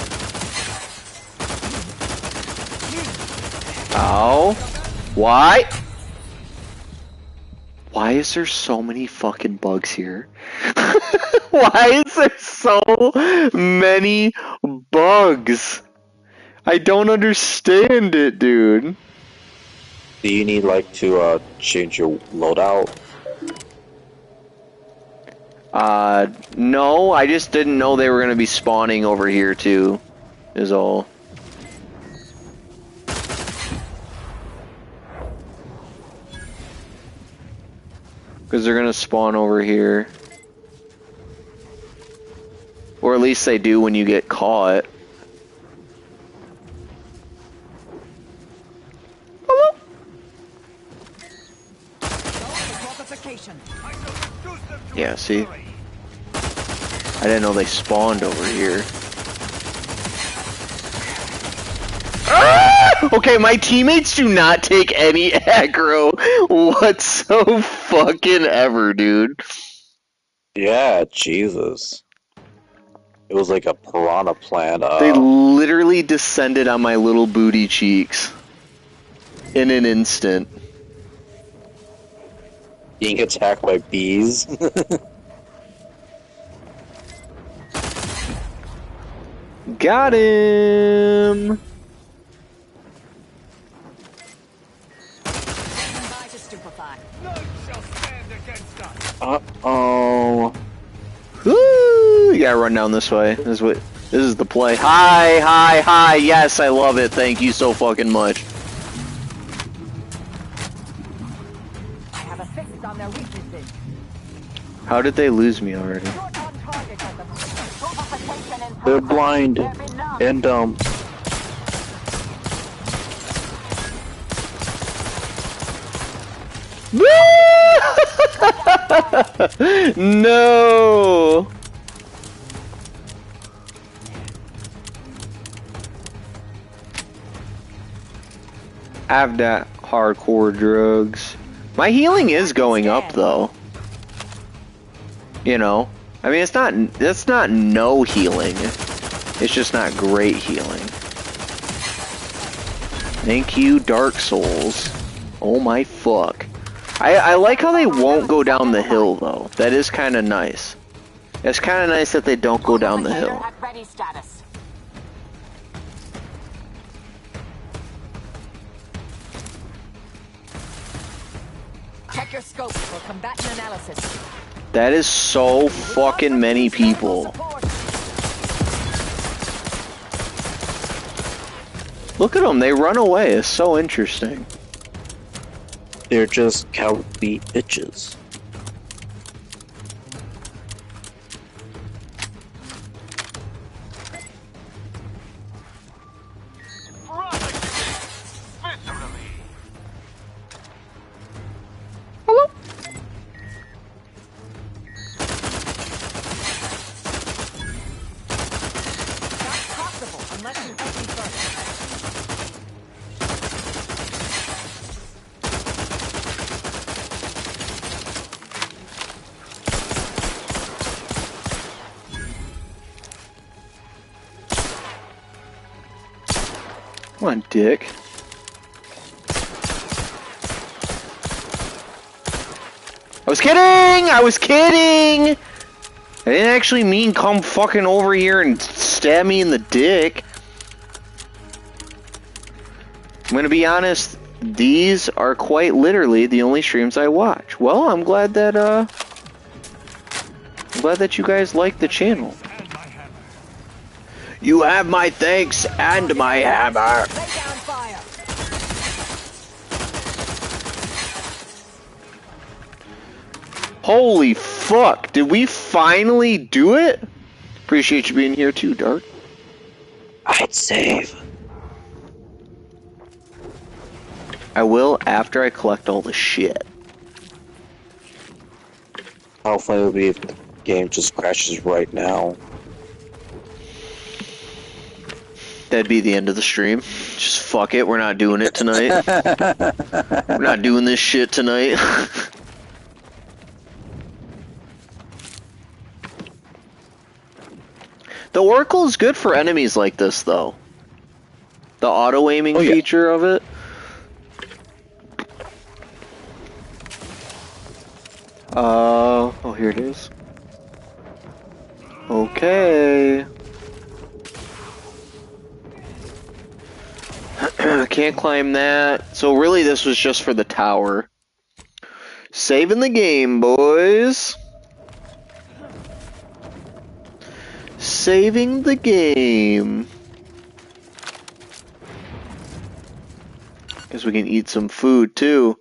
Ow. Why? Why is there so many fucking bugs here? Why is there so many bugs? I don't understand it, dude. Do you need like to change your loadout? No, I just didn't know they were gonna be spawning over here too, is all. Because they're gonna spawn over here. Or at least they do when you get caught. Hello? Yeah, see? I didn't know they spawned over here. Ah! Okay, my teammates do not take any aggro whatsoever, dude. Yeah, Jesus. It was like a piranha plant. They literally descended on my little booty cheeks in an instant. Being attacked by bees. Got him! Uh-oh. Woo! You gotta run down this way. This is the play. Hi, hi, hi! Yes, I love it. Thank you so fucking much. I have a fix on their weaknesses. How did they lose me already? They're blind and dumb. No! I've got hardcore drugs. My healing is going up though. You know, I mean, that's not no healing. It's just not great healing. Thank you, Dark Souls. Oh my fuck. I like how they won't go down the hill though. That is kind of nice. It's kind of nice that they don't go down the hill. Ready status. Check your scope for combatant analysis. That is so fucking many people. Look at them, they run away. It's so interesting. They're just cowardly bitches. Come on, dick. I was kidding! I was kidding! I didn't actually mean come fucking over here and stab me in the dick. I'm gonna be honest, these are quite literally the only streams I watch. Well, I'm glad that you guys like the channel. You have my thanks and my hammer. Holy fuck, did we finally do it? Appreciate you being here too, Dark. I'd save. I will after I collect all the shit. How funny it would be if the game just crashes right now. That'd be the end of the stream. Just fuck it, we're not doing it tonight. We're not doing this shit tonight. The Oracle is good for enemies like this, though. The auto-aiming feature of it. Oh, here it is. Okay. Can't climb that. So really this was just for the tower. Saving the game, boys. Saving the game. Guess we can eat some food too.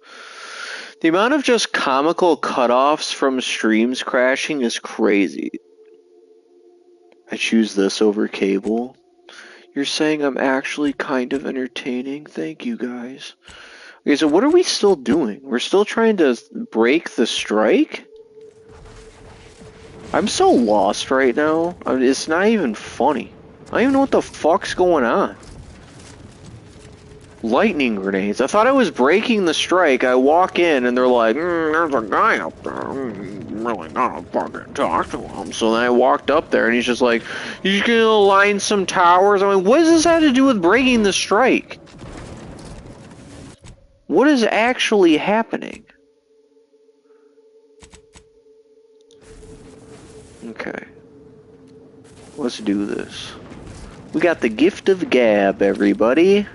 The amount of just comical cutoffs from streams crashing is crazy. I choose this over cable. You're saying I'm actually kind of entertaining? Thank you, guys. Okay, so what are we still doing? We're still trying to break the strike? I'm so lost right now. I mean, it's not even funny. I don't even know what the fuck's going on. Lightning grenades. I thought I was breaking the strike. I walk in and they're like, there's a guy up there. I'm really gonna fucking talk to him. So then I walked up there and he's just like, you just gonna line some towers? I mean, what does this have to do with breaking the strike? What is actually happening? Okay. Let's do this. We got the gift of gab, everybody.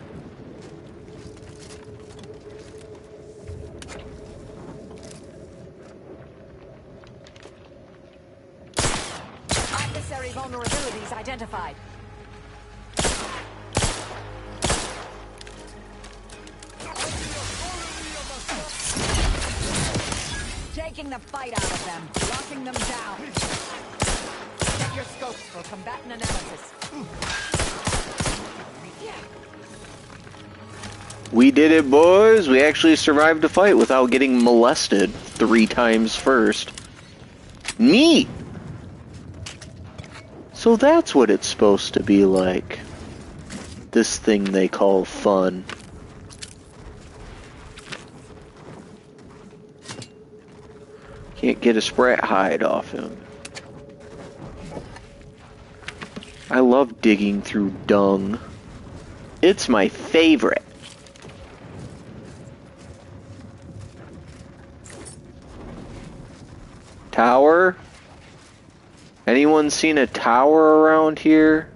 Adversary vulnerabilities identified. Taking the fight out of them, locking them down. Check your scopes for combatant analysis. We did it, boys. We actually survived a fight without getting molested 3 times first. Neat! So that's what it's supposed to be like. This thing they call fun. Can't get a sprat hide off him. I love digging through dung. It's my favorite. Tower? Anyone seen a tower around here?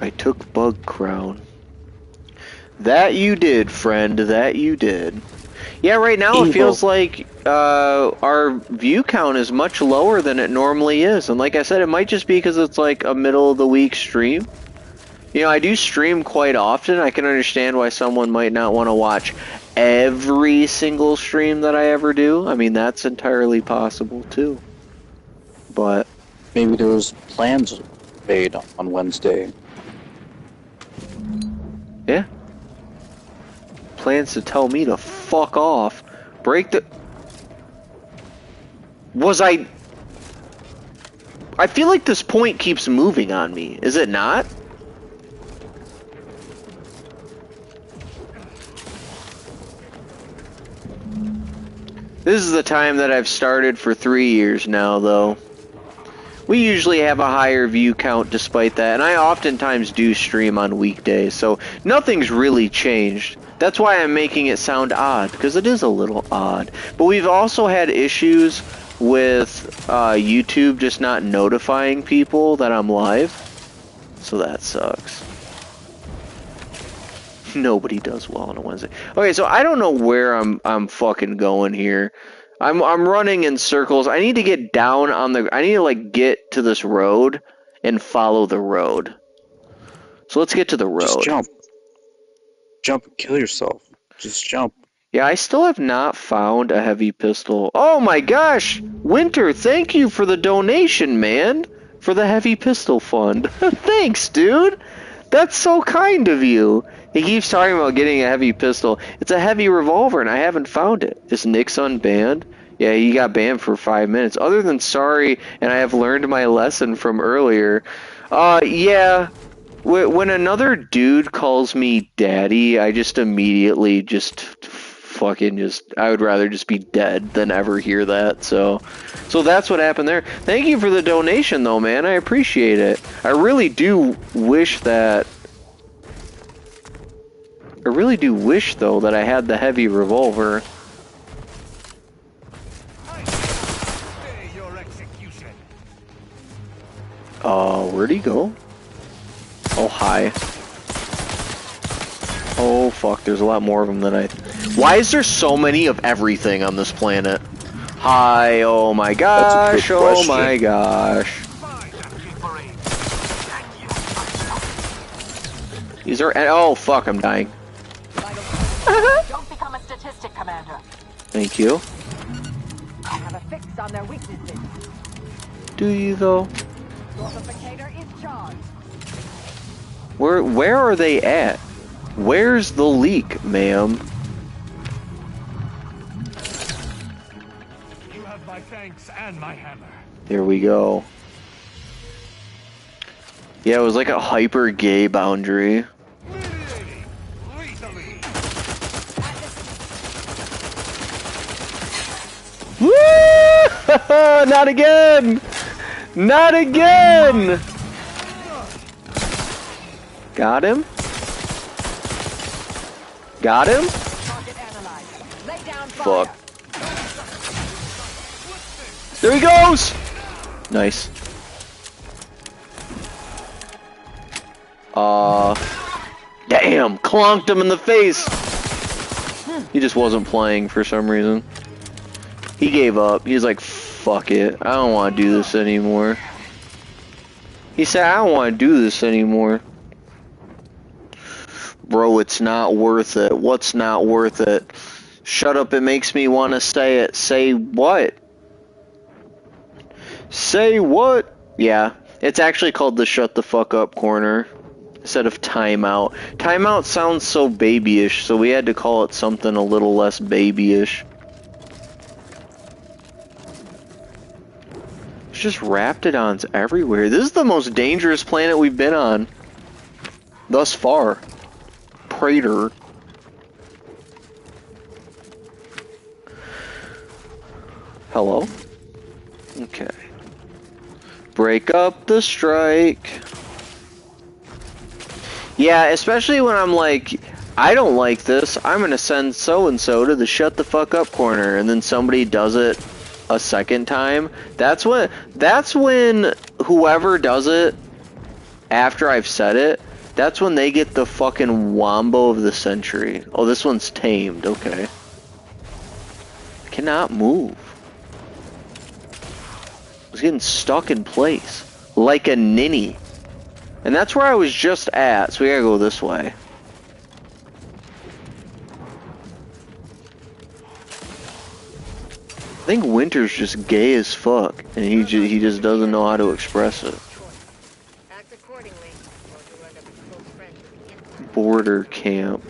I took Bug Crown. That you did, friend. That you did. Yeah, right now it feels like our view count is much lower than it normally is. And like I said, it might just be because it's like a middle of the week stream. You know, I do stream quite often. I can understand why someone might not want to watch every single stream that I ever do. I mean, that's entirely possible too. But maybe there was plans made on Wednesday. Yeah. Plans to tell me to fuck off. Break the... Was I feel like this point keeps moving on me. Is it not? This is the time that I've started for 3 years now, though. We usually have a higher view count despite that, and I oftentimes do stream on weekdays, so nothing's really changed. That's why I'm making it sound odd, because it is a little odd. But we've also had issues with YouTube just not notifying people that I'm live, so that sucks. Nobody does well on a Wednesday. Okay, so I don't know where I'm fucking going here. I'm running in circles. I need to get down on the... I need to, like, get to this road and follow the road. So let's get to the road. Just jump. Jump and kill yourself. Just jump. Yeah, I still have not found a heavy pistol. Oh my gosh! Winter, thank you for the donation, man! For the heavy pistol fund. Thanks, dude! That's so kind of you! He keeps talking about getting a heavy pistol. It's a heavy revolver, and I haven't found it. Is Nick's unbanned? Yeah, he got banned for 5 minutes. Other than sorry, and I have learned my lesson from earlier. Yeah. When another dude calls me daddy, I just immediately I would rather just be dead than ever hear that. So that's what happened there. Thank you for the donation, though, man. I appreciate it. I really do wish, though, that I had the heavy revolver. Oh, where'd he go? Oh, hi. Oh, fuck, there's a lot more of them than I... Why is there so many of everything on this planet? Hi, oh my gosh, oh my gosh. These are... Oh, fuck, I'm dying. Don't become a statistic, Commander. Thank you. I have a fix on their weaknesses. Do you, though? Fortificator is charged. Where are they at? Where's the leak, ma'am? You have my thanks and my hammer. There we go. Yeah, it was like a hyper gay boundary. Woo! Not again! Not again! Got him? Got him? Fuck. There he goes! Nice. Damn! Clonked him in the face! He just wasn't playing for some reason. He gave up. He's like, fuck it. I don't want to do this anymore. He said, I don't want to do this anymore. Bro, it's not worth it. What's not worth it? Shut up, it makes me want to say it. Say what? Say what? Yeah, it's actually called the shut the fuck up corner instead of timeout. Timeout sounds so babyish, so we had to call it something a little less babyish. There's just Raptidons everywhere. This is the most dangerous planet we've been on thus far. Praetor. Hello? Okay. Break up the strike. Yeah, especially when I'm like, I don't like this, I'm gonna send so-and-so to the shut the fuck up corner, and then somebody does it a second time. That's when whoever does it after I've said it, that's when they get the fucking wombo of the century. Oh, this one's tamed, okay. I cannot move. I was getting stuck in place like a ninny. And that's where I was just at, so we gotta go this way. I think Winter's just gay as fuck, and he just doesn't know how to express it. Border camp.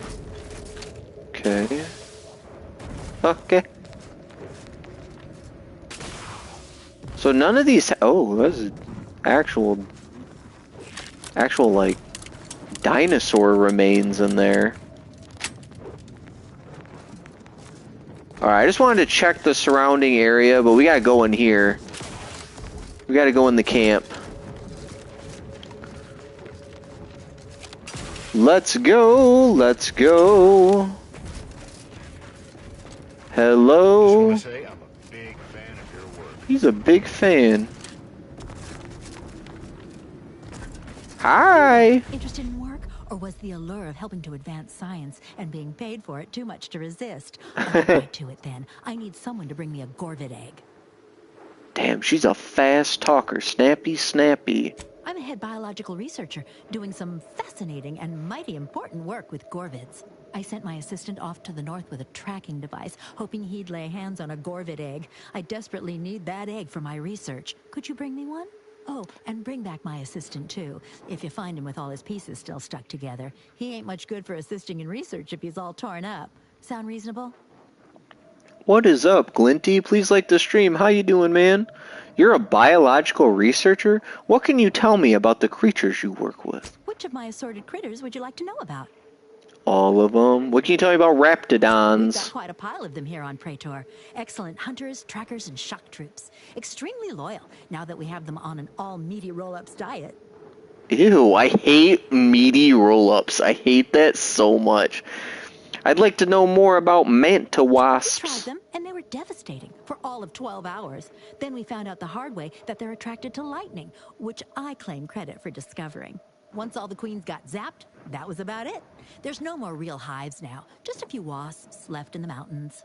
Okay. Okay. So none of these. Oh, that's actual like dinosaur remains in there. Alright, I just wanted to check the surrounding area, but we gotta go in here. We gotta go in the camp. Let's go, let's go. Hello. I say I'm a big fan of your work. He's a big fan. Hi. Interested in work, or was the allure of helping to advance science and being paid for it too much to resist? I'll get right to it then. I need someone to bring me a Gorvid egg. Damn, she's a fast talker. Snappy, snappy. I'm a head biological researcher doing some fascinating and mighty important work with Gorvids. I sent my assistant off to the north with a tracking device, hoping he'd lay hands on a Gorvid egg. I desperately need that egg for my research. Could you bring me one? Oh, and bring back my assistant, too, if you find him with all his pieces still stuck together. He ain't much good for assisting in research if he's all torn up. Sound reasonable? What is up, Glinty? Please like the stream. How you doing, man? You're a biological researcher? What can you tell me about the creatures you work with? Which of my assorted critters would you like to know about? All of them. What can you tell me about Raptidons? We've got quite a pile of them here on Praetor. Excellent hunters, trackers, and shock troops. Extremely loyal, now that we have them on an all-meaty roll-ups diet. Ew, I hate meaty roll-ups. I hate that so much. I'd like to know more about manta wasps. We tried them, and they were devastating for all of 12 hours. Then we found out the hard way that they're attracted to lightning, which I claim credit for discovering. Once all the queens got zapped, that was about it. There's no more real hives now, just a few wasps left in the mountains.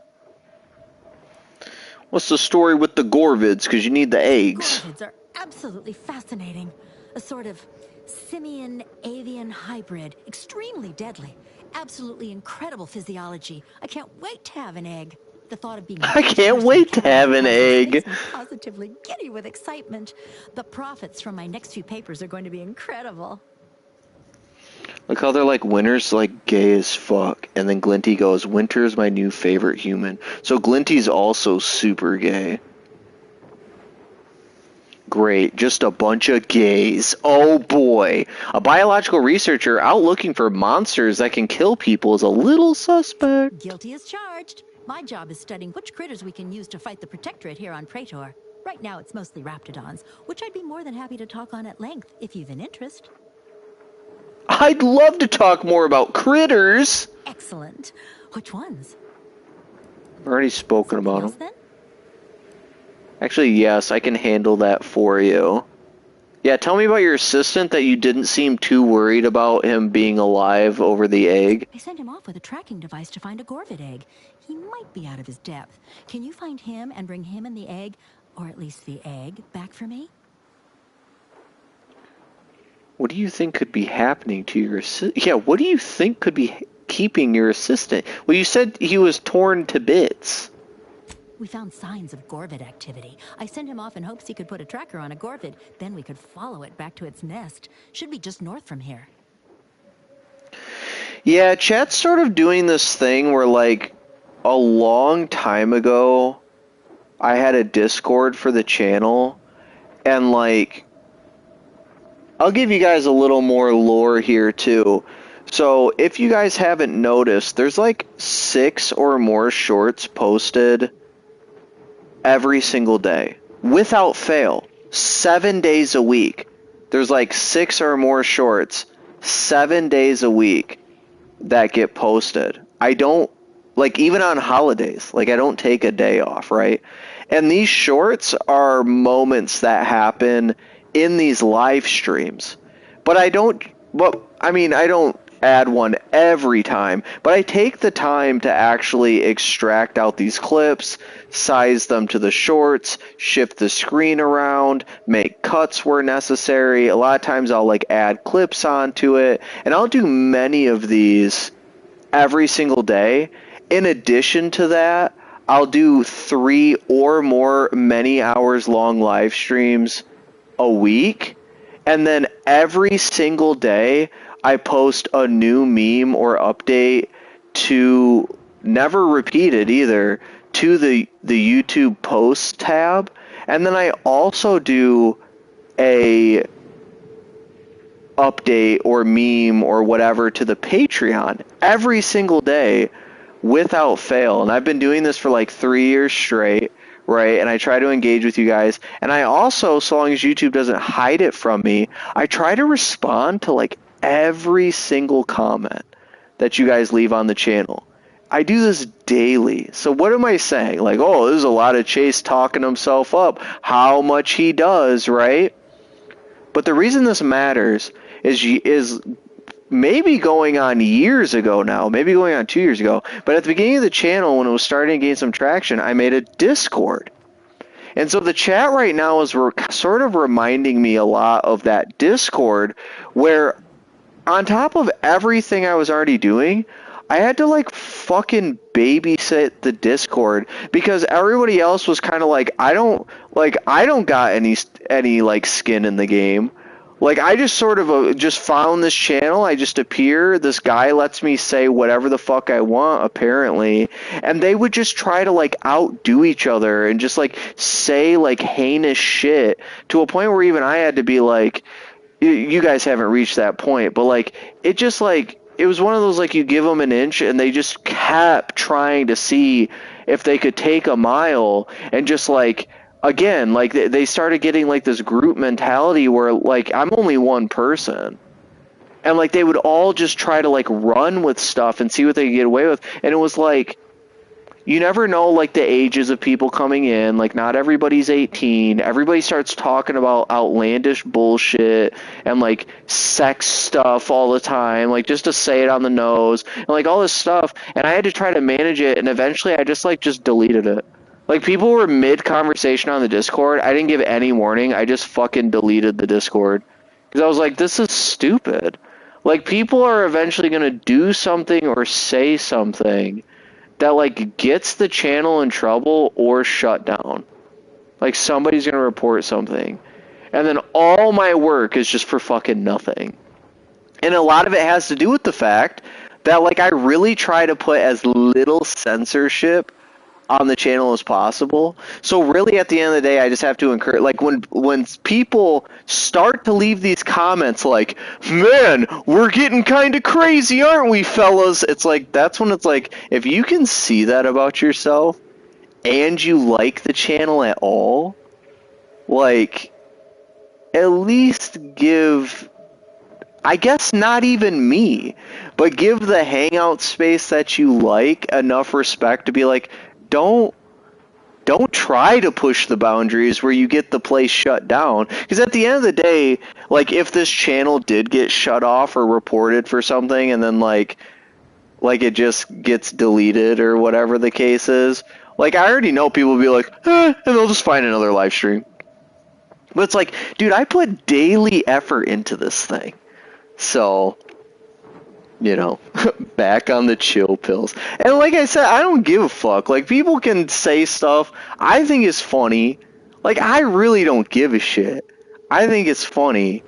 What's the story with the Gorvids? Because you need the eggs. Gorvids are absolutely fascinating. A sort of simian-avian hybrid, extremely deadly. Absolutely incredible physiology. I can't wait to have an egg. The thought of being I can't wait to have an egg. Makes me positively giddy with excitement. The profits from my next few papers are going to be incredible. Look how they're like, Winter's like gay as fuck. And then Glinty goes, Winter's my new favorite human. So Glinty's also super gay. Great, just a bunch of gays. Oh boy. A biological researcher out looking for monsters that can kill people is a little suspect. Guilty as charged. My job is studying which critters we can use to fight the Protectorate here on Praetor. Right now it's mostly Raptidons, which I'd be more than happy to talk on at length if you've an interest. I'd love to talk more about critters. Excellent. Which ones? I've already spoken about them. Then? Actually, yes, I can handle that for you. Yeah, tell me about your assistant that you didn't seem too worried about him being alive over the egg. I sent him off with a tracking device to find a Gorvid egg. He might be out of his depth. Can you find him and bring him and the egg, or at least the egg, back for me? What do you think could be happening to your assistant? Yeah, what do you think could be keeping your assistant? Well, you said he was torn to bits. We found signs of Gorvid activity. I sent him off in hopes he could put a tracker on a Gorvid. Then we could follow it back to its nest. Should be just north from here. Yeah, chat's sort of doing this thing where, like, a long time ago, I had a Discord for the channel, and, like, I'll give you guys a little more lore here, too. So, if you guys haven't noticed, there's, like, 6 or more shorts posted every single day, without fail, 7 days a week. There's like 6 or more shorts 7 days a week that get posted. I don't, like, even on holidays, like, I don't take a day off, right? And these shorts are moments that happen in these live streams. But I don't add one every time, but I take the time to actually extract out these clips, size them to the shorts, shift the screen around, make cuts where necessary. A lot of times I'll like add clips onto it, and I'll do many of these every single day. In addition to that, I'll do 3 or more many hours long live streams a week, and then every single day I post a new meme or update to, never repeated either, to the YouTube posts tab. And then I also do a update or meme or whatever to the Patreon every single day without fail. And I've been doing this for like 3 years straight, right? And I try to engage with you guys. And I also, so long as YouTube doesn't hide it from me, I try to respond to like every single comment that you guys leave on the channel. I do this daily. So what am I saying? Like, oh, there's a lot of Chase talking himself up. How much he does, right? But the reason this matters is maybe going on years ago now, maybe going on 2 years ago, but at the beginning of the channel, when it was starting to gain some traction, I made a Discord. And so the chat right now is sort of reminding me a lot of that Discord, where on top of everything I was already doing, I had to like fucking babysit the Discord, because everybody else was kind of like, I don't got any like skin in the game. Like, I just sort of just found this channel. I just appear. This guy lets me say whatever the fuck I want, apparently. And they would just try to, like, outdo each other and just, like, say, like, heinous shit to a point where even I had to be like, you guys haven't reached that point. But, like, it just, like, it was one of those, like, you give them an inch and they just kept trying to see if they could take a mile, and just, like, again, like, they started getting, like, this group mentality where, like, I'm only one person. And, like, they would all just try to, like, run with stuff and see what they could get away with. And it was, like, you never know, like, the ages of people coming in. Like, not everybody's 18. Everybody starts talking about outlandish bullshit and, like, sex stuff all the time. Like, just to say it on the nose. And, like, all this stuff. And I had to try to manage it. And eventually I just deleted it. Like, people were mid-conversation on the Discord. I didn't give any warning. I just fucking deleted the Discord. Because I was like, this is stupid. Like, people are eventually going to do something or say something that, like, gets the channel in trouble or shut down. Like, somebody's going to report something. And then all my work is just for fucking nothing. And a lot of it has to do with the fact that, like, I really try to put as little censorship on the channel as possible. So really, at the end of the day, I just have to encourage, like, when people start to leave these comments like, man, we're getting kind of crazy, aren't we, fellas? It's like, that's when it's like, if you can see that about yourself and you like the channel at all, like, at least give, I guess not even me, but give the hangout space that you like enough respect to be like, don't Don't try to push the boundaries where you get the place shut down. Because at the end of the day, like, if this channel did get shut off or reported for something, and then, like it just gets deleted or whatever the case is, like, I already know people will be like, and they'll just find another live stream. But it's like, dude, I put daily effort into this thing. So, you know, back on the chill pills. And like I said, I don't give a fuck. Like, people can say stuff I think is funny. Like, I really don't give a shit. I think it's funny.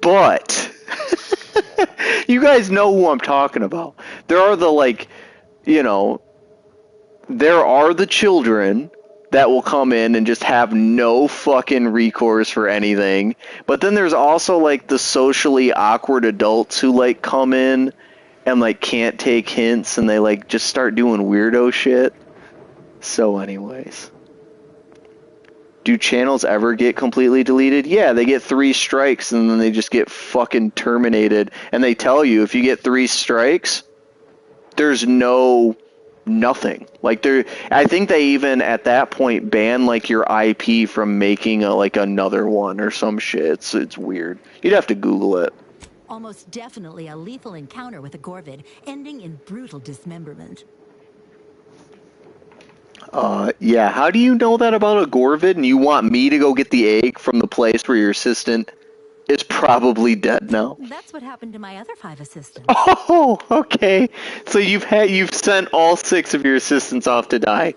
But you guys know who I'm talking about. There are the, like, you know, there are the children that will come in and just have no fucking recourse for anything. But then there's also, like, the socially awkward adults who, like, come in and, like, can't take hints, and they, like, just start doing weirdo shit. So anyways. Do channels ever get completely deleted? Yeah, they get 3 strikes, and then they just get fucking terminated. And they tell you, if you get 3 strikes, there's nothing. Like, I think they even at that point ban, like, your IP from making like another one or some shit. It's weird. You'd have to Google it. Almost definitely a lethal encounter with a Gorvid, ending in brutal dismemberment. Yeah, how do you know that about a Gorvid, and you want me to go get the egg from the place where your assistant is probably dead now? That's what happened to my other 5 assistants. Oh, okay. So you've sent all 6 of your assistants off to die.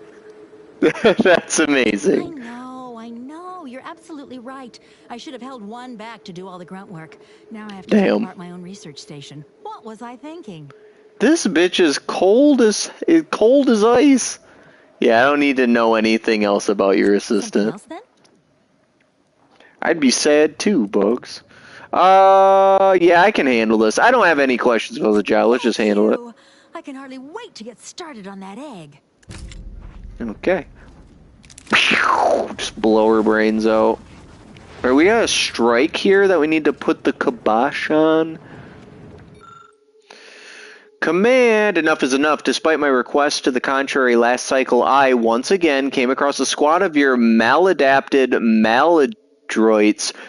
That's amazing. I know. You're absolutely right. I should have held 1 back to do all the grunt work. Now I have to start my own research station. What was I thinking? This bitch is cold as ice. Yeah, I don't need to know anything else about your assistant. Else, then? I'd be sad too, Bugs. Yeah, I can handle this. I don't have any questions about the job. Let's just handle it. I can hardly wait to get started on that egg. Okay. Just blow her brains out. Alright, we got a strike here that we need to put the kibosh on. Command, enough is enough. Despite my request to the contrary last cycle, I once again came across a squad of your maladapted maladroits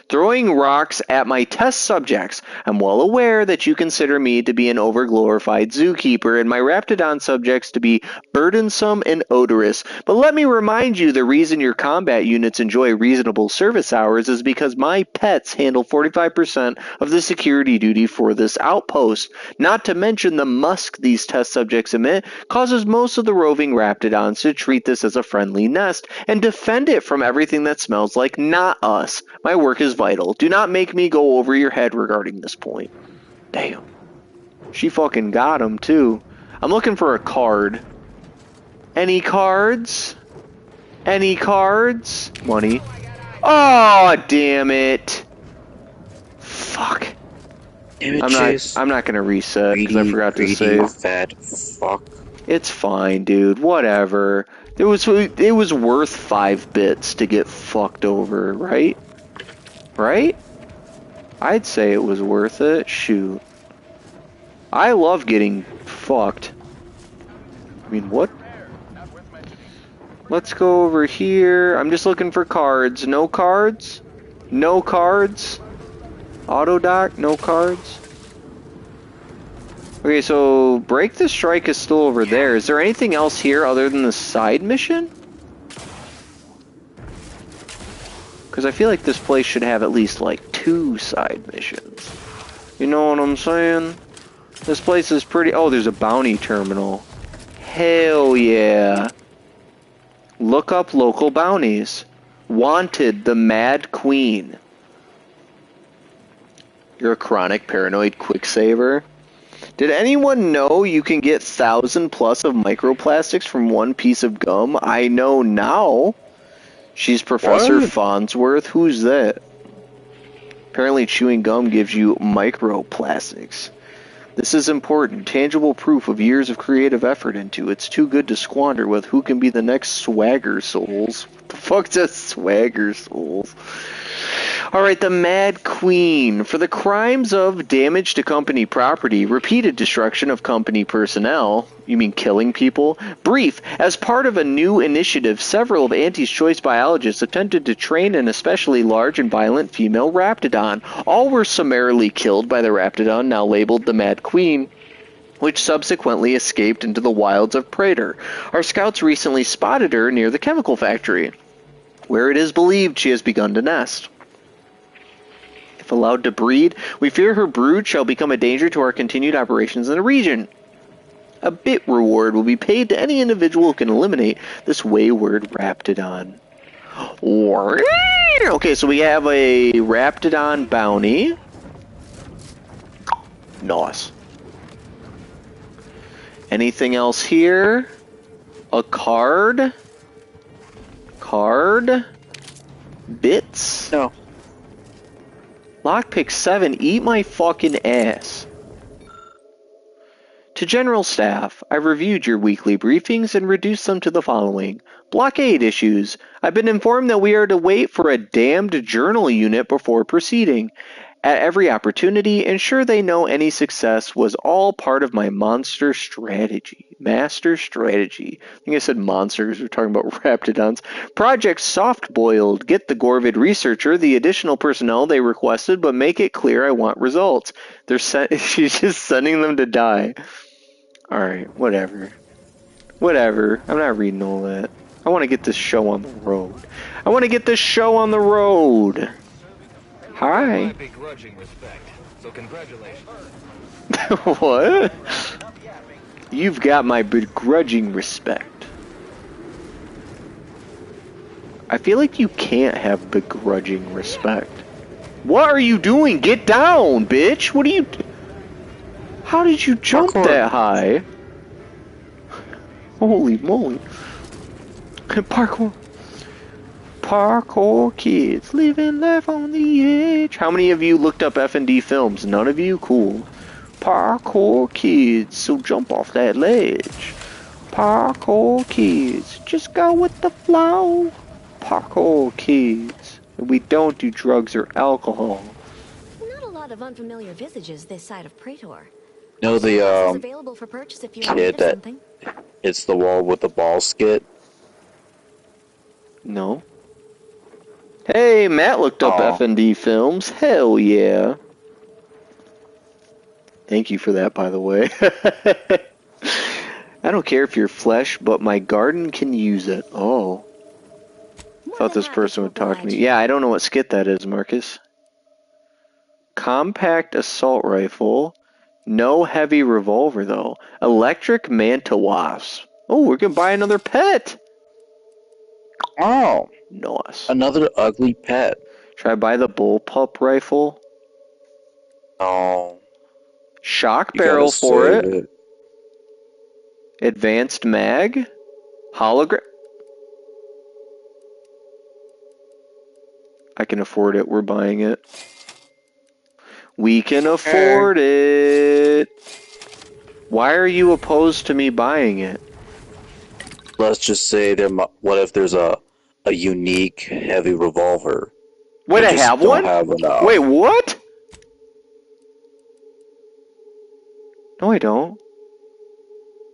throwing rocks at my test subjects. I'm well aware that you consider me to be an overglorified zookeeper and my Raptidon subjects to be burdensome and odorous. But let me remind you, the reason your combat units enjoy reasonable service hours is because my pets handle 45% of the security duty for this outpost. Not to mention the musk these test subjects emit causes most of the roving Raptidons to treat this as a friendly nest and defend it from everything that smells like not us. My work is vital. Do not make me go over your head regarding this point. Damn. She fucking got him, too. I'm looking for a card. Any cards? Any cards? Money. Oh, damn it. Fuck. I'm not gonna reset because I forgot to save. Fat fuck. It's fine, dude. Whatever. It was worth 5 bits to get fucked over, right? Right? I'd say it was worth it. Shoot. I love getting fucked. I mean, what? Let's go over here. I'm just looking for cards. No cards? No cards? Autodoc? No cards? Okay, so Break the Strike is still over there. Is there anything else here other than the side mission? Because I feel like this place should have at least like 2 side missions. You know what I'm saying? This place is pretty... Oh, there's a bounty terminal. Hell yeah. Look up local bounties. Wanted, the Mad Queen. You're a chronic paranoid quicksaver. Did anyone know you can get 1,000 plus of microplastics from 1 piece of gum? I know now. She's Professor Farnsworth. Who's that? Apparently chewing gum gives you microplastics. This is important. Tangible proof of years of creative effort into. It's too good to squander with who can be the next Swagger Souls. What the fuck does Swagger Souls? All right, the Mad Queen. For the crimes of damage to company property, repeated destruction of company personnel, you mean killing people? Brief, as part of a new initiative, several of Auntie's choice biologists attempted to train an especially large and violent female Raptidon. All were summarily killed by the Raptidon, now labeled the Mad Queen, which subsequently escaped into the wilds of Praetor. Our scouts recently spotted her near the chemical factory, where it is believed she has begun to nest. If allowed to breed, we fear her brood shall become a danger to our continued operations in the region. A bit reward will be paid to any individual who can eliminate this wayward Raptidon. Okay, so we have a Raptidon bounty. Nice. Anything else here? A card? Card? Bits? No. Lockpick 7, eat my fucking ass. To General Staff, I reviewed your weekly briefings and reduced them to the following. Blockade issues. I've been informed that we are to wait for a damned journal unit before proceeding. At every opportunity, ensure they know any success was all part of my monster strategy. Master strategy. I think I said monsters. We're talking about Raptidons. Project Soft-Boiled. Get the Gorvid researcher the additional personnel they requested, but make it clear I want results. She's just sending them to die. Alright, whatever. Whatever. I'm not reading all that. I want to get this show on the road. I want to get this show on the road. Hi. My begrudging respect. So congratulations. What? You've got my begrudging respect. I feel like you can't have begrudging respect. What are you doing? Get down, bitch! What are you... How did you jump that high? Holy moly. Parkour. Parkour kids living life on the edge. How many of you looked up F&D films? None of you? Cool. Parkour kids, so jump off that ledge. Parkour kids, just go with the flow. Parkour kids. We don't do drugs or alcohol. Not a lot of unfamiliar visages this side of Praetor. No, the available for purchase if you're kid that something. hits the wall with the ball skit. No. Hey, Matt looked up F&D films. Hell yeah. Thank you for that, by the way. I don't care if you're flesh, but my garden can use it. Oh. Thought this person would talk to me. Yeah, I don't know what skit that is, Marcus. Compact assault rifle. No heavy revolver, though. Electric manta wasp. Oh, we're going to buy another pet. Oh. Nice. Another ugly pet. Should I buy the bullpup rifle? No. Shock barrel for it. Advanced mag. Hologram. I can afford it. We're buying it. We can afford it. Why are you opposed to me buying it? Let's just say what if there's a unique heavy revolver? Wait, I have one? Wait, what? No, I don't.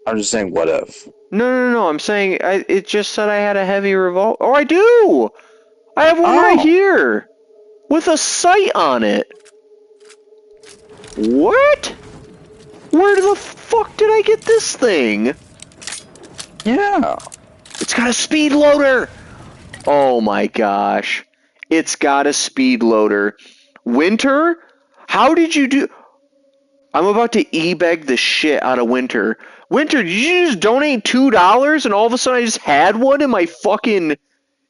I'm just saying, what if? No. I'm saying it just said I had a heavy revolver. Oh, I do. I have one right here with a sight on it. What? Where the fuck did I get this thing? Yeah. It's got a speed loader. Oh my gosh. It's got a speed loader. Winter? How did you do... I'm about to e-beg the shit out of Winter. Winter, did you just donate $2 and all of a sudden I just had one in my fucking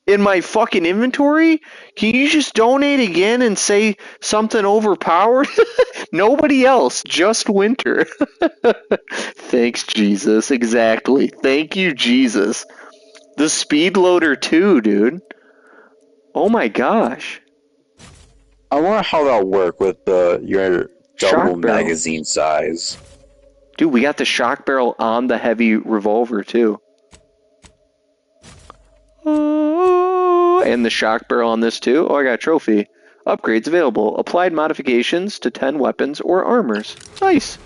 inventory? Can you just donate again and say something overpowered? Nobody else, just Winter. Thanks, Jesus. Exactly. Thank you, Jesus. The speed loader too, dude. Oh my gosh. I wonder how that'll work with your double magazine size. Dude, we got the shock barrel on the heavy revolver too. Oh, and the shock barrel on this too. Oh, I got a trophy. Upgrades available. Applied modifications to 10 weapons or armors. Nice.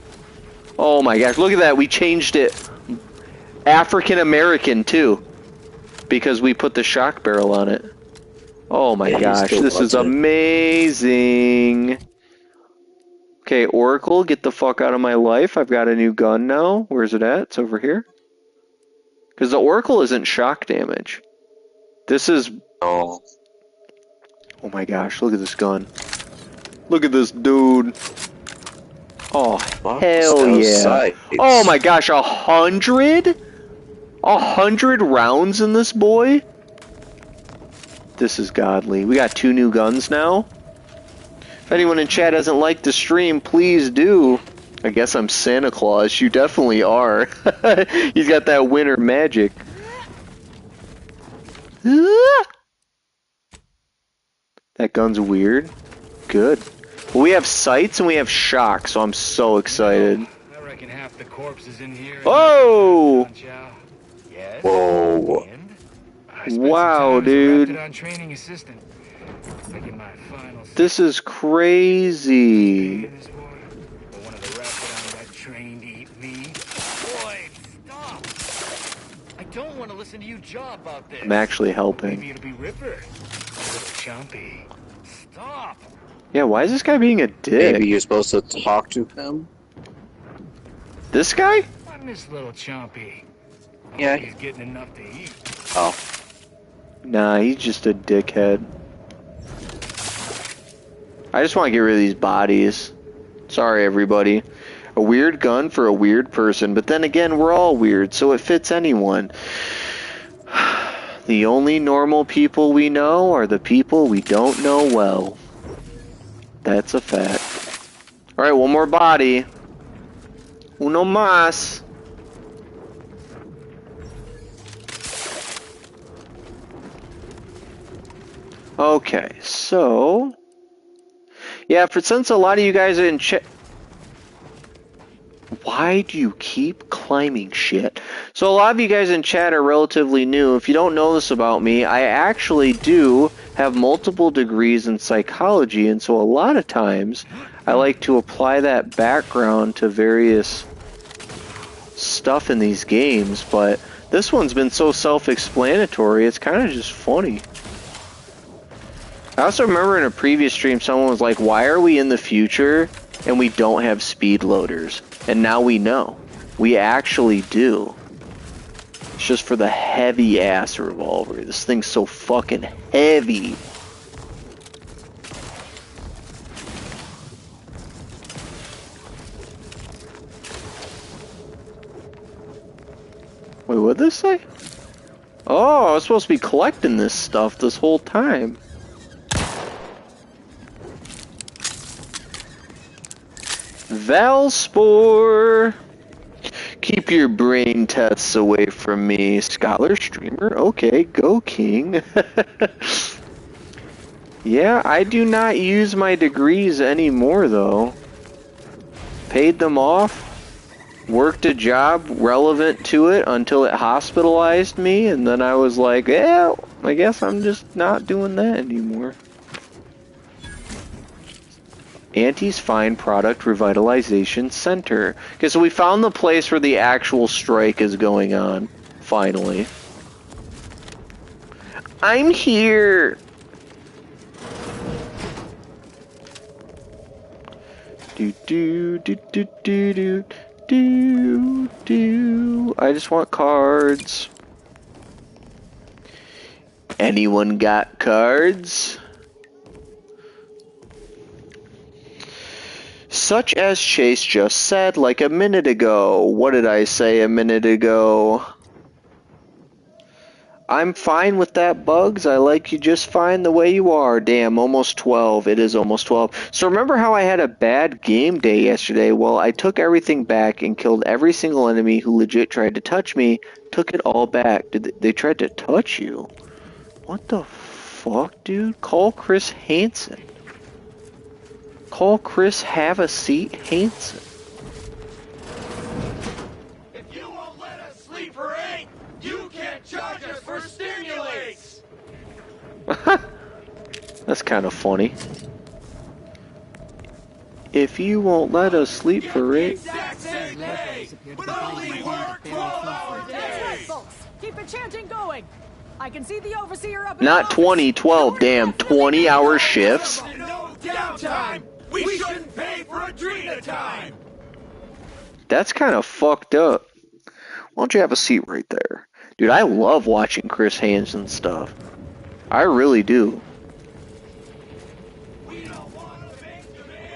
Oh my gosh, look at that. We changed it African American too, because we put the shock barrel on it. Oh my gosh, this is amazing. Okay, Oracle, get the fuck out of my life. I've got a new gun now. Where's it at? It's over here. Because the Oracle isn't shock damage. This is... Oh my gosh, look at this gun. Look at this dude. Oh, hell yeah. Oh my gosh, 100? 100 rounds in this boy? This is godly. We got 2 new guns now. If anyone in chat doesn't like the stream, please do. I guess I'm Santa Claus. You definitely are. He's got that winter magic. That gun's weird. Good. Well, we have sights and we have shock, so I'm so excited. I reckon half the corpses in here. Oh! Yes. Whoa. Wow, dude. On training assistant. This is crazy. One of the rats that trained to eat me. Boy, stop! I don't want to listen to you jaw about this. I'm actually helping. Maybe it'll be Ripper. Chumpy. Stop! Yeah, why is this guy being a dick? Maybe you're supposed to talk to him? This guy? I'm this little Chumpy. Yeah. He's getting enough to eat. Oh. Nah, he's just a dickhead. I just want to get rid of these bodies. Sorry, everybody. A weird gun for a weird person, but then again, we're all weird, so it fits anyone. The only normal people we know are the people we don't know well. That's a fact. Alright, one more body. Uno más. Okay, so... Yeah, since a lot of you guys are in chat... Why do you keep climbing shit? So a lot of you guys in chat are relatively new. If you don't know this about me, I actually do have multiple degrees in psychology, and so a lot of times I like to apply that background to various stuff in these games, but this one's been so self-explanatory, it's kind of just funny. I also remember in a previous stream someone was like, why are we in the future and we don't have speed loaders? And now we know. We actually do. It's just for the heavy ass revolver. This thing's so fucking heavy. Wait, what'd this say? Oh, I was supposed to be collecting this stuff this whole time. Valspore! Keep your brain tests away from me. Scholar streamer? Okay, go king. Yeah, I do not use my degrees anymore though. Paid them off. Worked a job relevant to it until it hospitalized me, and then I was like, yeah, I guess I'm just not doing that anymore. Auntie's Fine Product Revitalization Center. Okay, so we found the place where the actual strike is going on. Finally. I'm here! Do do do do do do do do. I just want cards. Anyone got cards? Such as Chase just said like a minute ago. What did I say a minute ago? I'm fine with that, Bugs. I like you just fine the way you are. Damn, almost 12. It is almost 12. So remember how I had a bad game day yesterday? Well, I took everything back and killed every single enemy who legit tried to touch me. Took it all back. They tried to touch you? What the fuck, dude? Call Chris Hansen. Call Chris Have a Seat Hansen. If you won't let us sleep for 8, you can't charge us for stimulates! That's kind of funny. If you won't let us sleep for it. Keep the chanting going. I can see the overseer up. Not 20, 12, damn, 20-hour shifts. No downtime. We shouldn't pay for Adrena time. That's kind of fucked up. Why don't you have a seat right there? Dude, I love watching Chris Hansen stuff. I really do.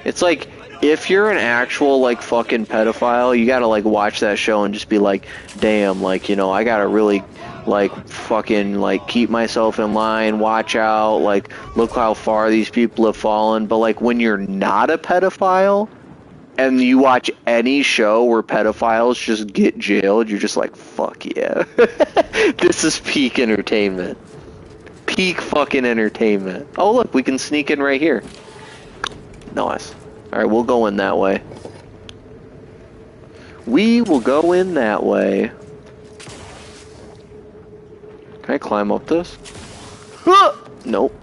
It's like, if you're an actual, like, fucking pedophile, you gotta, like, watch that show and just be like, damn, like, you know, I gotta really, like, fucking, like, keep myself in line, watch out, like, look how far these people have fallen. But, like, when you're not a pedophile, and you watch any show where pedophiles just get jailed, you're just like, fuck yeah. This is peak entertainment. Peak fucking entertainment. Oh, look, we can sneak in right here. Nice. Alright, we'll go in that way. We will go in that way. Can I climb up this? Nope.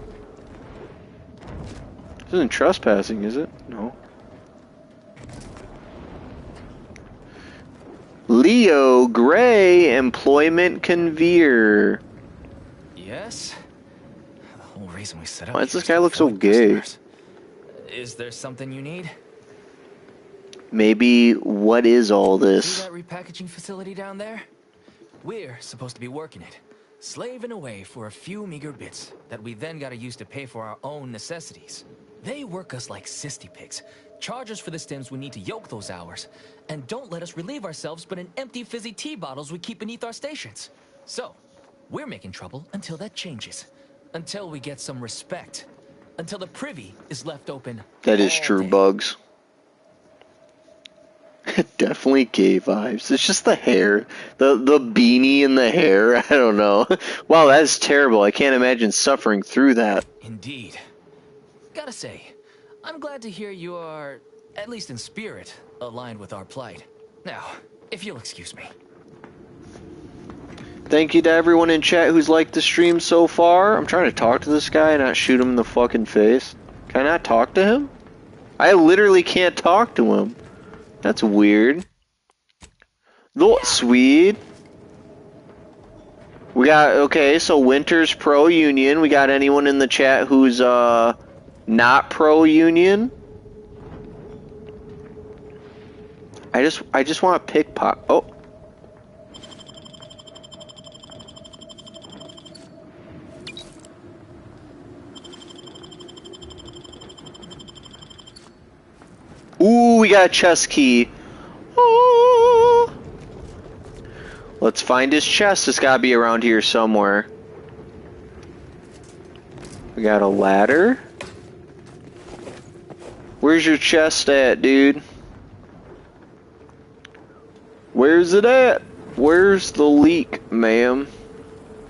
This isn't trespassing, is it? No. Leo Gray, employment conveyor. Yes? The whole reason we set up. Why does this guy look so gay? Is there something you need? Maybe, what is all this? See that repackaging facility down there? We're supposed to be working it, slaving away for a few meager bits that we then gotta use to pay for our own necessities. They work us like cysty pigs, charge us for the stems we need to yoke those hours, and don't let us relieve ourselves but in empty fizzy tea bottles we keep beneath our stations. So, we're making trouble until that changes. Until we get some respect. Until the privy is left open. That is true, Bugs. Definitely gay vibes. It's just the hair. The beanie and the hair. I don't know. Wow, that's terrible. I can't imagine suffering through that. Indeed. Gotta say, I'm glad to hear you are, at least in spirit, aligned with our plight. Now, if you'll excuse me. Thank you to everyone in chat who's liked the stream so far. I'm trying to talk to this guy and not shoot him in the fucking face. Can I not talk to him? I literally can't talk to him. That's weird. Look, sweet. We got, okay, so Winter's pro-union. We got anyone in the chat who's, not pro-union? I just want to pickpocket. Oh. Ooh, we got a chest key. Oh. Let's find his chest. It's gotta be around here somewhere. We got a ladder. Where's your chest at, dude? Where's it at? Where's the leak, ma'am?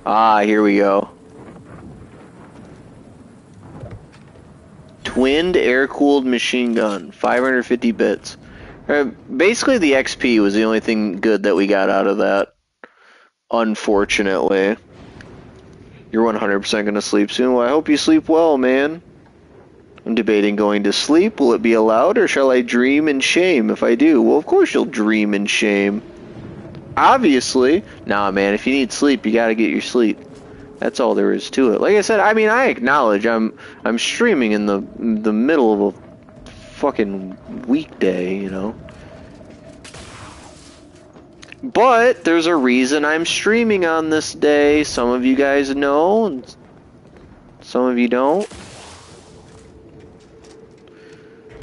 Ah, here we go. Twinned air-cooled machine gun, 550 bits. Basically, the XP was the only thing good that we got out of that. Unfortunately. You're 100% gonna sleep soon. Well, I hope you sleep well, man. I'm debating going to sleep. Will it be allowed, or shall I dream in shame if I do? Well, of course you'll dream in shame. Obviously. Nah, man, if you need sleep, you gotta get your sleep. That's all there is to it. Like I said, I mean, I acknowledge I'm streaming in the middle of a fucking weekday, you know. But there's a reason I'm streaming on this day. Some of you guys know, and some of you don't.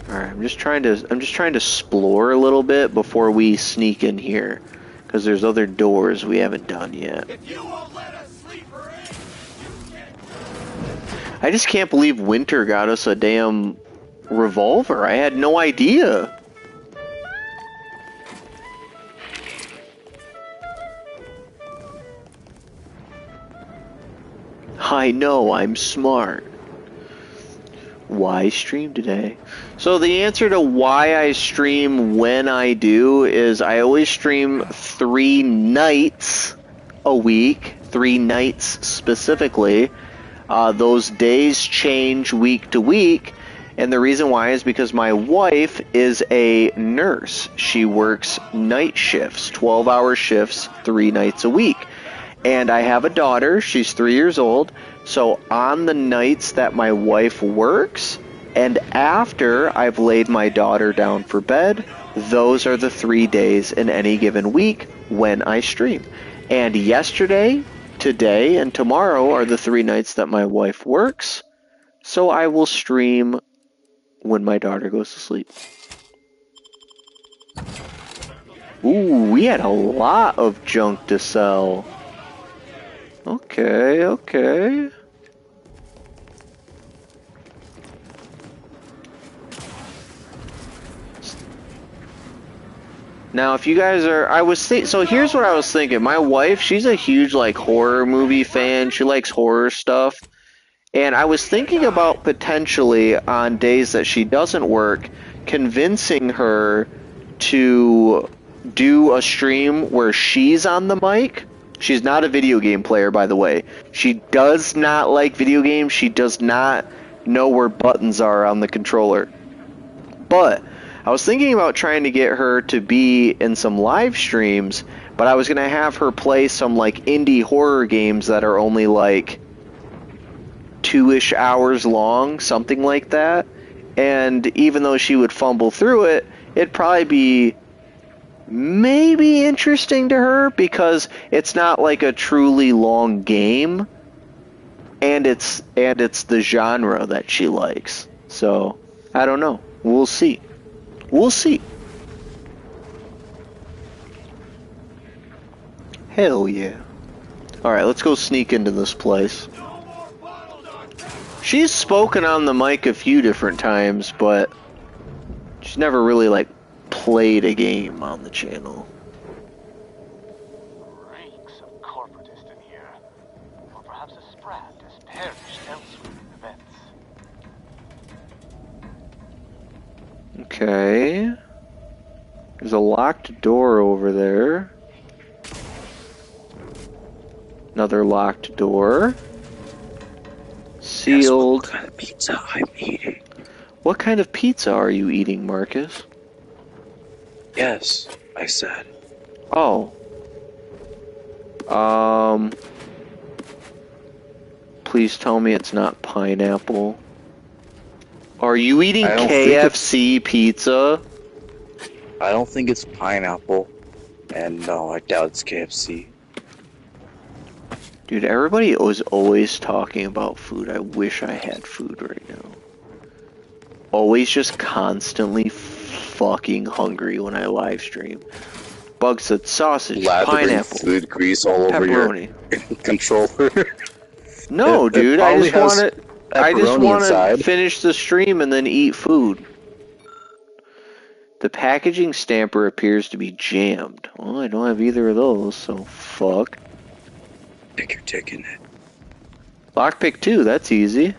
Alright, I'm just trying to explore a little bit before we sneak in here. Because there's other doors we haven't done yet. If you won't let us sleep her in, I just can't believe Winter got us a damn revolver. I had no idea. I know, I'm smart. Why stream today? So the answer to why I stream when I do is I always stream 3 nights a week, 3 nights specifically. Those days change week to week, and the reason why is because my wife is a nurse. She works night shifts, 12-hour shifts, 3 nights a week. And I have a daughter, she's 3 years old, so on the nights that my wife works, and after I've laid my daughter down for bed, those are the 3 days in any given week when I stream. And yesterday, today, and tomorrow are the 3 nights that my wife works, so I will stream when my daughter goes to sleep. Ooh, we had a lot of junk to sell. Okay, okay. Now, if you guys are, so here's what I was thinking. My wife, she's a huge, like, horror movie fan. She likes horror stuff. And I was thinking about potentially, on days that she doesn't work, convincing her to do a stream where she's on the mic. She's not a video game player, by the way. She does not like video games. She does not know where buttons are on the controller. But I was thinking about trying to get her to be in some live streams, but I was going to have her play some like indie horror games that are only like 2-ish hours long, something like that. And even though she would fumble through it, it'd probably be maybe interesting to her because it's not like a truly long game, and it's the genre that she likes. So I don't know. We'll see. We'll see. Hell yeah. Alright, let's go sneak into this place. She's spoken on the mic a few different times, but she's never really, like, played a game on the channel. Reeks of corporatist in here. Or perhaps a sprat has perished elsewhere in events. Okay. There's a locked door over there. Another locked door. Sealed. What kind of pizza I'm eating? What kind of pizza are you eating, Marcus? Yes, I said. Oh. Please tell me it's not pineapple. Are you eating KFC pizza? I don't think it's pineapple. And no, I doubt it's KFC. Dude, everybody was always talking about food. I wish I had food right now. Always just constantly fucking hungry when I live stream. Bug said sausage, pineapple, food grease all pepperoni. Over your controller. No, dude, I just want to inside. finish the stream and then eat food. The packaging stamper appears to be jammed. Well, I don't have either of those, so fuck. Stick your dick in it. Lockpick 2, that's easy.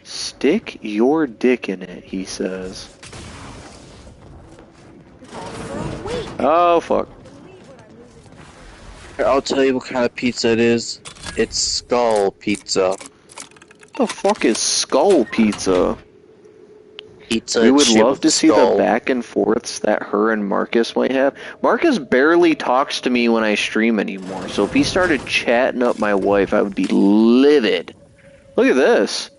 Stick your dick in it, he says. Oh, fuck. I'll tell you what kind of pizza it is. It's skull pizza. What the fuck is skull pizza? Pizza. We would love to see the back and forths that her and Marcus might have. Marcus barely talks to me when I stream anymore, so if he started chatting up my wife, I would be livid. Look at this.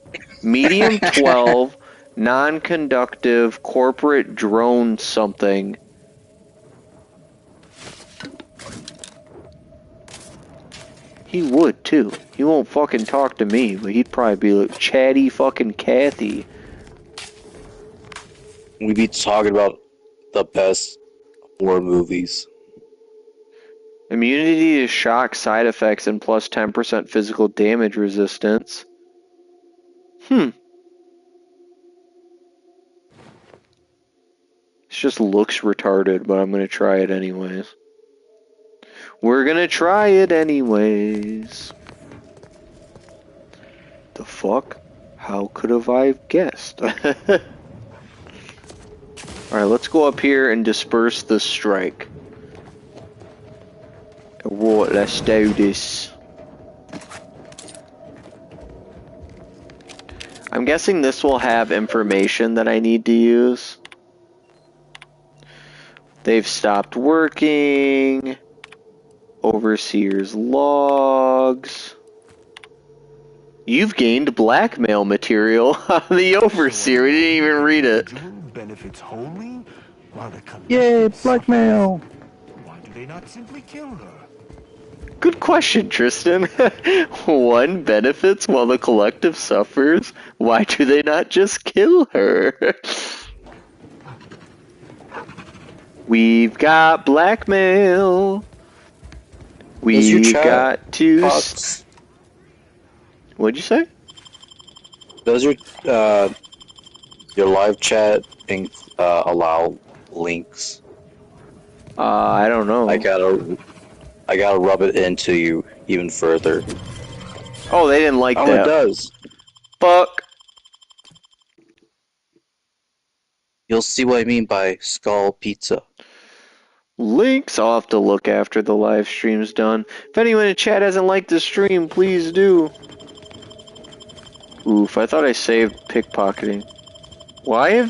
Medium 12, non-conductive, corporate drone something. He would, too. He won't fucking talk to me, but he'd probably be like, chatty fucking Kathy. We'd be talking about the best horror movies. Immunity to shock side effects and plus 10% physical damage resistance. It just looks retarded, but I'm gonna try it anyways. We're gonna try it anyways. The fuck? How could have I guessed? Alright, let's go up here and disperse the strike. Right, let's do this. I'm guessing this will have information that I need to use. They've stopped working. Overseer's logs. You've gained blackmail material on the Overseer. We didn't even read it. Benefits wholly, while the Yay, blackmail! Why do they not simply kill her? Good question, Tristan. One benefits while the collective suffers. Why do they not just kill her? We've got blackmail. We've got to... What'd you say? Does your live chat allow links? I don't know. I gotta rub it into you even further. Oh, they didn't like that. Oh, it does. Fuck. You'll see what I mean by Skull Pizza. Links. I'll have to look after the live stream's done. If anyone in chat hasn't liked the stream, please do. Oof, I thought I saved pickpocketing. Why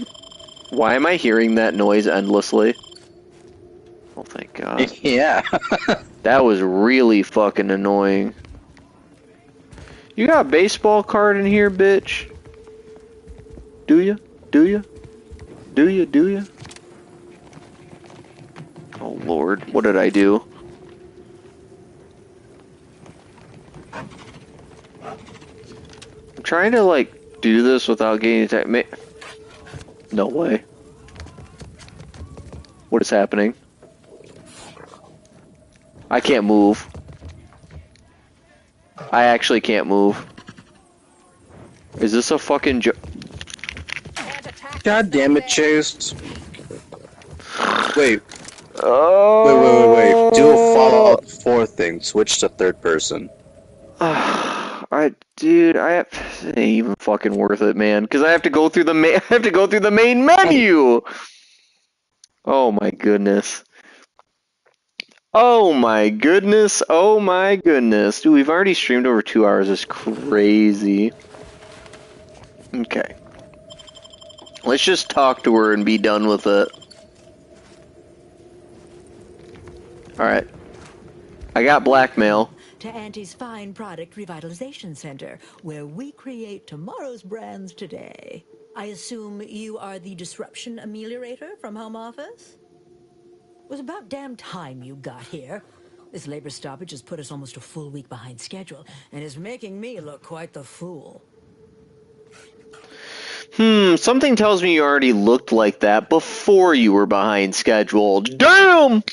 am I hearing that noise endlessly? Oh, thank God. Yeah. That was really fucking annoying. You got a baseball card in here, bitch? Do you? Do you? Do you? Do you? Oh, Lord. What did I do? I'm trying to, like, do this without getting attacked. No way. What is happening? I can't move. I actually can't move. Is this a fucking God damn it, Chase. Wait. Oh. Wait. Do a Fallout 4 thing. Switch to third person. Dude, it ain't even fucking worth it, man. Because I have to go through the main menu. Oh my goodness. Oh my goodness. Oh my goodness. Dude, we've already streamed over 2 hours. It's crazy. Okay. Let's just talk to her and be done with it. Alright. I got blackmail. To Auntie's Fine Product Revitalization Center, where we create tomorrow's brands today. I assume you are the disruption ameliorator from home office? It was about damn time you got here. This labor stoppage has put us almost a full week behind schedule, and is making me look quite the fool. Something tells me you already looked like that before you were behind schedule. Damn!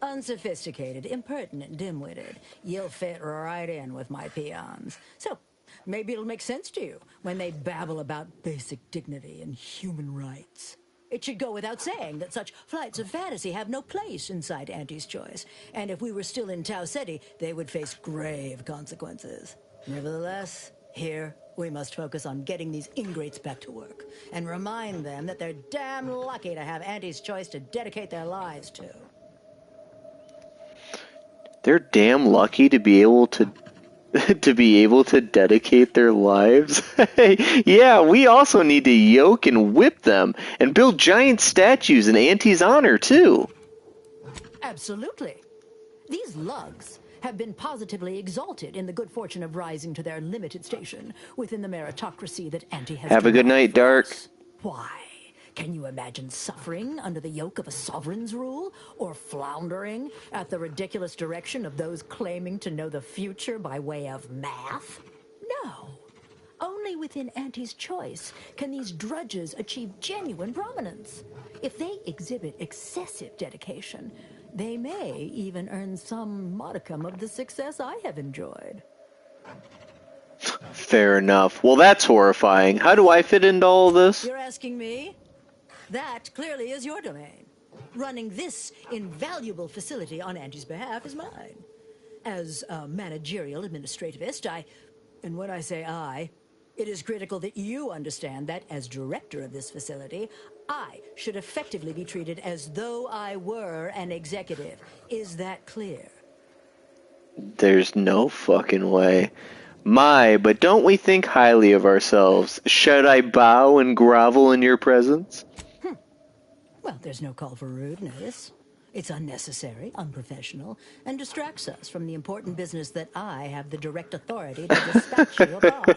Unsophisticated, impertinent, dim-witted. You'll fit right in with my peons. So, maybe it'll make sense to you when they babble about basic dignity and human rights. It should go without saying that such flights of fantasy have no place inside Auntie's Choice, and if we were still in Tau Ceti, they would face grave consequences. Nevertheless, here we must focus on getting these ingrates back to work, and remind them that they're damn lucky to have Auntie's Choice to dedicate their lives to. They're damn lucky to be able to dedicate their lives. Yeah, we also need to yoke and whip them and build giant statues in Auntie's honor too. Absolutely. These lugs have been positively exalted in the good fortune of rising to their limited station within the meritocracy that Auntie has. Have a good night, Dark. Why? Can you imagine suffering under the yoke of a sovereign's rule? Or floundering at the ridiculous direction of those claiming to know the future by way of math? No. Only within Auntie's Choice can these drudges achieve genuine prominence. If they exhibit excessive dedication, they may even earn some modicum of the success I have enjoyed. Fair enough. Well, that's horrifying. How do I fit into all this? You're asking me? That clearly is your domain. Running this invaluable facility on Auntie's behalf is mine. As a managerial administrativist, and when I say I, it is critical that you understand that as director of this facility, I should effectively be treated as though I were an executive. Is that clear? There's no fucking way. My, but don't we think highly of ourselves? Should I bow and grovel in your presence? Well, there's no call for rudeness. It's unnecessary, unprofessional, and distracts us from the important business that I have the direct authority to dispatch you upon.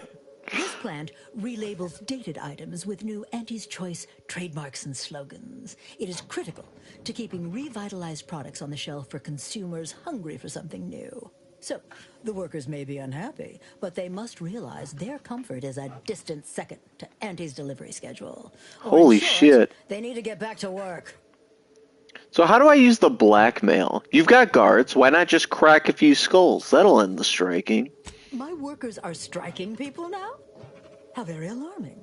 This plant relabels dated items with new Auntie's Choice trademarks and slogans. It is critical to keeping revitalized products on the shelf for consumers hungry for something new. So, the workers may be unhappy, but they must realize their comfort is a distant second to Auntie's delivery schedule. Or in Holy short, shit. They need to get back to work. So how do I use the blackmail? You've got guards. Why not just crack a few skulls? That'll end the striking. My workers are striking people now? How very alarming.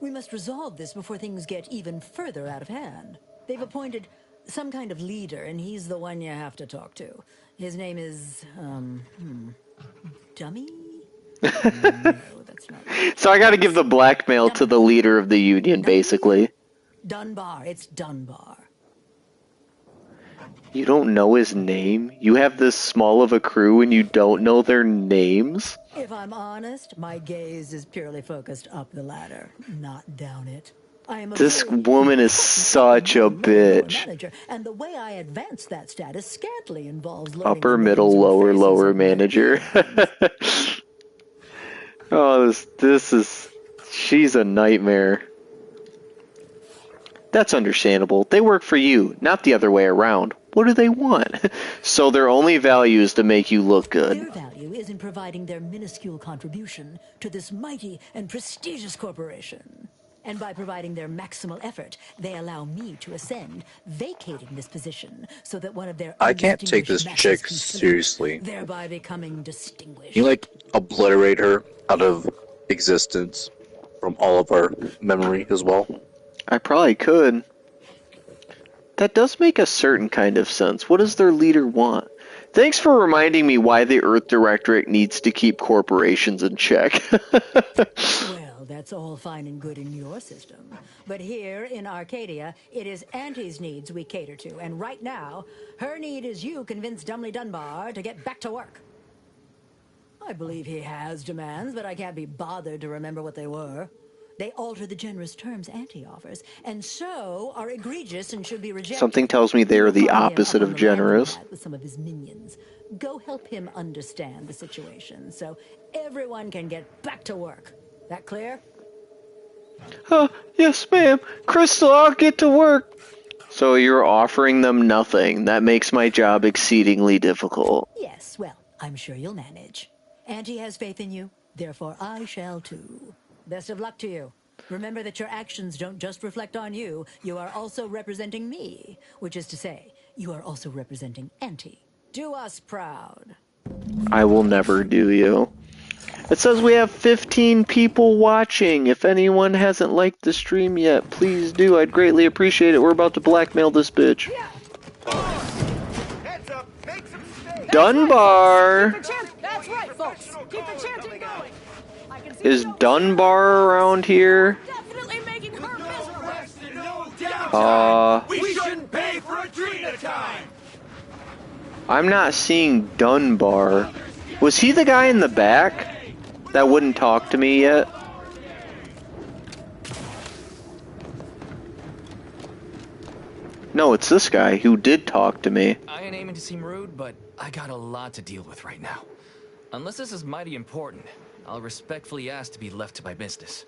We must resolve this before things get even further out of hand. They've appointed some kind of leader, and he's the one you have to talk to. His name is, Dummy? No, that's not right. So I gotta give the blackmail to the leader of the union, basically. Dunbar. It's Dunbar. You don't know his name? You have this small of a crew and you don't know their names? If I'm honest, my gaze is purely focused up the ladder, not down it. I am a This woman is such a bitch. manager, and the way I advance that status scantily involves learning Upper, the middle, names and lower, faces lower of my manager. Oh, this is... She's a nightmare. That's understandable. They work for you, not the other way around. What do they want? So their only value is to make you look good. Their value is in providing their minuscule contribution to this mighty and prestigious corporation. And by providing their maximal effort, they allow me to ascend, vacating this position so that one of their I can't take this undistinguished chick masters can seriously. thereby becoming distinguished. You like obliterate her out of existence from all of our memory as well. I probably could. That does make a certain kind of sense. What does their leader want? Thanks for reminding me why the Earth Directorate needs to keep corporations in check. Well, that's all fine and good in your system. But here in Arcadia, it is Auntie's needs we cater to. And right now, her need is you convince Dumley Dunbar to get back to work. I believe he has demands, but I can't be bothered to remember what they were. They alter the generous terms Auntie offers, and so are egregious and should be rejected. Something tells me they are the opposite of generous. With some of his minions. Go help him understand the situation, so everyone can get back to work. That clear? Yes, ma'am. Crystal, I'll get to work. So you're offering them nothing. That makes my job exceedingly difficult. Yes, well, I'm sure you'll manage. Auntie has faith in you, therefore I shall too. Best of luck to you. Remember that your actions don't just reflect on you, you are also representing me. Which is to say, you are also representing Auntie. Do us proud. I will never do you. It says we have 15 people watching. If anyone hasn't liked the stream yet, please do. I'd greatly appreciate it. We're about to blackmail this bitch. Dunbar! That's right, folks. Keep the chanting going. Is Dunbar around here? Definitely making her miserable. We shouldn't pay for a drink at a time. I'm not seeing Dunbar. Was he the guy in the back that wouldn't talk to me yet? No, it's this guy who did talk to me. I ain't aiming to seem rude, but I got a lot to deal with right now. Unless this is mighty important, I'll respectfully ask to be left to my business.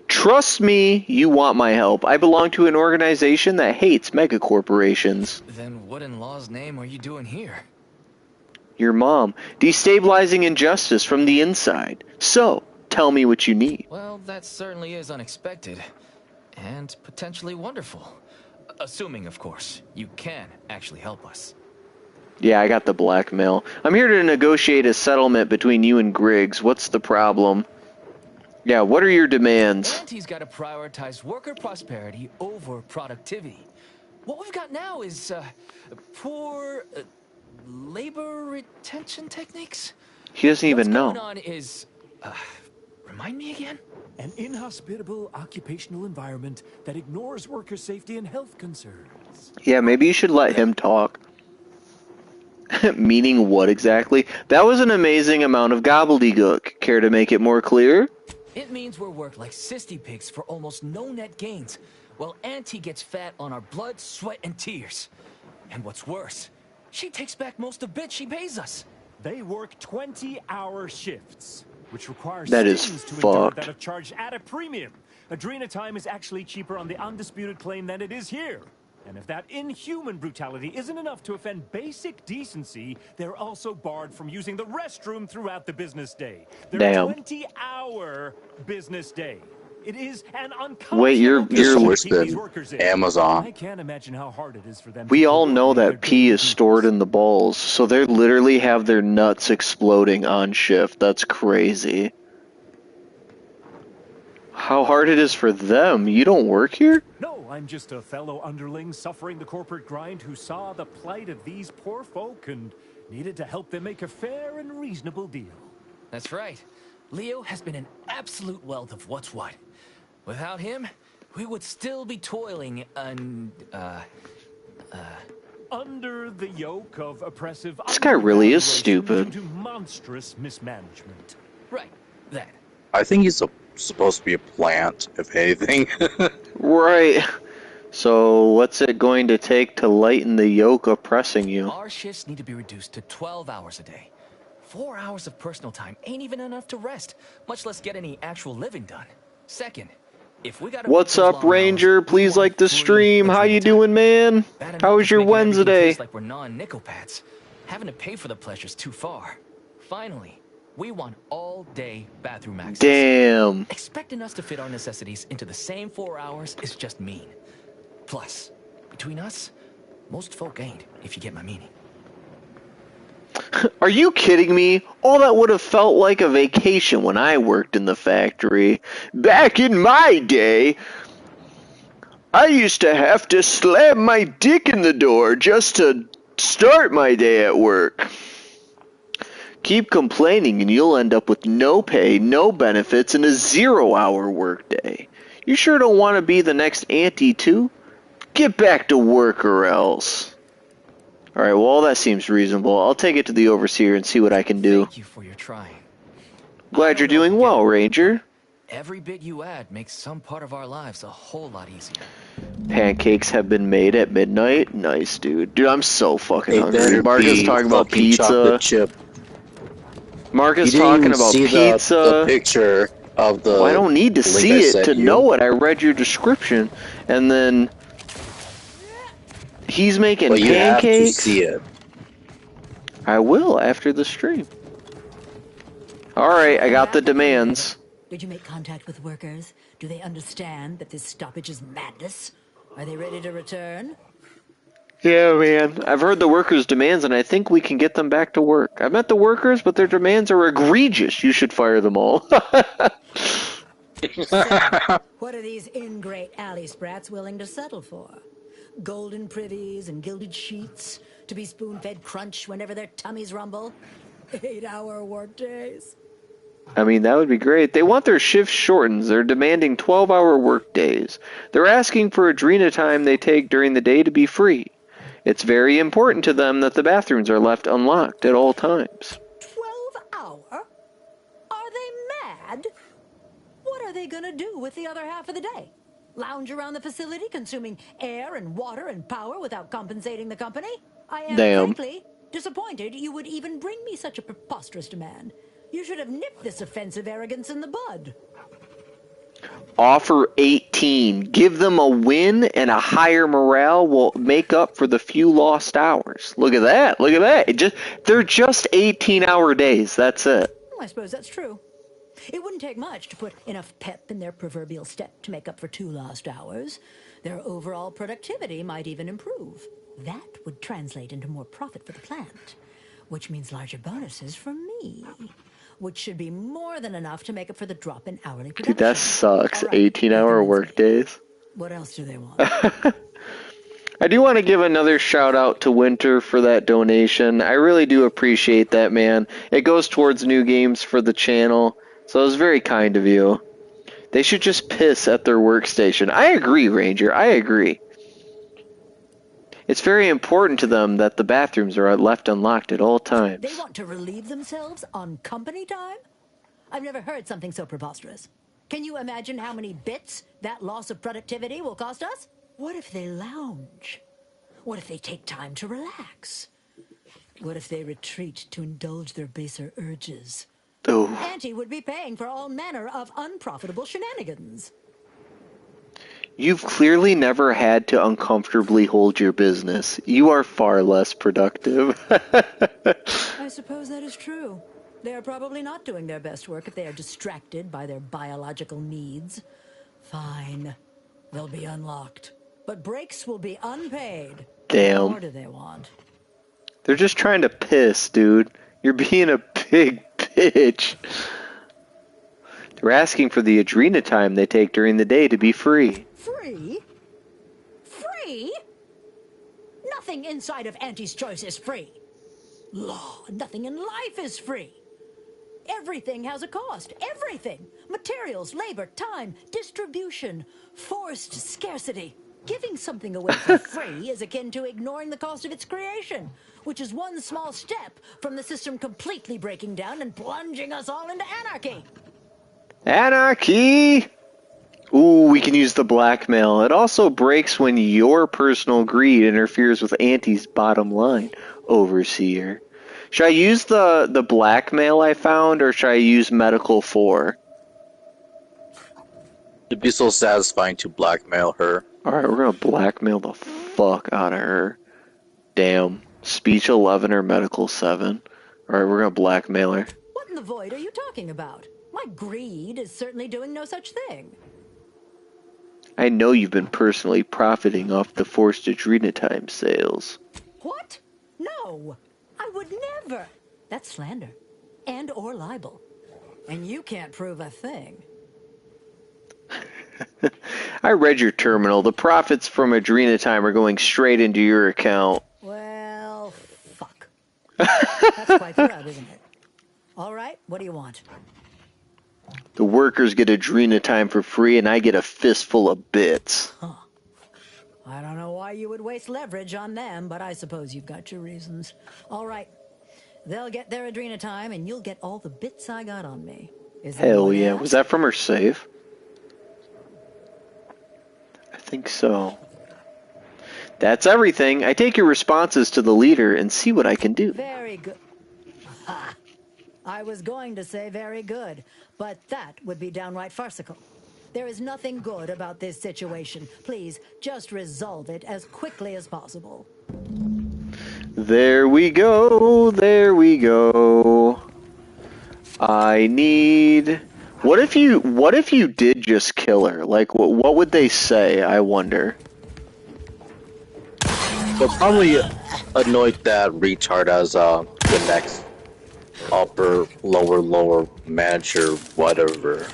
Trust me, you want my help. I belong to an organization that hates megacorporations. Then what in law's name are you doing here? Your mom. Destabilizing injustice from the inside. So, tell me what you need. Well, that certainly is unexpected. And potentially wonderful. Assuming, of course, you can actually help us. Yeah, I got the blackmail. I'm here to negotiate a settlement between you and Griggs. What's the problem? Yeah, what are your demands? Auntie's got to prioritize worker prosperity over productivity. What we've got now is poor labor retention techniques. He doesn't even know. What's going on is, remind me again? An inhospitable occupational environment that ignores worker safety and health concerns. Yeah, maybe you should let him talk. Meaning what exactly? That was an amazing amount of gobbledygook. Care to make it more clear? It means we're worked like cysty pigs for almost no net gains, while Auntie gets fat on our blood, sweat, and tears. And what's worse, she takes back most of the bit she pays us. They work 20-hour shifts, which requires That is students to endure fucked. that are charged at a premium. Adrena time is actually cheaper on the undisputed claim than it is here. And if that inhuman brutality isn't enough to offend basic decency, they're also barred from using the restroom throughout the business day. Their Damn. 20-hour business day. It is an Wait, you're worse than Amazon. I can't imagine how hard it is for them. We all know that pee is stored in the balls, so they literally have their nuts exploding on shift. That's crazy. How hard it is for them? You don't work here? No, I'm just a fellow underling suffering the corporate grind who saw the plight of these poor folk and needed to help them make a fair and reasonable deal. That's right. Leo has been an absolute wealth of what's what. Without him, we would still be toiling under the yoke of oppressive. This guy really is stupid. Due to monstrous mismanagement. Right, that. I think he's supposed to be a plant, if anything. Right. So, what's it going to take to lighten the yoke oppressing you? Our shifts need to be reduced to 12 hours a day. 4 hours of personal time ain't even enough to rest, much less get any actual living done. Second, if we gotta What's up, Ranger? Please like the stream. How you doing, man? How was your Wednesday? Like we're non-nickelpats. Having to pay for the pleasure's too far. Finally, we want all-day bathroom access. Damn. Expecting us to fit our necessities into the same 4 hours is just mean. Plus, between us, most folk ain't, if you get my meaning. Are you kidding me? All that would have felt like a vacation when I worked in the factory. Back in my day, I used to have to slam my dick in the door just to start my day at work. Keep complaining and you'll end up with no pay, no benefits, and a 0-hour workday. You sure don't want to be the next auntie too? Get back to work or else. Alright, well, all that seems reasonable. I'll take it to the overseer and see what I can do. Thank you for your trying. Glad you're doing well, Ranger. Every bit you add makes some part of our lives a whole lot easier. Pancakes have been made at midnight. Nice, dude. Dude, I'm so fucking They hungry. better Marcus be talking about fucking pizza. chocolate chip. Marcus You didn't talking even about see pizza. The picture of the. Well, I don't need to link see I it sent to you. know it. I read your description, and then he's making But you have to pancakes. see it. I will after the stream. All right, I got the demands. Did you make contact with workers? Do they understand that this stoppage is madness? Are they ready to return? Yeah, man. I've heard the workers' demands, and I think we can get them back to work. I met the workers, but their demands are egregious. You should fire them all. So, what are these ingrate alley sprats willing to settle for? Golden privies and gilded sheets to be spoon-fed crunch whenever their tummies rumble? 8-hour workdays? I mean, that would be great. They want their shifts shortened. They're demanding 12-hour work days. They're asking for Adrena time they take during the day to be free. It's very important to them that the bathrooms are left unlocked at all times. 12-hour? Are they mad? What are they gonna do with the other half of the day? Lounge around the facility consuming air and water and power without compensating the company? I am frankly disappointed you would even bring me such a preposterous demand. You should have nipped this offensive arrogance in the bud. Offer 18. Give them a win, and a higher morale will make up for the few lost hours. Look at that. Look at that. They're just 18-hour days. That's it. I suppose that's true. It wouldn't take much to put enough pep in their proverbial step to make up for 2 lost hours. Their overall productivity might even improve. That would translate into more profit for the plant, which means larger bonuses from me, which should be more than enough to make up for the drop in hourly production. Dude, that sucks. 18-hour work days. What else do they want? I do want to give another shout out to Winter for that donation. I really do appreciate that, man. It goes towards new games for the channel, so it was very kind of you. They should just piss at their workstation. I agree, Ranger. I agree. It's very important to them that the bathrooms are left unlocked at all times. They want to relieve themselves on company time? I've never heard something so preposterous. Can you imagine how many bits that loss of productivity will cost us? What if they lounge? What if they take time to relax? What if they retreat to indulge their baser urges? Oh. Auntie would be paying for all manner of unprofitable shenanigans. You've clearly never had to uncomfortably hold your business. You are far less productive. I suppose that is true. They are probably not doing their best work if they are distracted by their biological needs. Fine. They'll be unlocked. But breaks will be unpaid. Damn. What more do they want? They're just trying to piss, dude. You're being a big bitch. They're asking for the Adrena time they take during the day to be free. Free? Free? Nothing inside of Auntie's Choice is free. Law, nothing in life is free. Everything has a cost. Everything. Materials, labor, time, distribution, forced scarcity. Giving something away for free is akin to ignoring the cost of its creation, which is one small step from the system completely breaking down and plunging us all into anarchy. Anarchy! Ooh, we can use the blackmail. It also breaks when your personal greed interferes with Auntie's bottom line, Overseer. Should I use the blackmail I found, or should I use Medical 4? It'd be so satisfying to blackmail her. Alright, we're gonna blackmail the fuck out of her. Damn. Speech 11 or Medical 7. Alright, we're gonna blackmail her. What in the void are you talking about? My greed is certainly doing no such thing. I know you've been personally profiting off the forced Adrena time sales. What? No, I would never. That's slander. And or libel. And you can't prove a thing. I read your terminal. The profits from Adrena time are going straight into your account. Well, fuck. That's quite the rub, isn't it? All right, what do you want? The workers get Adrena time for free, and I get a fistful of bits. Huh. I don't know why you would waste leverage on them, but I suppose you've got your reasons. All right. They'll get their Adrena time, and you'll get all the bits I got on me. Hell yeah. Was that from her save? I think so. That's everything. I take your responses to the leader and see what I can do. Very good. Ha! I was going to say very good, but that would be downright farcical. There is nothing good about this situation. Please, just resolve it as quickly as possible. There we go. There we go. I need... What if you did just kill her? Like, what would they say, I wonder? They'll probably anoint that retard as the next upper, lower manager, whatever.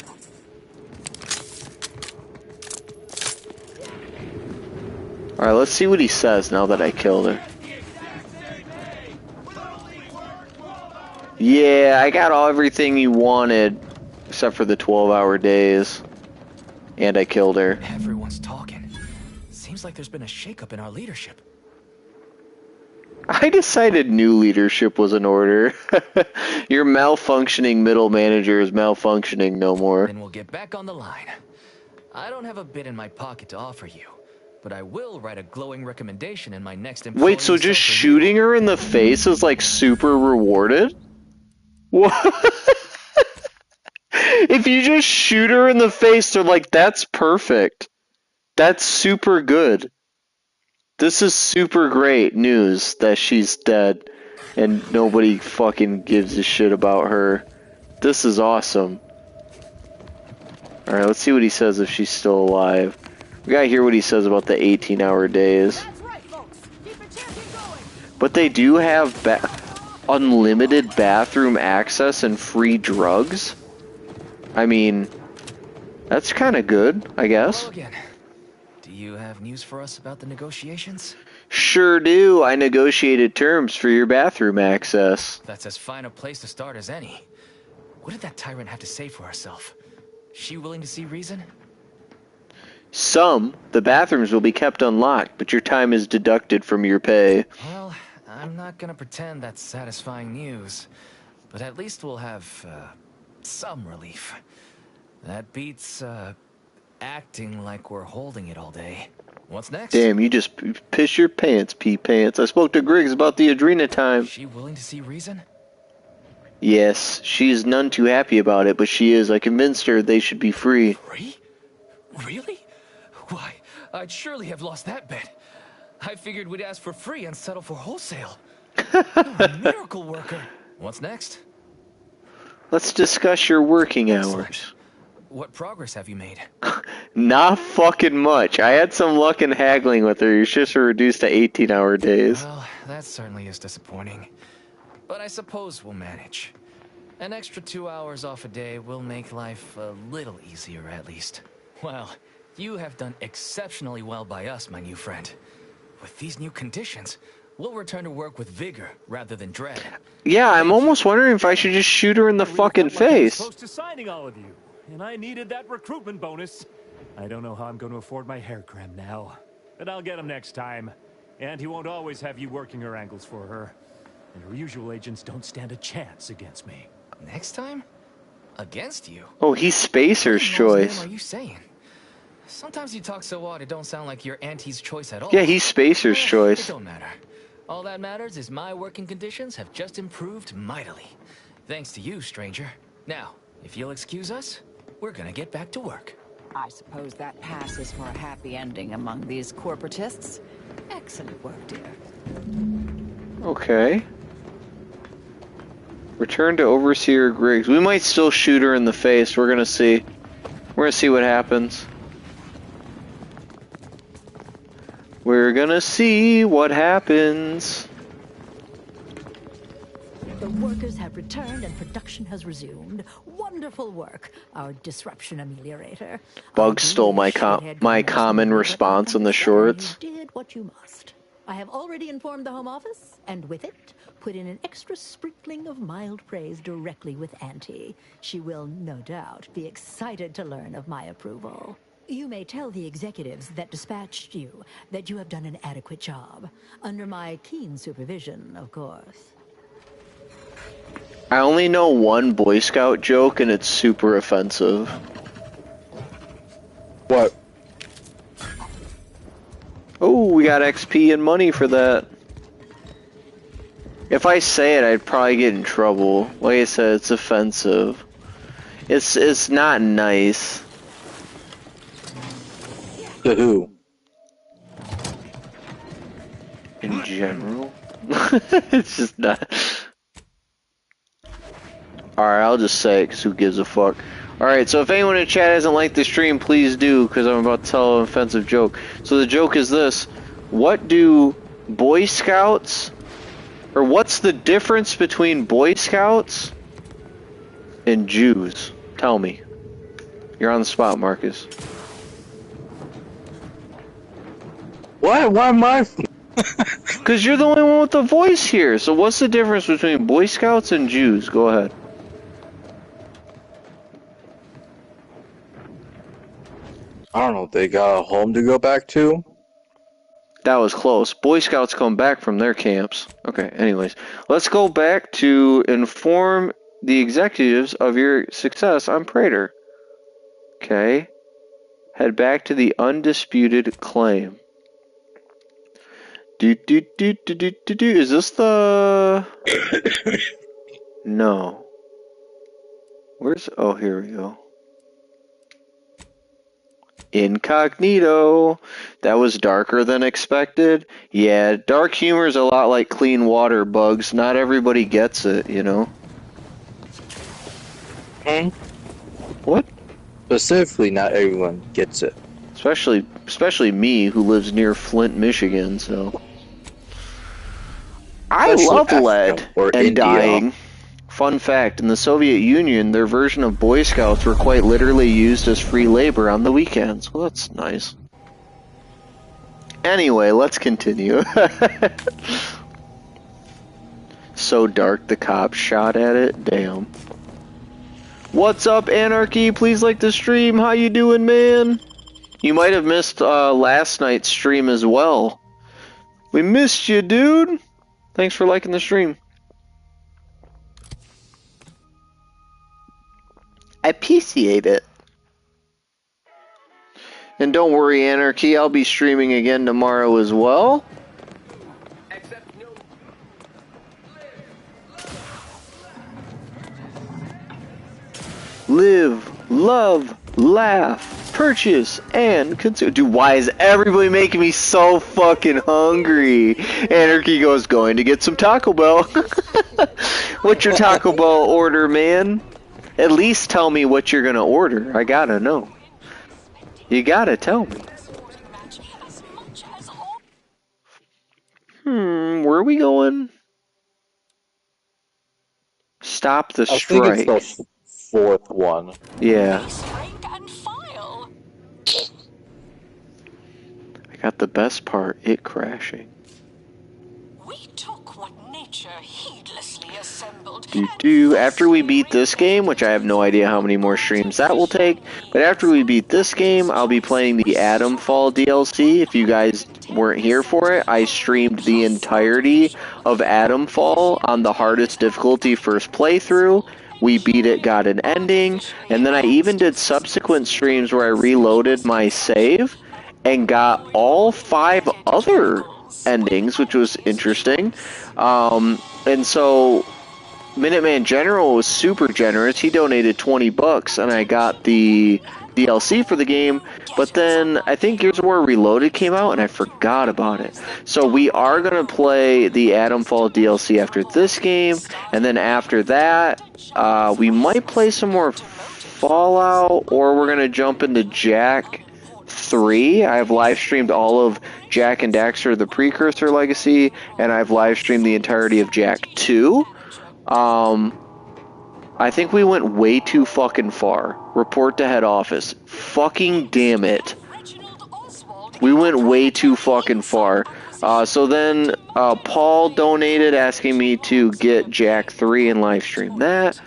Alright, let's see what he says now that I killed her. Yeah, I got everything you wanted, except for the 12-hour days. And I killed her. Everyone's talking. Seems like there's been a shakeup in our leadership. I decided new leadership was in order. Your malfunctioning middle manager is malfunctioning no more. Then we'll get back on the line. I don't have a bit in my pocket to offer you, but I will write a glowing recommendation in my next employee. Wait, so just shooting her in the face is like super rewarded? What? If you just shoot her in the face, they're like, that's perfect. That's super good. This is super great news that she's dead and nobody fucking gives a shit about her. This is awesome. Alright, let's see what he says if she's still alive. We gotta hear what he says about the 18-hour days. But they do have unlimited bathroom access and free drugs? I mean, that's kind of good, I guess. Do you have news for us about the negotiations? Sure do. I negotiated terms for your bathroom access. That's as fine a place to start as any. What did that tyrant have to say for herself? She willing to see reason? The bathrooms will be kept unlocked, but your time is deducted from your pay. Well, I'm not gonna pretend that's satisfying news, but at least we'll have, some relief. That beats, acting like we're holding it all day. What's next? Damn, you just piss your pants, pee pants. I spoke to Griggs about the Adrena time. Is she willing to see reason? Yes, she is none too happy about it, but she is. I convinced her they should be free. Free? Really? Why, I'd surely have lost that bet. I figured we'd ask for free and settle for wholesale. You're a miracle worker. What's next? Let's discuss your working hours. What progress have you made? Not fucking much. I had some luck in haggling with her. Your shifts were reduced to 18-hour days. Well, that certainly is disappointing. But I suppose we'll manage. An extra 2 hours off a day will make life a little easier, at least. Well, you have done exceptionally well by us, my new friend. With these new conditions, we'll return to work with vigor rather than dread. Yeah, I'm almost wondering if I should just shoot her in the fucking face. Close to signing all of you, and I needed that recruitment bonus. I don't know how I'm going to afford my hair cream now, but I'll get him next time. And he won't always have you working her angles for her. And her usual agents don't stand a chance against me. Next time? Against you? Oh, he's Spacer's choice. What are you saying? Sometimes you talk so odd it don't sound like you're Auntie's choice at all. Yeah, he's Spacer's choice. It don't matter. All that matters is my working conditions have just improved mightily. Thanks to you, stranger. Now, if you'll excuse us, we're gonna get back to work. I suppose that passes for a happy ending among these corporatists. Excellent work, dear. Okay. Return to Overseer Griggs. We might still shoot her in the face. We're gonna see. We're gonna see what happens. We're gonna see what happens. The workers have returned and production has resumed. Wonderful work, our disruption ameliorator. Bug stole my common response in the shorts. You did what you must. I have already informed the Home Office, and with it, put in an extra sprinkling of mild praise directly with Auntie. She will, no doubt, be excited to learn of my approval. You may tell the executives that dispatched you that you have done an adequate job. Under my keen supervision, of course. I only know one Boy Scout joke, and it's super offensive. What? Oh, we got XP and money for that. If I say it, I'd probably get in trouble. Like I said, it's offensive. It's not nice. To who? In general? It's just not. Alright, I'll just say it, because who gives a fuck. Alright, so if anyone in chat hasn't liked the stream, please do, because I'm about to tell an offensive joke. So the joke is this. What do Boy Scouts... Or what's the difference between Boy Scouts and Jews? Tell me. You're on the spot, Marcus. What? Why am I... Because you're the only one with the voice here. So what's the difference between Boy Scouts and Jews? Go ahead. I don't know. They got a home to go back to? That was close. Boy Scouts come back from their camps. Okay, anyways. Let's go back to inform the executives of your success on Praetor. Okay. Head back to the undisputed claim. Is this the... No. Where's... Oh, here we go. Incognito. That was darker than expected. Yeah, dark humor is a lot like clean water, Bugs. Not everybody gets it, you know? Hmm? What? Specifically, not everyone gets it. Especially me, who lives near Flint, Michigan, so... I love lead and India. dying. Fun fact, in the Soviet Union, their version of Boy Scouts were quite literally used as free labor on the weekends. Well, that's nice. Anyway, let's continue. So dark the cops shot at it? Damn. What's up, Anarchy? Please like the stream. How you doing, man? You might have missed last night's stream as well. We missed you, dude. Thanks for liking the stream. I appreciate it. And don't worry, Anarchy, I'll be streaming again tomorrow as well. Live, love, laugh, purchase, and consume. Dude, why is everybody making me so fucking hungry? Anarchy goes, going to get some Taco Bell. What's your Taco Bell order, man? At least tell me what you're gonna order. I gotta know. You gotta tell me. Where are we going? Stop the strike. I think it's the fourth one. Yeah. I got the best part, it crashing. We took what nature heedlessly assembled. After we beat this game, which I have no idea how many more streams that will take, but after we beat this game, I'll be playing the Adamfall DLC. If you guys weren't here for it, I streamed the entirety of Adamfall on the hardest difficulty first playthrough. We beat it, got an ending, and then I even did subsequent streams where I reloaded my save and got all 5 other endings, which was interesting. And so Minuteman General was super generous. He donated $20 and I got the DLC for the game, but then I think Gears of War Reloaded came out and I forgot about it. So we are going to play the Adamfall DLC after this game, and then after that we might play some more Fallout, or we're going to jump into Jak 3. I've live streamed all of Jak and Daxter the Precursor Legacy, and I've live streamed the entirety of Jak 2. I think we went way too fucking far. Report to head office. Fucking damn it. We went way too fucking far. So then Paul donated asking me to get Jak 3 and live stream that.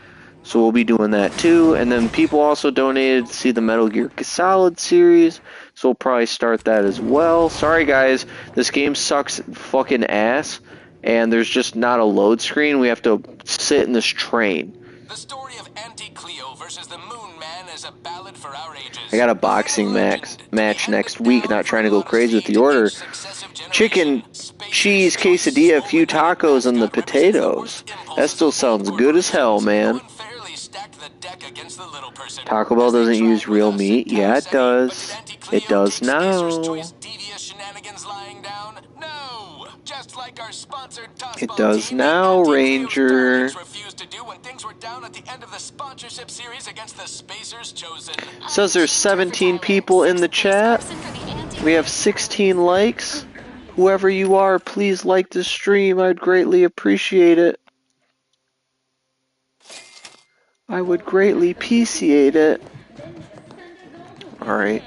So we'll be doing that too. And then people also donated to see the Metal Gear Solid series. So we'll probably start that as well. Sorry guys, this game sucks fucking ass. And there's just not a load screen. We have to sit in this train. The story of Anti-Cleo versus the Moon Man is a ballad for our ages. I got a boxing match next week. Not trying to go crazy with the order. Chicken, cheese, quesadilla, a few tacos, and the potatoes. That still sounds good as hell, man. Taco Bell doesn't use real meat. Yeah, it does. It does now. It does now, Ranger. Says there's 17 people in the chat. We have 16 likes. Whoever you are, please like this stream. I'd greatly appreciate it. I would greatly appreciate it. Alright.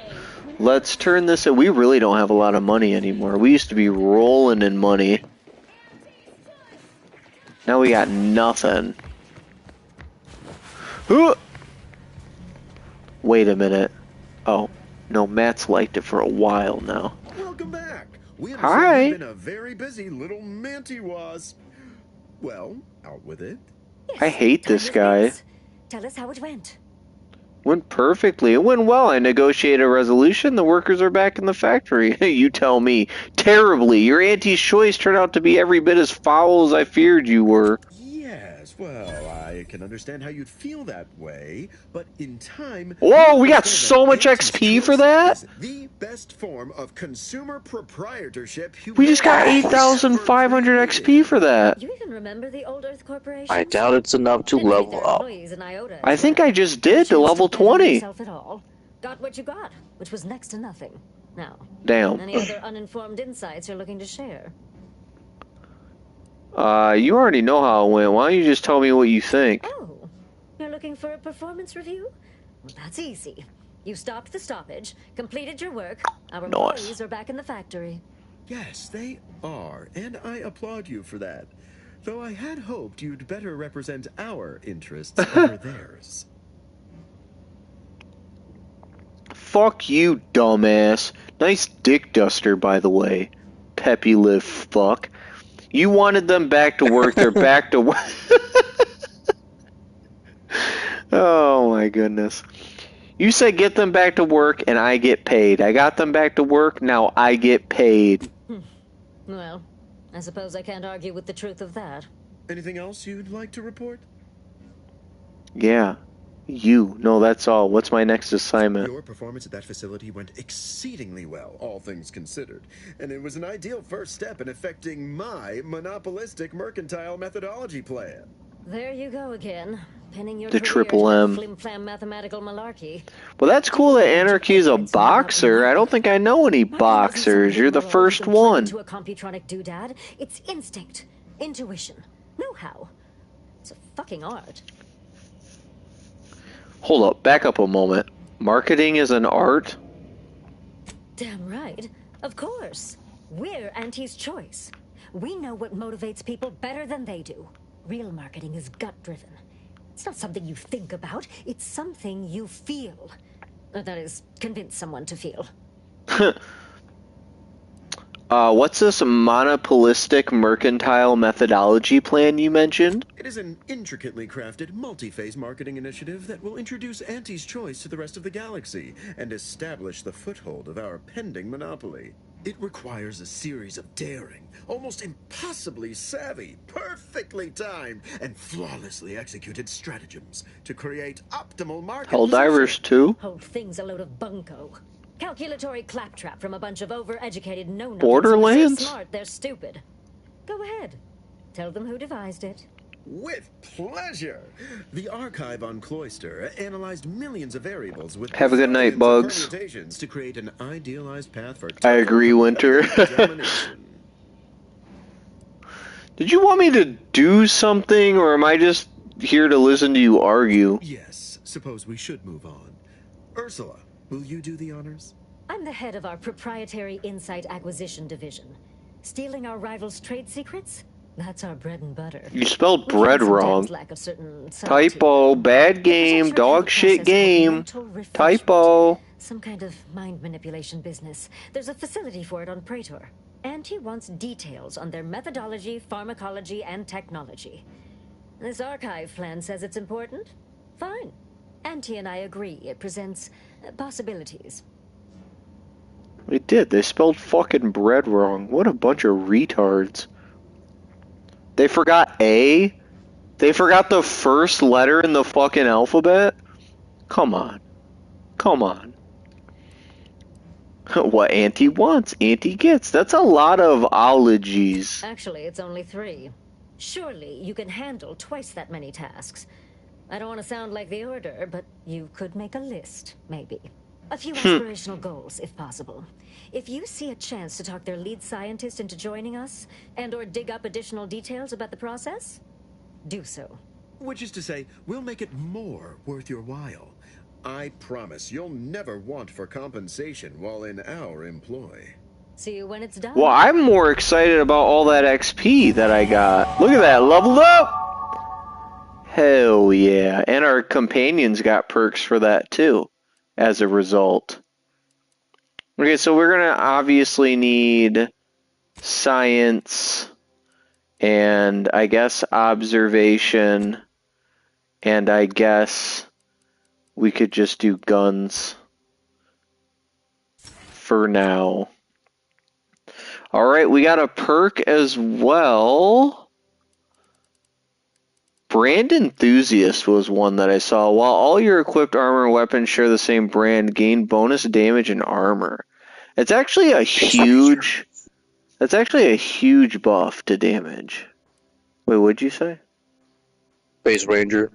Let's turn this in. We really don't have a lot of money anymore. We used to be rolling in money. Now we got nothing. Wait a minute. Oh, no, Matt's liked it for a while now. Welcome back. We Hi. You've been a very busy little manty was. Well, out with it. I hate this guy. Tell us how it went. Went perfectly. It went well. I negotiated a resolution. The workers are back in the factory. You tell me. Terribly. Your auntie's choice turned out to be every bit as foul as I feared you were. Yes, well, I can understand how you'd feel that way, but in time... Whoa, we got so much XP for that? The best form of consumer proprietorship... We just got 8,500 XP for that. You even remember the old Earth Corporation? I doubt it's enough to level up. I think I just did to level 20. Got what you got, which was next to nothing. Now, damn. Any other uninformed insights you're looking to share? You already know how it went. Why don't you just tell me what you think? Oh, you're looking for a performance review? Well, that's easy. You stopped the stoppage, completed your work. Our employees are back in the factory. Yes, they are, and I applaud you for that. Though I had hoped you'd better represent our interests over theirs. Fuck you, dumbass. Nice dick duster, by the way. Peppy live fuck. You wanted them back to work, they're back to work. Oh my goodness. You said get them back to work and I get paid. I got them back to work, now I get paid. Well, I suppose I can't argue with the truth of that. Anything else you'd like to report? Yeah. You. No, that's all. What's my next assignment? Your performance at that facility went exceedingly well, all things considered. And it was an ideal first step in effecting my monopolistic mercantile methodology plan. There you go again. Pinning your The career triple to M. flim-flam mathematical malarkey. Well, that's cool that Anarchy's a boxer. I don't think I know any boxers. You're the first one. To a computronic doodad, it's instinct, intuition, know-how. It's a fucking art. Hold up, back up a moment. Marketing is an art? Damn right. Of course. We're Auntie's choice. We know what motivates people better than they do. Real marketing is gut-driven. It's not something you think about, it's something you feel. That is, convince someone to feel. What's this monopolistic mercantile methodology plan you mentioned? It is an intricately crafted, multi-phase marketing initiative that will introduce Auntie's Choice to the rest of the galaxy and establish the foothold of our pending monopoly. It requires a series of daring, almost impossibly savvy, perfectly timed, and flawlessly executed stratagems to create optimal market Helldivers 2? Whole thing's a load of bunco. Calculatory claptrap from a bunch of overeducated no-nothings. Borderlands? So smart, they're stupid. Go ahead. Tell them who devised it. With pleasure! The archive on Cloister analyzed millions of variables with Have a good night, Bugs. permutations to create an idealized path for I agree, Winter. Did you want me to do something, or am I just here to listen to you argue? Yes, suppose we should move on. Ursula, will you do the honors? I'm the head of our proprietary insight acquisition division. Stealing our rivals' trade secrets? That's our bread and butter. You spelled bread wrong. Lack of certain Typo, bad game, dog shit game. Typo. Some kind of mind manipulation business. There's a facility for it on Praetor. And he wants details on their methodology, pharmacology, and technology. This archive plan says it's important? Fine. Auntie and I agree. It presents possibilities. It did. They spelled fucking bread wrong. What a bunch of retards. They forgot A? They forgot the first letter in the fucking alphabet? Come on. Come on. What Auntie wants, Auntie gets. That's a lot of ologies. Actually, it's only 3. Surely you can handle twice that many tasks. I don't want to sound like the Order, but you could make a list, maybe. A few aspirational goals, if possible. If you see a chance to talk their lead scientist into joining us, and/or dig up additional details about the process, do so. Which is to say, we'll make it more worth your while. I promise you'll never want for compensation while in our employ. See you when it's done. Well, I'm more excited about all that XP that I got. Look at that, leveled up! Hell yeah. And our companions got perks for that too, as a result. Okay, so we're going to obviously need science and I guess observation, and I guess we could just do guns for now. Alright, we got a perk as well. Brand Enthusiast was one that I saw. While all your equipped armor and weapons share the same brand, gain bonus damage and armor. It's actually a huge... That's actually a huge buff to damage. Wait, what'd you say? Base Ranger.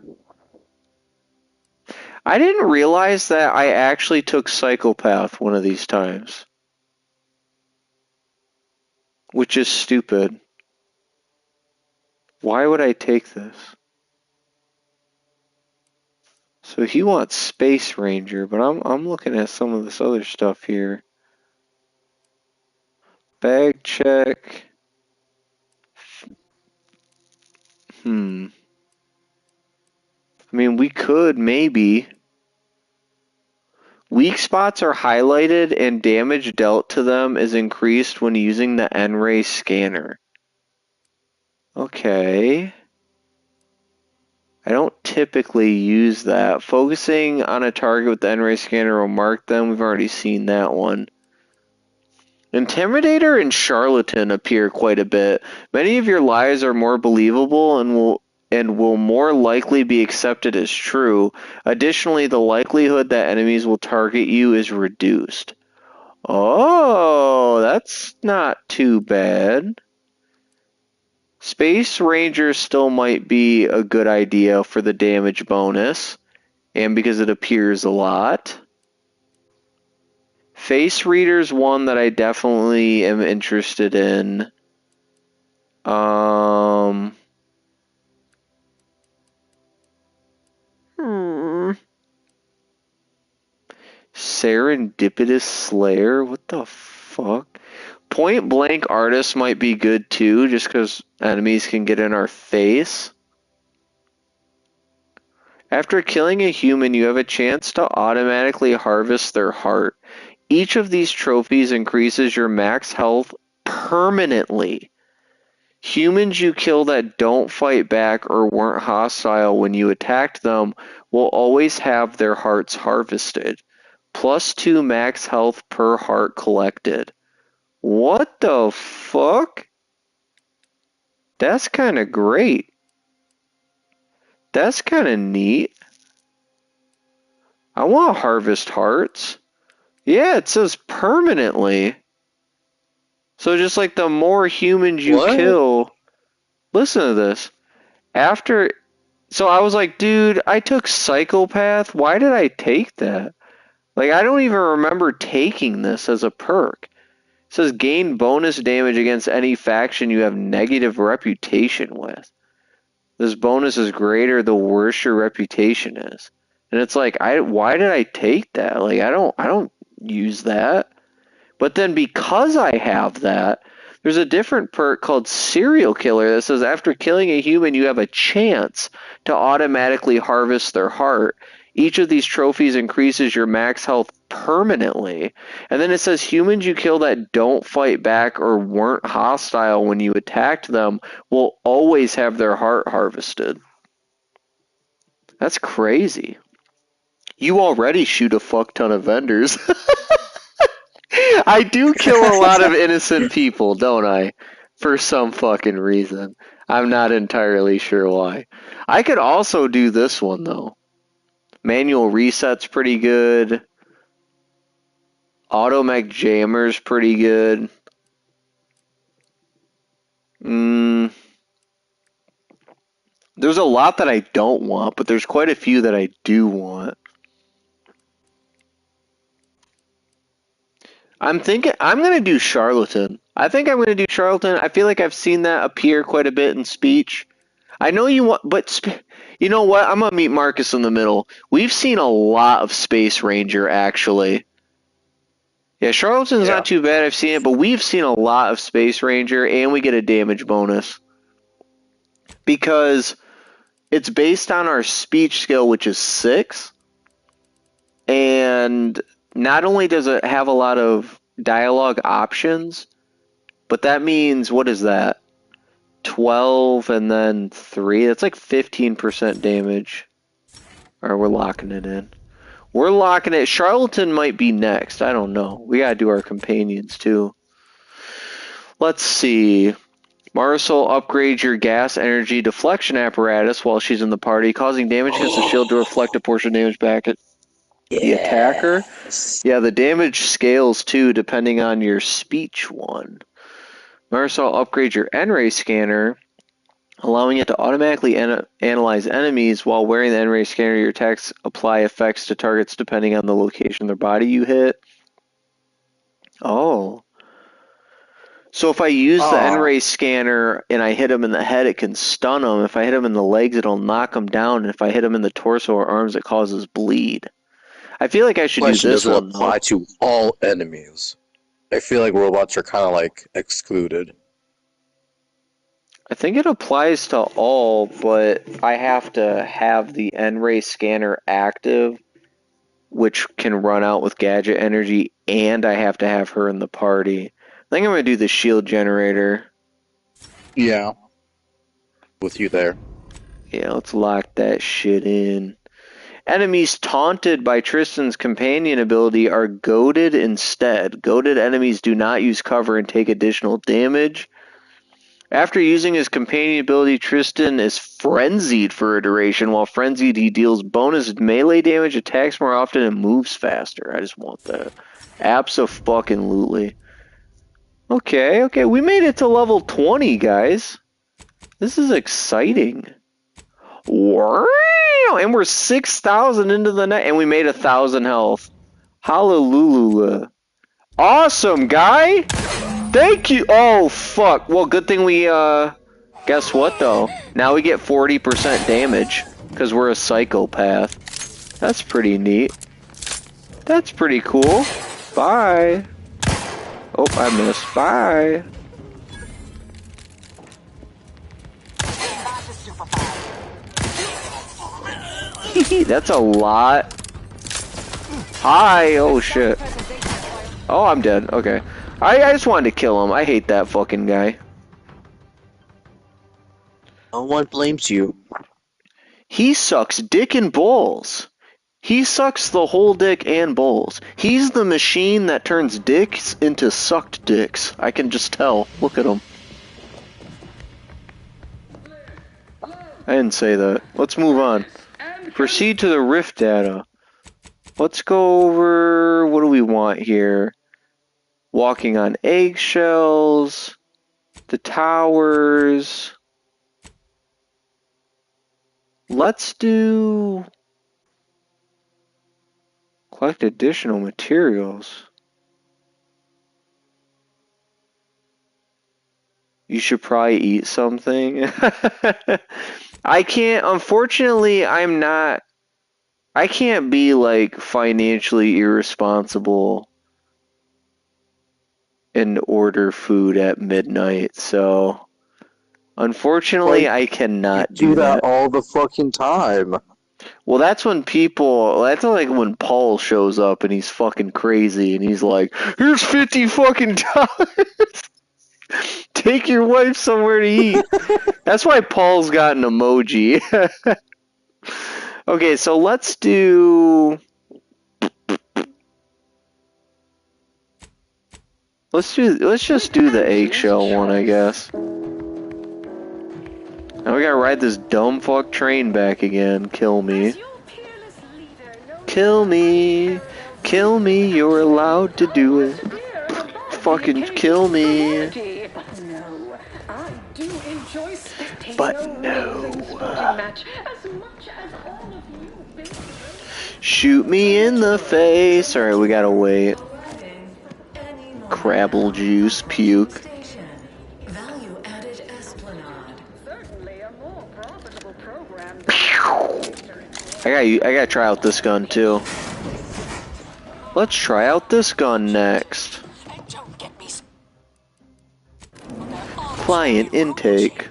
I didn't realize that I actually took Psychopath one of these times. Which is stupid. Why would I take this? So he wants Space Ranger, but I'm looking at some of this other stuff here. Bag check. I mean, we could maybe. Weak spots are highlighted and damage dealt to them is increased when using the N-ray scanner. Okay. I don't typically use that. Focusing on a target with the N-ray scanner will mark them. We've already seen that one. Intimidator and Charlatan appear quite a bit. Many of your lies are more believable and will more likely be accepted as true. Additionally, the likelihood that enemies will target you is reduced. Oh, that's not too bad. Space Ranger still might be a good idea for the damage bonus, and because it appears a lot. Face Reader's one that I definitely am interested in. Serendipitous Slayer? What the fuck? Point Blank Artist might be good too, just because enemies can get in our face. After killing a human, you have a chance to automatically harvest their heart. Each of these trophies increases your max health permanently. Humans you kill that don't fight back or weren't hostile when you attacked them will always have their hearts harvested. +2 max health per heart collected. What the fuck? That's kind of great. That's kind of neat. I want to harvest hearts. Yeah, it says permanently. So just like the more humans you kill... Listen to this. So I was like, dude, I took Psychopath. Why did I take that? Like, I don't even remember taking this as a perk. It says gain bonus damage against any faction you have negative reputation with. This bonus is greater the worse your reputation is. And it's like, why did I take that? Like, I don't use that. But then because I have that, there's a different perk called Serial Killer that says after killing a human, you have a chance to automatically harvest their heart. Each of these trophies increases your max health permanently. And then it says humans you kill that don't fight back or weren't hostile when you attacked them will always have their heart harvested. That's crazy. You already shoot a fuck ton of vendors. I do kill a lot of innocent people, don't I? For some fucking reason. I'm not entirely sure why. I could also do this one, though. Manual Reset's pretty good. Automech Jammer's pretty good. There's a lot that I don't want, but there's quite a few that I do want. I'm thinking I'm going to do Charlatan. I think I'm going to do Charlatan. I feel like I've seen that appear quite a bit in speech. I know you want, but you know what? I'm going to meet Marcus in the middle. We've seen a lot of Space Ranger, actually. Yeah, Charlatan's not too bad. I've seen it, but we've seen a lot of Space Ranger, and we get a damage bonus. Because it's based on our speech skill, which is 6. And not only does it have a lot of dialogue options, but that means, what is that? 12 and then 3. That's like 15% damage. Alright, we're locking it in. We're locking it. Charlatan might be next. I don't know. We gotta do our companions too. Let's see. Marisol upgrades your gas energy deflection apparatus while she's in the party, causing damage against the shield to reflect a portion of damage back at the attacker. Yeah, the damage scales too, depending on your speech one. Marisol upgrades your N-ray scanner, allowing it to automatically analyze enemies. While wearing the N-ray scanner, your attacks apply effects to targets depending on the location of their body you hit. Oh. So if I use the N-ray scanner and I hit him in the head, it can stun him. If I hit him in the legs, it'll knock him down. And if I hit him in the torso or arms, it causes bleed. I feel like I should do this one. Doesn't apply to all enemies. I feel like robots are kind of like excluded. I think it applies to all, but I have to have the N-ray scanner active which can run out with gadget energy, and I have to have her in the party. I think I'm going to do the shield generator. Yeah. With you there. Yeah, let's lock that shit in. Enemies taunted by Tristan's companion ability are goaded instead. Goaded enemies do not use cover and take additional damage. After using his companion ability, Tristan is frenzied for a duration. While frenzied, he deals bonus melee damage, attacks more often, and moves faster. I just want that. Abso-fucking-lutely. Okay, we made it to level 20, guys. This is exciting. Wow! And we're 6,000 into the night, and we made 1,000 health. Hallelujah. Awesome, guy! Thank you! Oh, fuck. Well, good thing we, guess what, though? Now we get 40% damage, because we're a psychopath. That's pretty neat. That's pretty cool. Bye. Oh, I missed. Bye. That's a lot. Hi. Oh, shit. Oh, I'm dead. Okay. I just wanted to kill him. I hate that fucking guy. No one blames you. He sucks dick and balls. He sucks the whole dick and balls. He's the machine that turns dicks into sucked dicks. I can just tell. Look at him. I didn't say that. Let's move on. Proceed to the rift data. Let's go over... What do we want here? Walking on eggshells. The towers. Let's do... Collect additional materials. You should probably eat something. I can't, unfortunately, I can't be like financially irresponsible and order food at midnight, so unfortunately I cannot do that all the fucking time. Well, that's when like when Paul shows up and he's fucking crazy and he's like, here's 50 fucking dollars. Take your wife somewhere to eat. That's why Paul's got an emoji. Okay, so let's do... Let's just do the eggshell one, I guess. Now we gotta ride this dumb fuck train back again. Kill me. Kill me. Kill me, you're allowed to do it. Fucking kill me. But no. Shoot me in the face. Alright, we gotta wait. Crabble juice, puke. I gotta try out this gun too. Let's try out this gun next. Client intake.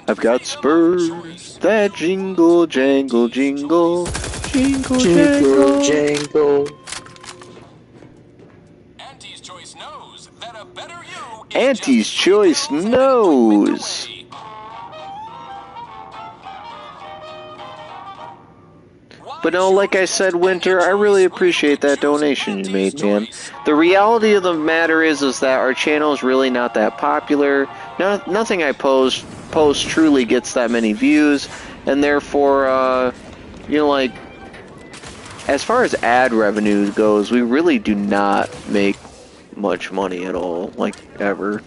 I've got spurs that jingle, jangle, jingle, jingle, jangle, jangle. Auntie's Choice knows that a better you. Auntie's Choice knows. But no, like I said, Winter, I really appreciate that donation you made, man. The reality of the matter is that our channel is really not that popular. Nothing I post truly gets that many views, and therefore, you know, like, as far as ad revenue goes, we really do not make much money at all, like, ever.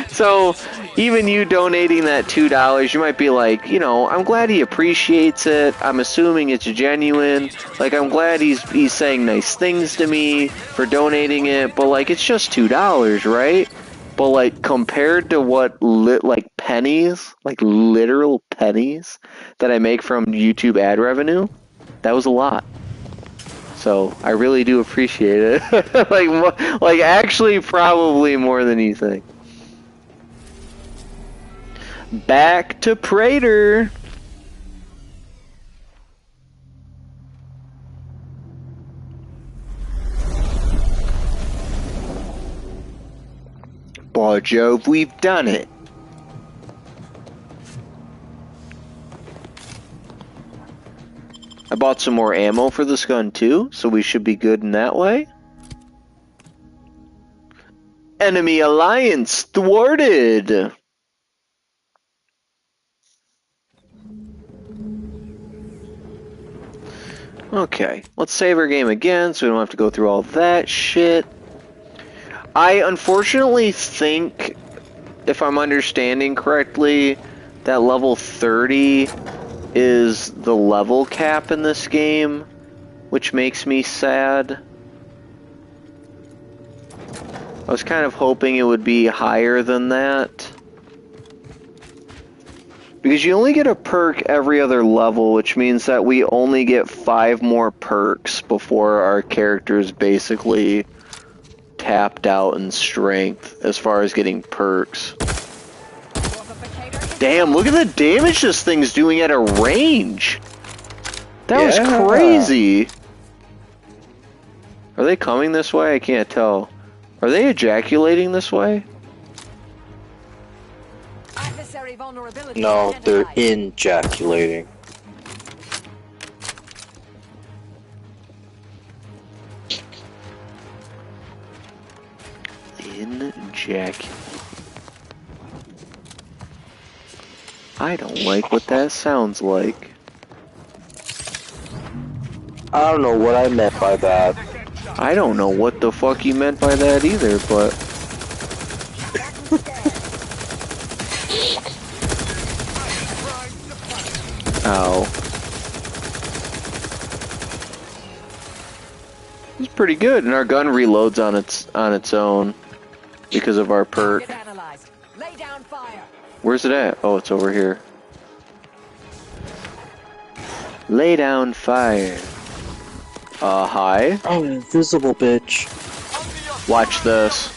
So, even you donating that $2, you might be like, you know, I'm glad he appreciates it. I'm assuming it's genuine. Like, I'm glad he's saying nice things to me for donating it, but, like, it's just $2, right? But, like, compared to what, like, pennies, like, literal pennies that I make from YouTube ad revenue, that was a lot. So, I really do appreciate it. like, actually, probably more than you think. Back to Praetor. Oh, Jove, we've done it. I bought some more ammo for this gun too, so we should be good in that way. Enemy alliance thwarted. Okay, let's save our game again so we don't have to go through all that shit. I unfortunately think, if I'm understanding correctly, that level 30 is the level cap in this game, which makes me sad. I was kind of hoping it would be higher than that. Because you only get a perk every other level, which means that we only get 5 more perks before our character's basically tapped out in strength as far as getting perks. Damn, look at the damage this thing's doing at a range! That was crazy! Are they coming this way? I can't tell. Are they ejaculating this way? No, they're injaculating. Injaculating. I don't like what that sounds like. I don't know what I meant by that. I don't know what the fuck you meant by that either, but... Ow. It's pretty good, and our gun reloads on its own because of our perk. Where's it at? Oh, it's over here. Lay down fire. Hi. Oh, invisible bitch. Watch this.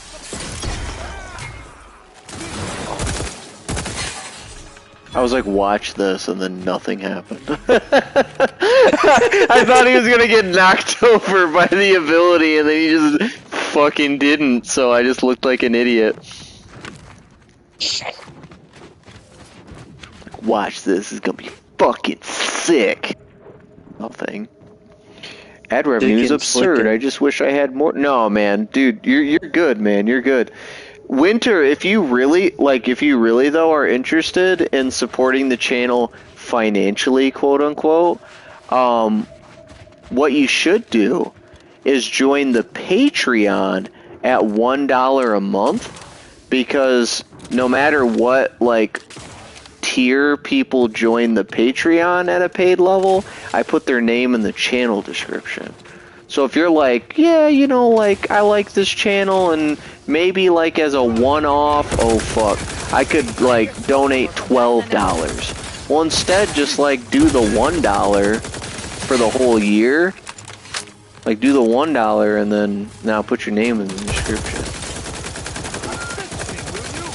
I was like, watch this, and then nothing happened. I thought he was gonna get knocked over by the ability, and then he just fucking didn't, so I just looked like an idiot. Watch this, it's gonna be fucking sick. Nothing. Ad revenue's absurd. I just wish I had more. No, man, dude, you're good, man. You're good. Winter, if you really though are interested in supporting the channel financially, quote unquote, what you should do is join the Patreon at $1 a month, because no matter what tier people join the Patreon at a paid level, I put their name in the channel description. So if you're like, yeah, I like this channel, and maybe as a one-off, oh fuck, I could donate $12. Well, instead, just do the $1 for the whole year. Do the $1 and then now put your name in the description.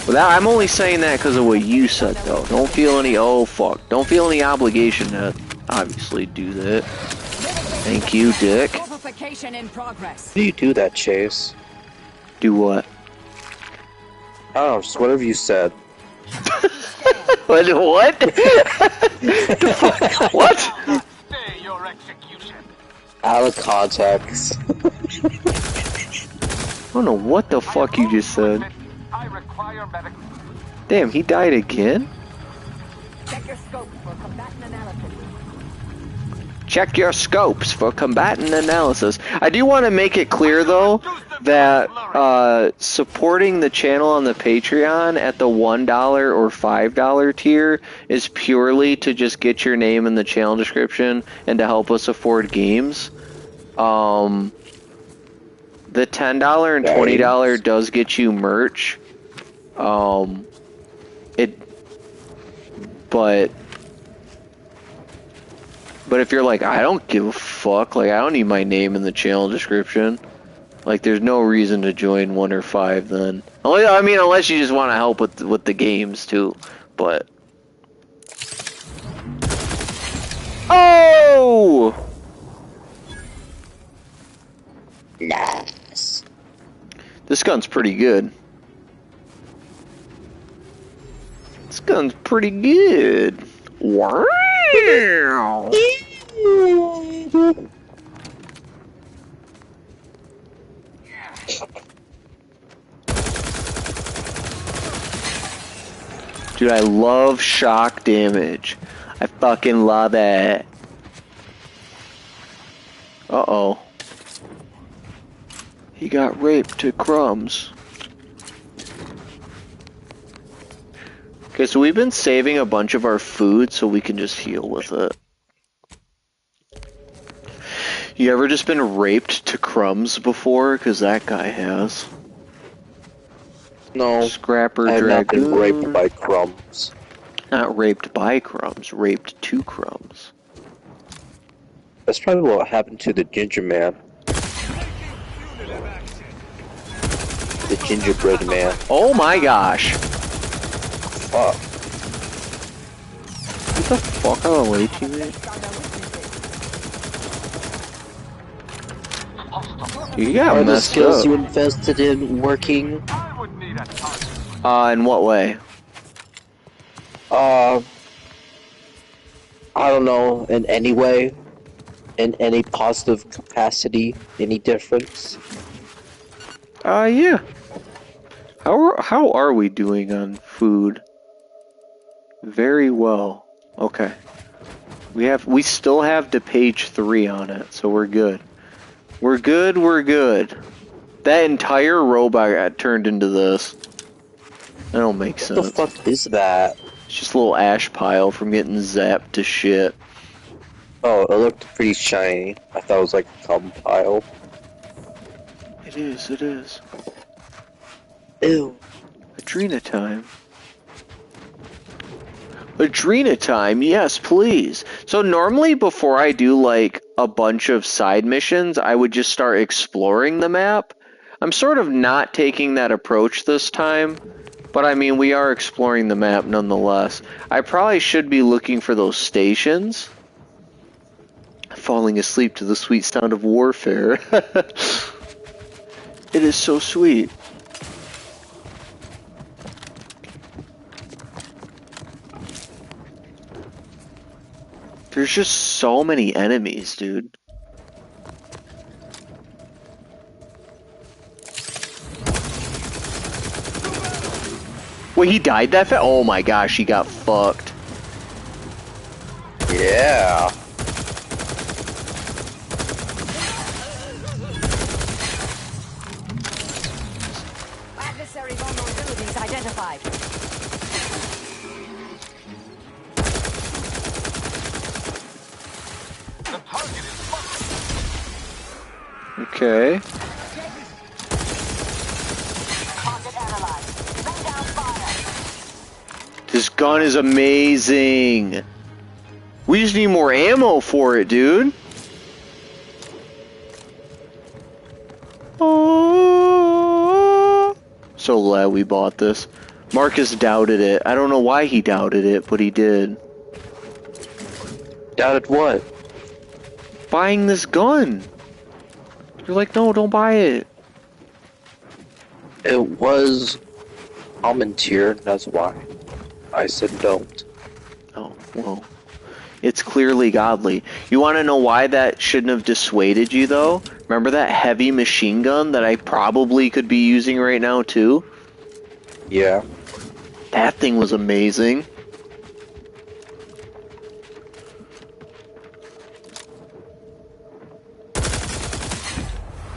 Well, I'm only saying that because of what you said, though. Don't feel any, oh fuck, don't feel any obligation to obviously do that. Thank you, Dick. In progress. How do you do that, Chase? Do what? I don't know, just whatever you said. What? What? Out of context. I don't know what the fuck you just said. Damn, he died again? Check your scope for combatant analysis. Check your scopes for combatant analysis. I do want to make it clear, though, that supporting the channel on the Patreon at the $1 or $5 tier is purely to just get your name in the channel description and to help us afford games. The $10 and $20 does get you merch. But if you're like, I don't give a fuck, I don't need my name in the channel description, there's no reason to join 1 or 5 then. I mean, unless you just want to help with the games too, but... Oh! Nice. This gun's pretty good. gun's pretty good. Wow. Dude, I love shock damage. I fucking love it. Uh-oh. He got raped to crumbs. Okay, so we've been saving a bunch of our food so we can just heal with it. You ever just been raped to crumbs before? Because that guy has. No. Scrapper I have not been Dragoon. raped by crumbs. Not raped by crumbs, raped to crumbs. That's probably what happened to the ginger man. The gingerbread man. Oh my gosh. Fuck. Get the fuck out of the way, teammate. You got Are the messed skills up. you invested in working? In what way? I don't know, in any way, in any positive capacity, any difference. Yeah. How are we doing on food? Very well. Okay. We still have to page 3 on it, so we're good. We're good. That entire robot got turned into this. That don't make sense. What the fuck is that? It's just a little ash pile from getting zapped to shit. Oh, it looked pretty shiny. I thought it was like a cum pile. It is. Ew. Adrena time. Adrena time, yes, please. So normally before I do like a bunch of side missions, I would just start exploring the map. I'm sort of not taking that approach this time, but I mean, we are exploring the map nonetheless. I probably should be looking for those stations. Falling asleep to the sweet sound of warfare. It is so sweet. There's just so many enemies, dude. Wait, he died that fast? Oh my gosh, he got fucked. Yeah. Adversary vulnerabilities identified. Okay. This gun is amazing. We just need more ammo for it, dude. Oh. So glad we bought this. Marcus doubted it. I don't know why he doubted it, but he did. Doubted what? Buying this gun. You're like, no, don't buy it. It was Almentier, that's why I said don't. Oh, well. It's clearly godly. You want to know why that shouldn't have dissuaded you, though? Remember that heavy machine gun that I probably could be using right now, too? Yeah. That thing was amazing.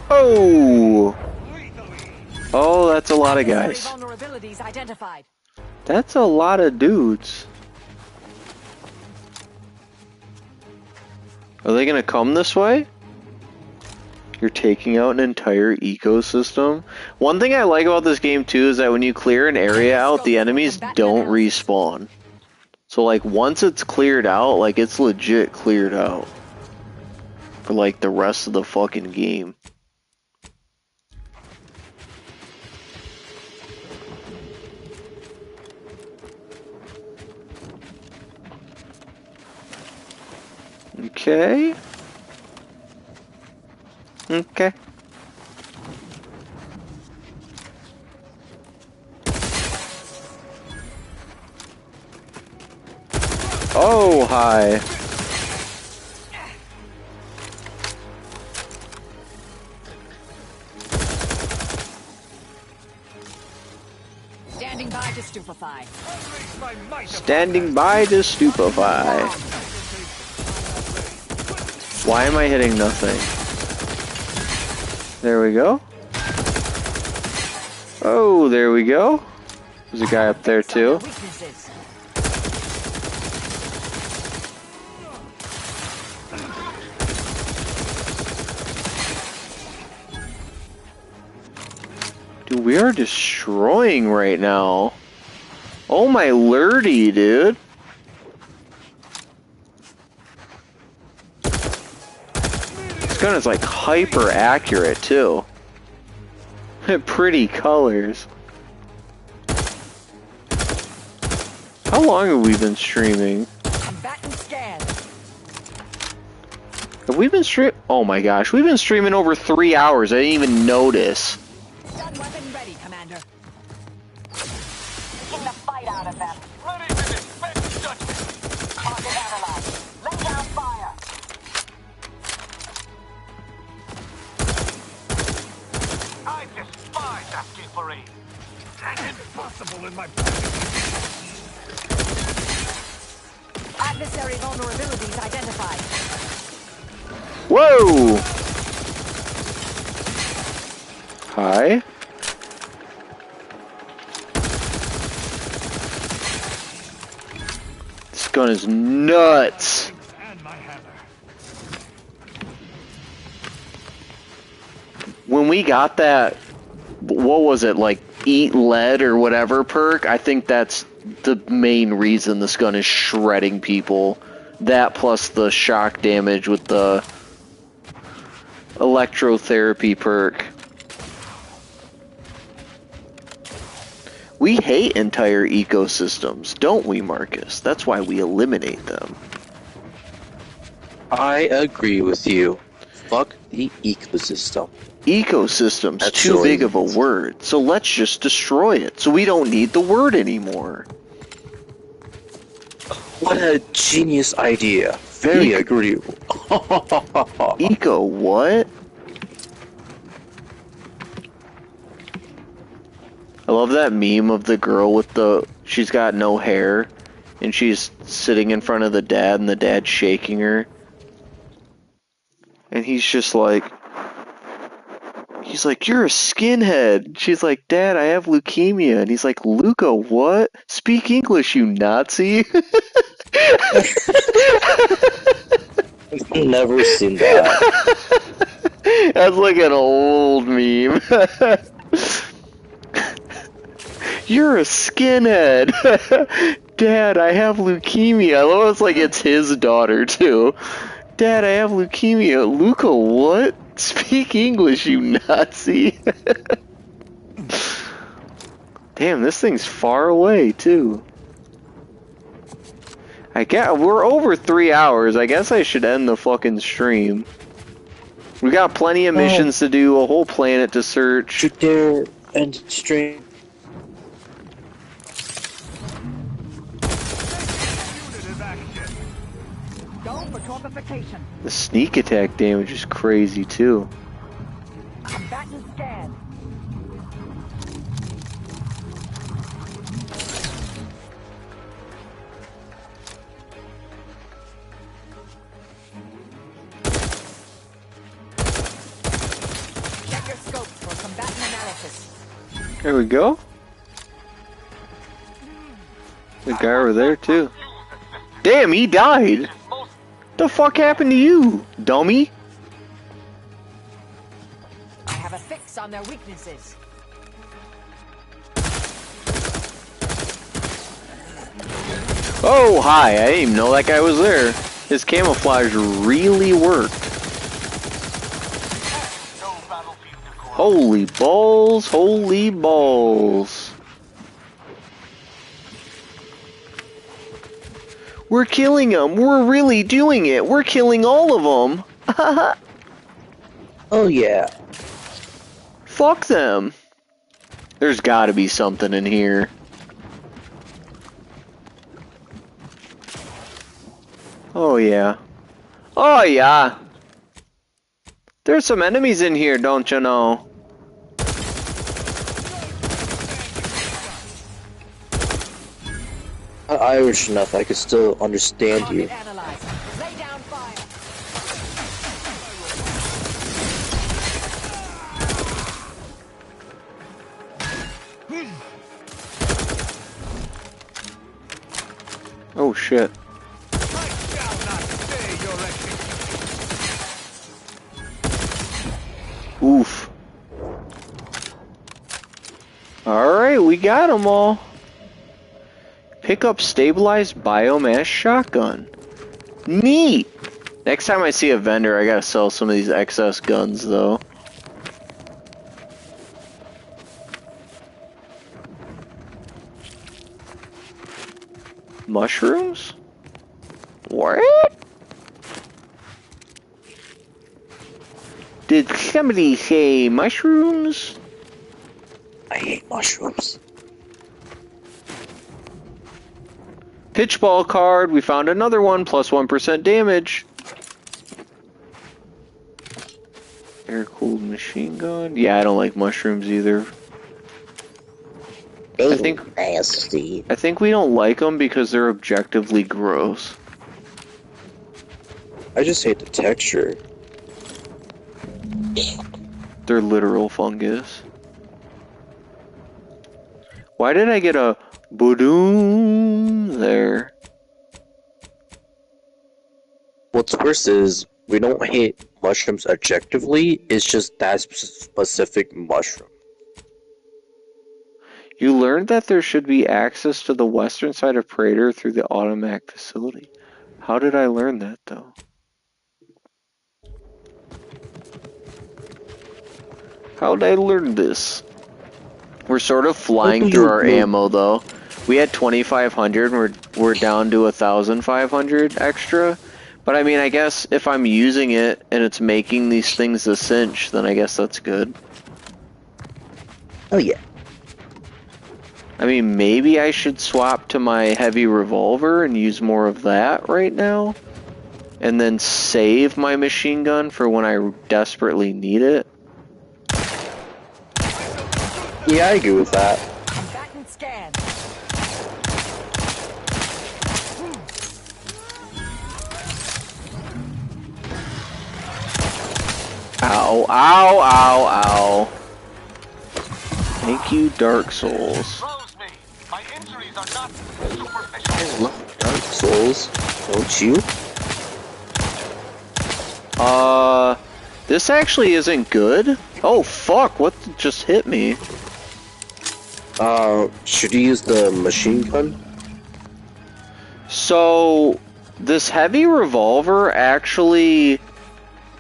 Oh! Oh, that's a lot of guys. Vulnerabilities identified. That's a lot of dudes. Are they gonna come this way? You're taking out an entire ecosystem. One thing I like about this game too is that when you clear an area out, the enemies don't respawn. So like once it's cleared out, like it's legit cleared out. For like the rest of the fucking game. Okay. Okay. hi. Standing by to stupefy. Standing by to stupefy. Why am I hitting nothing? There we go. Oh, there we go. There's a guy up there too. Dude, we are destroying right now. Oh my lordy, dude. This gun is like hyper accurate too. Pretty colors. How long have we been streaming? Combatant scan. Have we been Oh my gosh, we've been streaming over 3 hours. I didn't even notice. Stun weapon ready, Commander. Taking the fight out of them. Ready to dispense judgment. Target analyzed. Lay down fire. I despise asking for aid. That's impossible in my Adversary vulnerabilities identified. Whoa! Hi. This gun is nuts. When we got that, what was it, like eat lead or whatever perk, I think that's the main reason this gun is shredding people. That plus the shock damage with the electrotherapy perk. We hate entire ecosystems, don't we, Marcus? That's why we eliminate them. I agree with you. Fuck the ecosystem. Ecosystem's That's too silly. big of a word, so let's just destroy it, so we don't need the word anymore. What a genius idea. Very agreeable. Eco what? I love that meme of the girl with she's got no hair, and she's sitting in front of the dad, and the dad's shaking her. And he's like, you're a skinhead. She's like, Dad, I have leukemia. And he's like, Luca, what? Speak English, you Nazi. I've never seen that. That's like an old meme. You're a skinhead. Dad, I have leukemia. I love it's like it's his daughter, too. Dad, I have leukemia. Luca, what? Speak English, you Nazi. Damn, this thing's far away, too. We're over 3 hours. I guess I should end the fucking stream. We got plenty of missions to do, a whole planet to search. Should there end stream? Go for torpification. The sneak attack damage is crazy, too. Combatant scan. Check your scopes for combatant analysis. There we go. The guy over there, too. Damn, he died! The fuck happened to you, dummy? I have a fix on their weaknesses. Oh, hi, I didn't even know that guy was there. His camouflage really worked. Holy balls, holy balls. We're killing them. We're really doing it. We're killing all of them. Oh, yeah. Fuck them. There's gotta be something in here. Oh yeah. Oh yeah. There's some enemies in here, don't you know? Irish enough, I could still understand you. Lay down fire. Oh shit. Oof. Alright, we got them all. Pick up stabilized biomass shotgun. Neat! Next time I see a vendor, I gotta sell some of these excess guns, though. Mushrooms? What? Did somebody say mushrooms? I hate mushrooms. Pitchball card, we found another one, plus 1% damage. Air-cooled machine gun. Yeah, I don't like mushrooms either. I think nasty. I think we don't like them because they're objectively gross. I just hate the texture. They're literal fungus. Why did I get a boom there? What's worse is we don't hate mushrooms objectively, it's just that specific mushroom. You learned that there should be access to the western side of Praetor through the Automac facility. How did I learn that, though? How did I learn this? We're sort of flying through our ammo, though. We had 2,500, and we're down to 1,500 extra. But I mean, I guess if I'm using it and it's making these things a cinch, then I guess that's good. Oh yeah. I mean, maybe I should swap to my heavy revolver and use more of that right now. And then save my machine gun for when I desperately need it. Yeah, I agree with that. Combatant scan. Ow, ow, ow, ow. Thank you, Dark Souls. I love Dark Souls, don't you? This actually isn't good. Oh fuck, what just hit me? Should you use the machine gun? So, this heavy revolver actually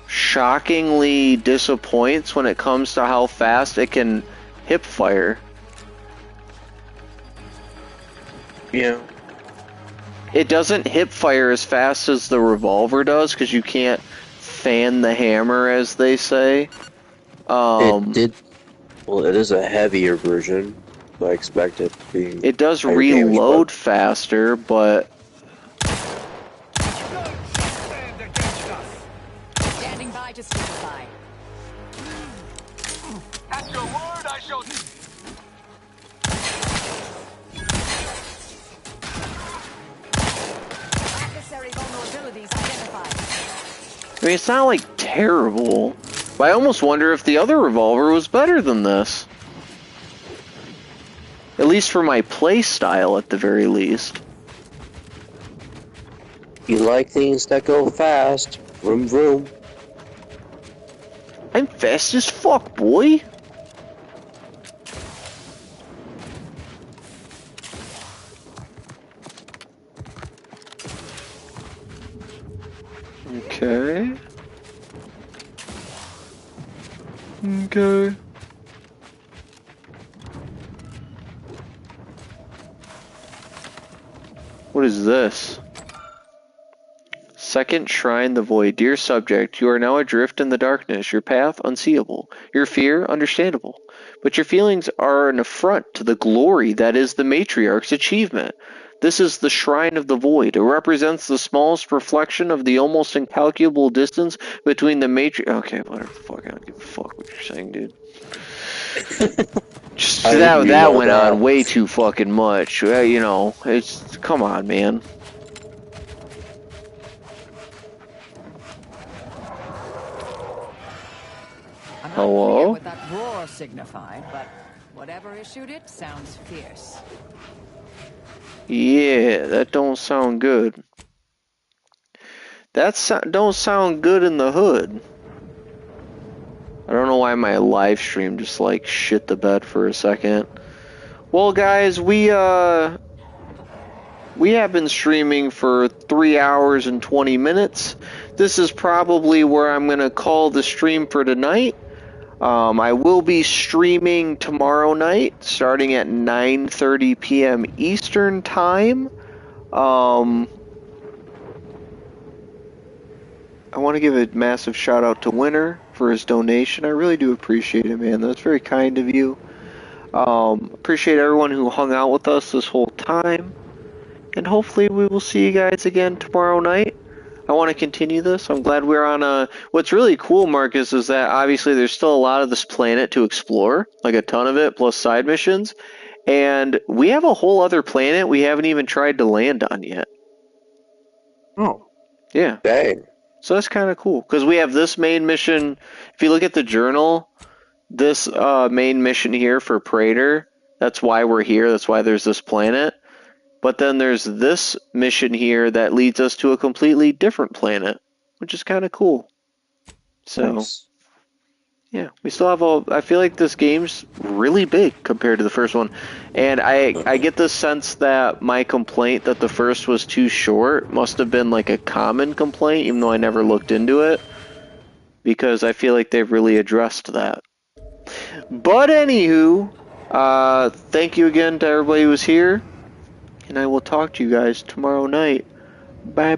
shockingly disappoints when it comes to how fast it can hip fire. Yeah. It doesn't hip fire as fast as the revolver does because you can't fan the hammer, as they say. It is a heavier version, so I expect it to be. It does reload faster, but Standing by to stabilify. At your word, I shall. Adversary vulnerabilities identified. I mean, it's not like terrible. But I almost wonder if the other revolver was better than this. At least for my play style, at the very least. You like things that go fast. Vroom vroom. I'm fast as fuck, boy. Okay. Okay. What is this? Second Shrine the Void. Dear subject, you are now adrift in the darkness, your path unseeable, your fear understandable. But your feelings are an affront to the glory that is the Matriarch's achievement. This is the Shrine of the Void. It represents the smallest reflection of the almost incalculable distance between the matrix. Okay, whatever. Fuck, I don't give a fuck what you're saying, dude. Just that went on way too fucking much. You know, it's come on, man. I'm not Hello? clear what that roar signified, but whatever issued it sounds fierce. Yeah, that don't sound good. Don't sound good in the hood. I don't know why my live stream just like shit the bed for a second. Well, guys, we have been streaming for 3 hours and 20 minutes. This is probably where I'm gonna call the stream for tonight. I will be streaming tomorrow night, starting at 9:30 p.m. Eastern Time. I want to give a massive shout out to Winner for his donation. I really do appreciate it, man. That's very kind of you. Appreciate everyone who hung out with us this whole time. And hopefully we will see you guys again tomorrow night. I want to continue this. I'm glad we're on a... What's really cool, Marcus, is that obviously there's still a lot of this planet to explore. Like a ton of it, plus side missions. And we have a whole other planet we haven't even tried to land on yet. Oh. Yeah. Dang. So that's kind of cool. Because we have this main mission. If you look at the journal, this main mission here for Praetor, that's why we're here. That's why there's this planet. But then there's this mission here that leads us to a completely different planet, which is kind of cool. So, nice. Yeah, we still have I feel like this game's really big compared to the first one. And I get the sense that my complaint that the first was too short must have been like a common complaint, even though I never looked into it. Because I feel like they've really addressed that. But anywho, thank you again to everybody who was here. And I will talk to you guys tomorrow night. Bye.